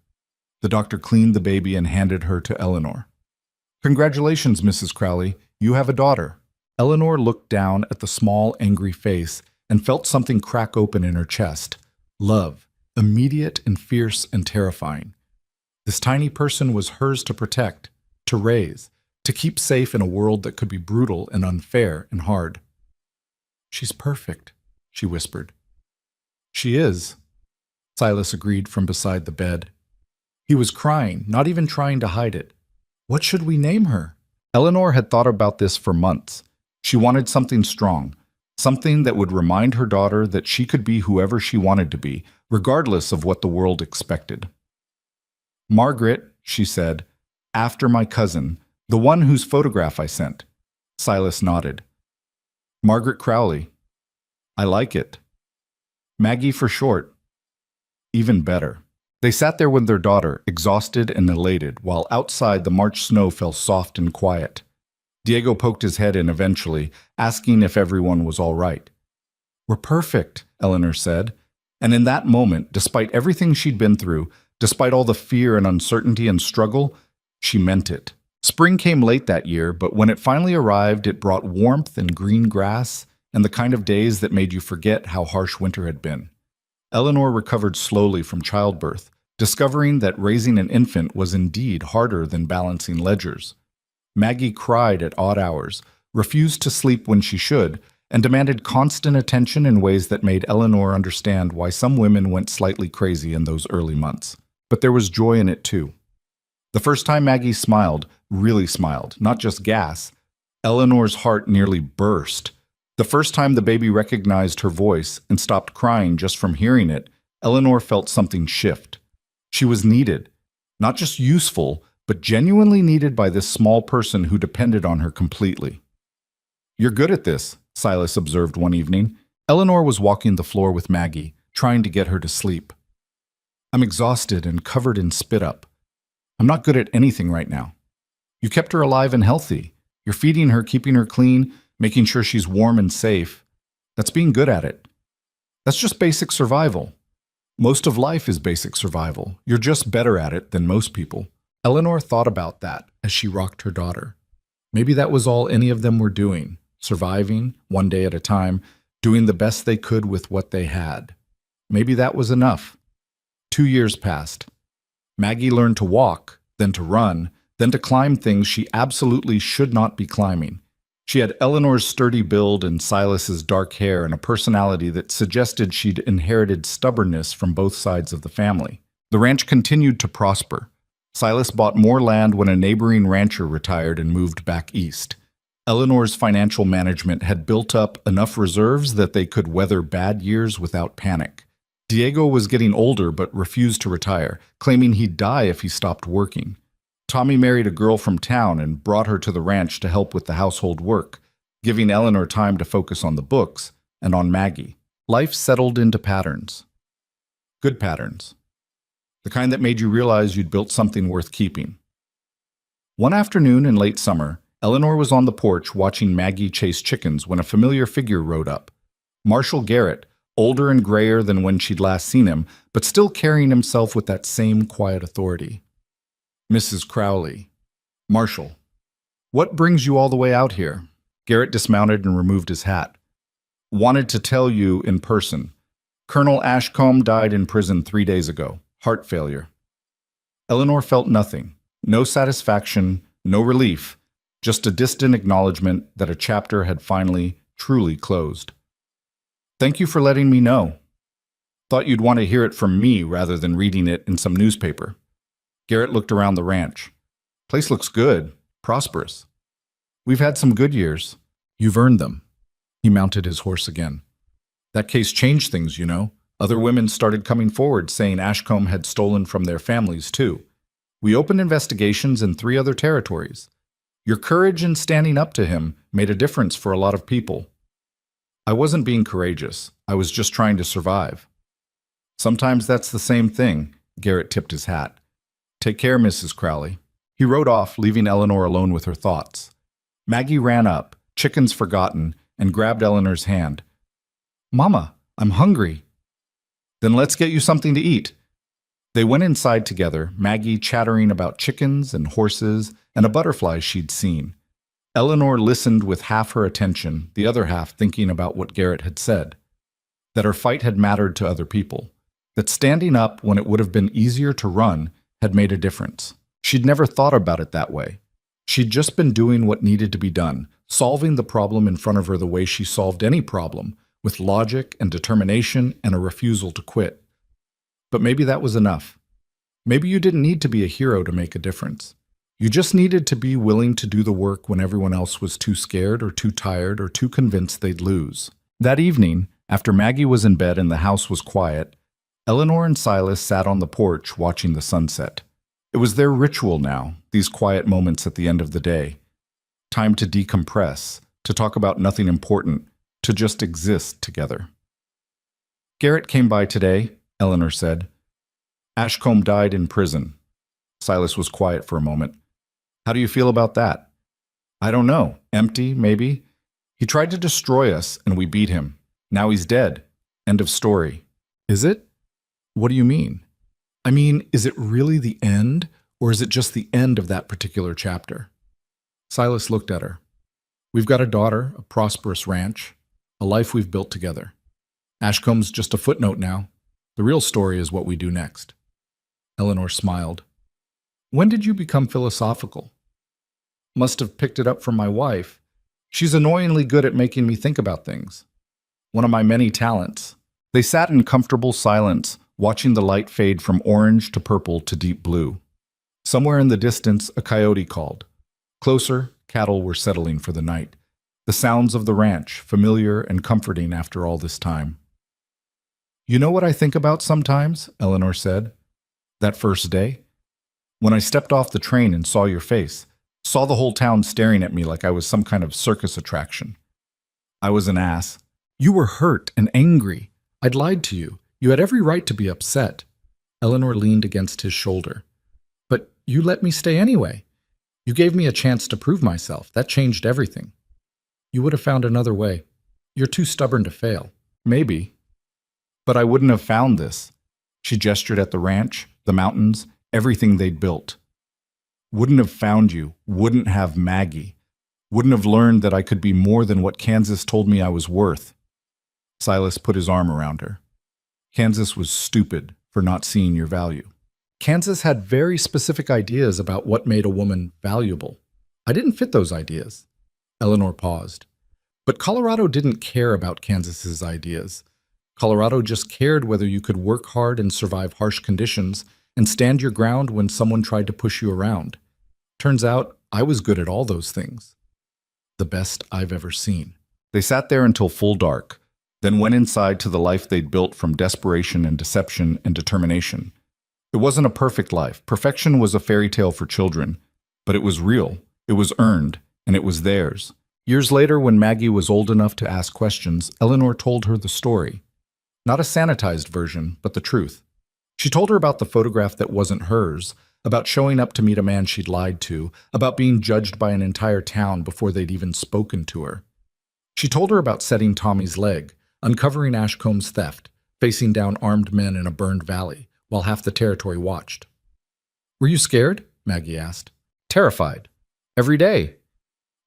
The doctor cleaned the baby and handed her to Eleanor. "Congratulations, Mrs. Crowley. You have a daughter." Eleanor looked down at the small, angry face and felt something crack open in her chest. Love. immediate and fierce and terrifying. This tiny person was hers to protect, to raise, to keep safe in a world that could be brutal and unfair and hard. "She's perfect," she whispered. "She is," Silas agreed from beside the bed. He was crying, not even trying to hide it. What should we name her? Eleanor had thought about this for months. She wanted something strong, something that would remind her daughter that she could be whoever she wanted to be, regardless of what the world expected. "Margaret," she said, "after my cousin, the one whose photograph I sent." Silas nodded. "Margaret Crowley. I like it. Maggie for short. Even better." They sat there with their daughter, exhausted and elated, while outside the March snow fell soft and quiet. Diego poked his head in eventually, asking if everyone was all right. "We're perfect," Eleanor said. And in that moment, despite everything she'd been through, despite all the fear and uncertainty and struggle, she meant it. Spring came late that year, but when it finally arrived, it brought warmth and green grass and the kind of days that made you forget how harsh winter had been. Eleanor recovered slowly from childbirth, discovering that raising an infant was indeed harder than balancing ledgers. Maggie cried at odd hours, refused to sleep when she should, and demanded constant attention in ways that made Eleanor understand why some women went slightly crazy in those early months. But there was joy in it too. The first time Maggie smiled, really smiled, not just gas, Eleanor's heart nearly burst. The first time the baby recognized her voice and stopped crying just from hearing it, Eleanor felt something shift. She was needed, not just useful, but genuinely needed by this small person who depended on her completely. "You're good at this," Silas observed one evening. Eleanor was walking the floor with Maggie, trying to get her to sleep. "I'm exhausted and covered in spit up. I'm not good at anything right now. You kept her alive and healthy. You're feeding her, keeping her clean, making sure she's warm and safe. That's being good at it. That's just basic survival. Most of life is basic survival. You're just better at it than most people." Eleanor thought about that as she rocked her daughter. Maybe that was all any of them were doing, surviving, one day at a time, doing the best they could with what they had. Maybe that was enough. 2 years passed. Maggie learned to walk, then to run, then to climb things she absolutely should not be climbing. She had Eleanor's sturdy build and Silas's dark hair and a personality that suggested she'd inherited stubbornness from both sides of the family. The ranch continued to prosper. Silas bought more land when a neighboring rancher retired and moved back east. Eleanor's financial management had built up enough reserves that they could weather bad years without panic. Diego was getting older but refused to retire, claiming he'd die if he stopped working. Tommy married a girl from town and brought her to the ranch to help with the household work, giving Eleanor time to focus on the books and on Maggie. Life settled into patterns. Good patterns. The kind that made you realize you'd built something worth keeping. One afternoon in late summer, Eleanor was on the porch watching Maggie chase chickens when a familiar figure rode up. Marshall Garrett, older and grayer than when she'd last seen him, but still carrying himself with that same quiet authority. "Mrs. Crowley." "Marshall." "What brings you all the way out here?" Garrett dismounted and removed his hat. "Wanted to tell you in person. Colonel Ashcombe died in prison 3 days ago. Heart failure." Eleanor felt nothing. No satisfaction, no relief, just a distant acknowledgement that a chapter had finally, truly closed. "Thank you for letting me know. Thought you'd want to hear it from me rather than reading it in some newspaper." Garrett looked around the ranch. "Place looks good, prosperous. We've had some good years. You've earned them." He mounted his horse again. "That case changed things, you know. Other women started coming forward saying Ashcombe had stolen from their families, too. We opened investigations in 3 other territories. Your courage in standing up to him made a difference for a lot of people." "I wasn't being courageous. I was just trying to survive." "Sometimes that's the same thing." Garrett tipped his hat. "Take care, Mrs. Crowley." He rode off, leaving Eleanor alone with her thoughts. Maggie ran up, chickens forgotten, and grabbed Eleanor's hand. "Mama, I'm hungry." "Then let's get you something to eat." They went inside together, Maggie chattering about chickens and horses and a butterfly she'd seen. Eleanor listened with half her attention, the other half thinking about what Garrett had said. That her fight had mattered to other people. that standing up when it would have been easier to run had made a difference. She'd never thought about it that way. She'd just been doing what needed to be done, solving the problem in front of her the way she solved any problem, with logic and determination and a refusal to quit. But maybe that was enough. Maybe you didn't need to be a hero to make a difference. You just needed to be willing to do the work when everyone else was too scared or too tired or too convinced they'd lose. That evening, after Maggie was in bed and the house was quiet, Eleanor and Silas sat on the porch watching the sunset. It was their ritual now, these quiet moments at the end of the day. Time to decompress, to talk about nothing important, to just exist together. Garrett came by today, Eleanor said. Ashcombe died in prison. Silas was quiet for a moment. How do you feel about that? I don't know. Empty, maybe? He tried to destroy us, and we beat him. Now he's dead. End of story. Is it? What do you mean? I mean, is it really the end, or is it just the end of that particular chapter? Silas looked at her. We've got a daughter, a prosperous ranch, a life we've built together. Ashcombe's just a footnote now. The real story is what we do next. Eleanor smiled. When did you become philosophical? Must have picked it up from my wife. She's annoyingly good at making me think about things. One of my many talents. They sat in comfortable silence, watching the light fade from orange to purple to deep blue. Somewhere in the distance, a coyote called. Closer, cattle were settling for the night. The sounds of the ranch, familiar and comforting after all this time. You know what I think about sometimes, Eleanor said. That first day? When I stepped off the train and saw your face, saw the whole town staring at me like I was some kind of circus attraction. I was an ass. You were hurt and angry. I'd lied to you. You had every right to be upset. Eleanor leaned against his shoulder. But you let me stay anyway. You gave me a chance to prove myself. That changed everything. You would have found another way. You're too stubborn to fail. Maybe. But I wouldn't have found this. She gestured at the ranch, the mountains, everything they'd built. Wouldn't have found you, wouldn't have Maggie, wouldn't have learned that I could be more than what Kansas told me I was worth. Silas put his arm around her. Kansas was stupid for not seeing your value. Kansas had very specific ideas about what made a woman valuable. I didn't fit those ideas. Eleanor paused. But Colorado didn't care about Kansas's ideas. Colorado just cared whether you could work hard and survive harsh conditions and stand your ground when someone tried to push you around. Turns out, I was good at all those things. The best I've ever seen. They sat there until full dark, then went inside to the life they'd built from desperation and deception and determination. It wasn't a perfect life. Perfection was a fairy tale for children. But it was real, it was earned, and it was theirs. Years later, when Maggie was old enough to ask questions, Eleanor told her the story. Not a sanitized version, but the truth. She told her about the photograph that wasn't hers, about showing up to meet a man she'd lied to, about being judged by an entire town before they'd even spoken to her. She told her about setting Tommy's leg, uncovering Ashcombe's theft, facing down armed men in a burned valley, while half the territory watched. Were you scared? Maggie asked. Terrified. Every day.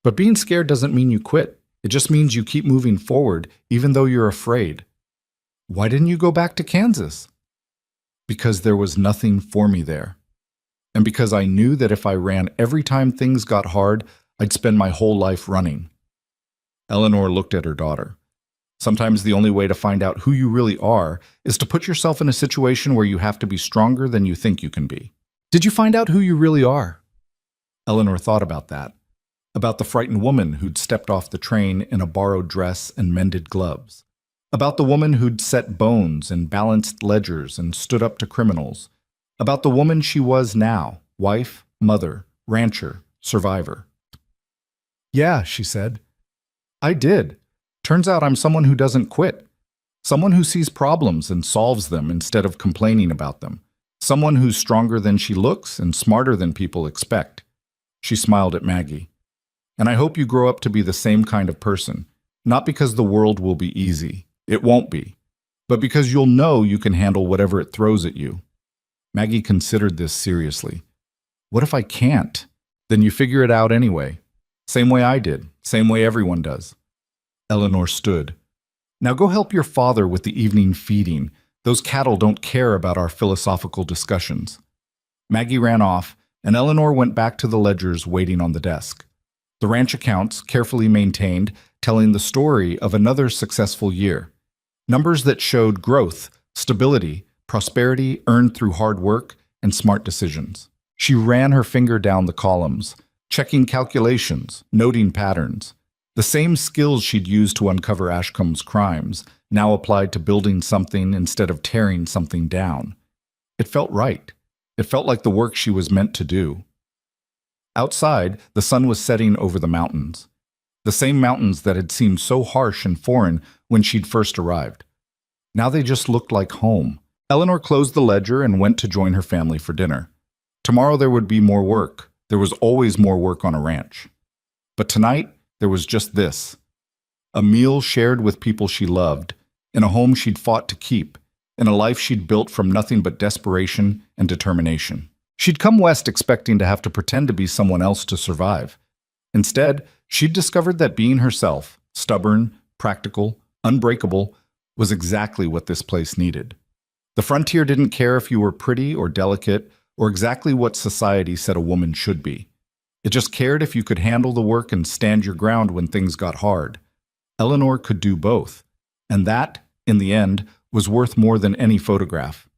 But being scared doesn't mean you quit. It just means you keep moving forward, even though you're afraid. Why didn't you go back to Kansas? Because there was nothing for me there. And because I knew that if I ran every time things got hard, I'd spend my whole life running. Eleanor looked at her daughter. Sometimes the only way to find out who you really are is to put yourself in a situation where you have to be stronger than you think you can be. Did you find out who you really are? Eleanor thought about that. About the frightened woman who'd stepped off the train in a borrowed dress and mended gloves. About the woman who'd set bones and balanced ledgers and stood up to criminals. About the woman she was now, wife, mother, rancher, survivor. Yeah, she said. I did. Turns out I'm someone who doesn't quit. Someone who sees problems and solves them instead of complaining about them. Someone who's stronger than she looks and smarter than people expect. She smiled at Maggie. And I hope you grow up to be the same kind of person, not because the world will be easy. It won't be. But because you'll know you can handle whatever it throws at you. Maggie considered this seriously. What if I can't? Then you figure it out anyway. Same way I did. Same way everyone does. Eleanor stood. Now go help your father with the evening feeding. Those cattle don't care about our philosophical discussions. Maggie ran off, and Eleanor went back to the ledgers waiting on the desk. The ranch accounts, carefully maintained, telling the story of another successful year. Numbers that showed growth, stability, prosperity earned through hard work and smart decisions. She ran her finger down the columns, checking calculations, noting patterns. The same skills she'd used to uncover Ashcombe's crimes now applied to building something instead of tearing something down. It felt right. It felt like the work she was meant to do. Outside, the sun was setting over the mountains. The same mountains that had seemed so harsh and foreign when she'd first arrived. Now they just looked like home. Eleanor closed the ledger and went to join her family for dinner. Tomorrow there would be more work. There was always more work on a ranch. But tonight, there was just this. A meal shared with people she loved, in a home she'd fought to keep, in a life she'd built from nothing but desperation and determination. She'd come west expecting to have to pretend to be someone else to survive. Instead, she'd discovered that being herself, stubborn, practical, unbreakable, was exactly what this place needed. The frontier didn't care if you were pretty or delicate or exactly what society said a woman should be. It just cared if you could handle the work and stand your ground when things got hard. Eleanor could do both, and that, in the end, was worth more than any photograph.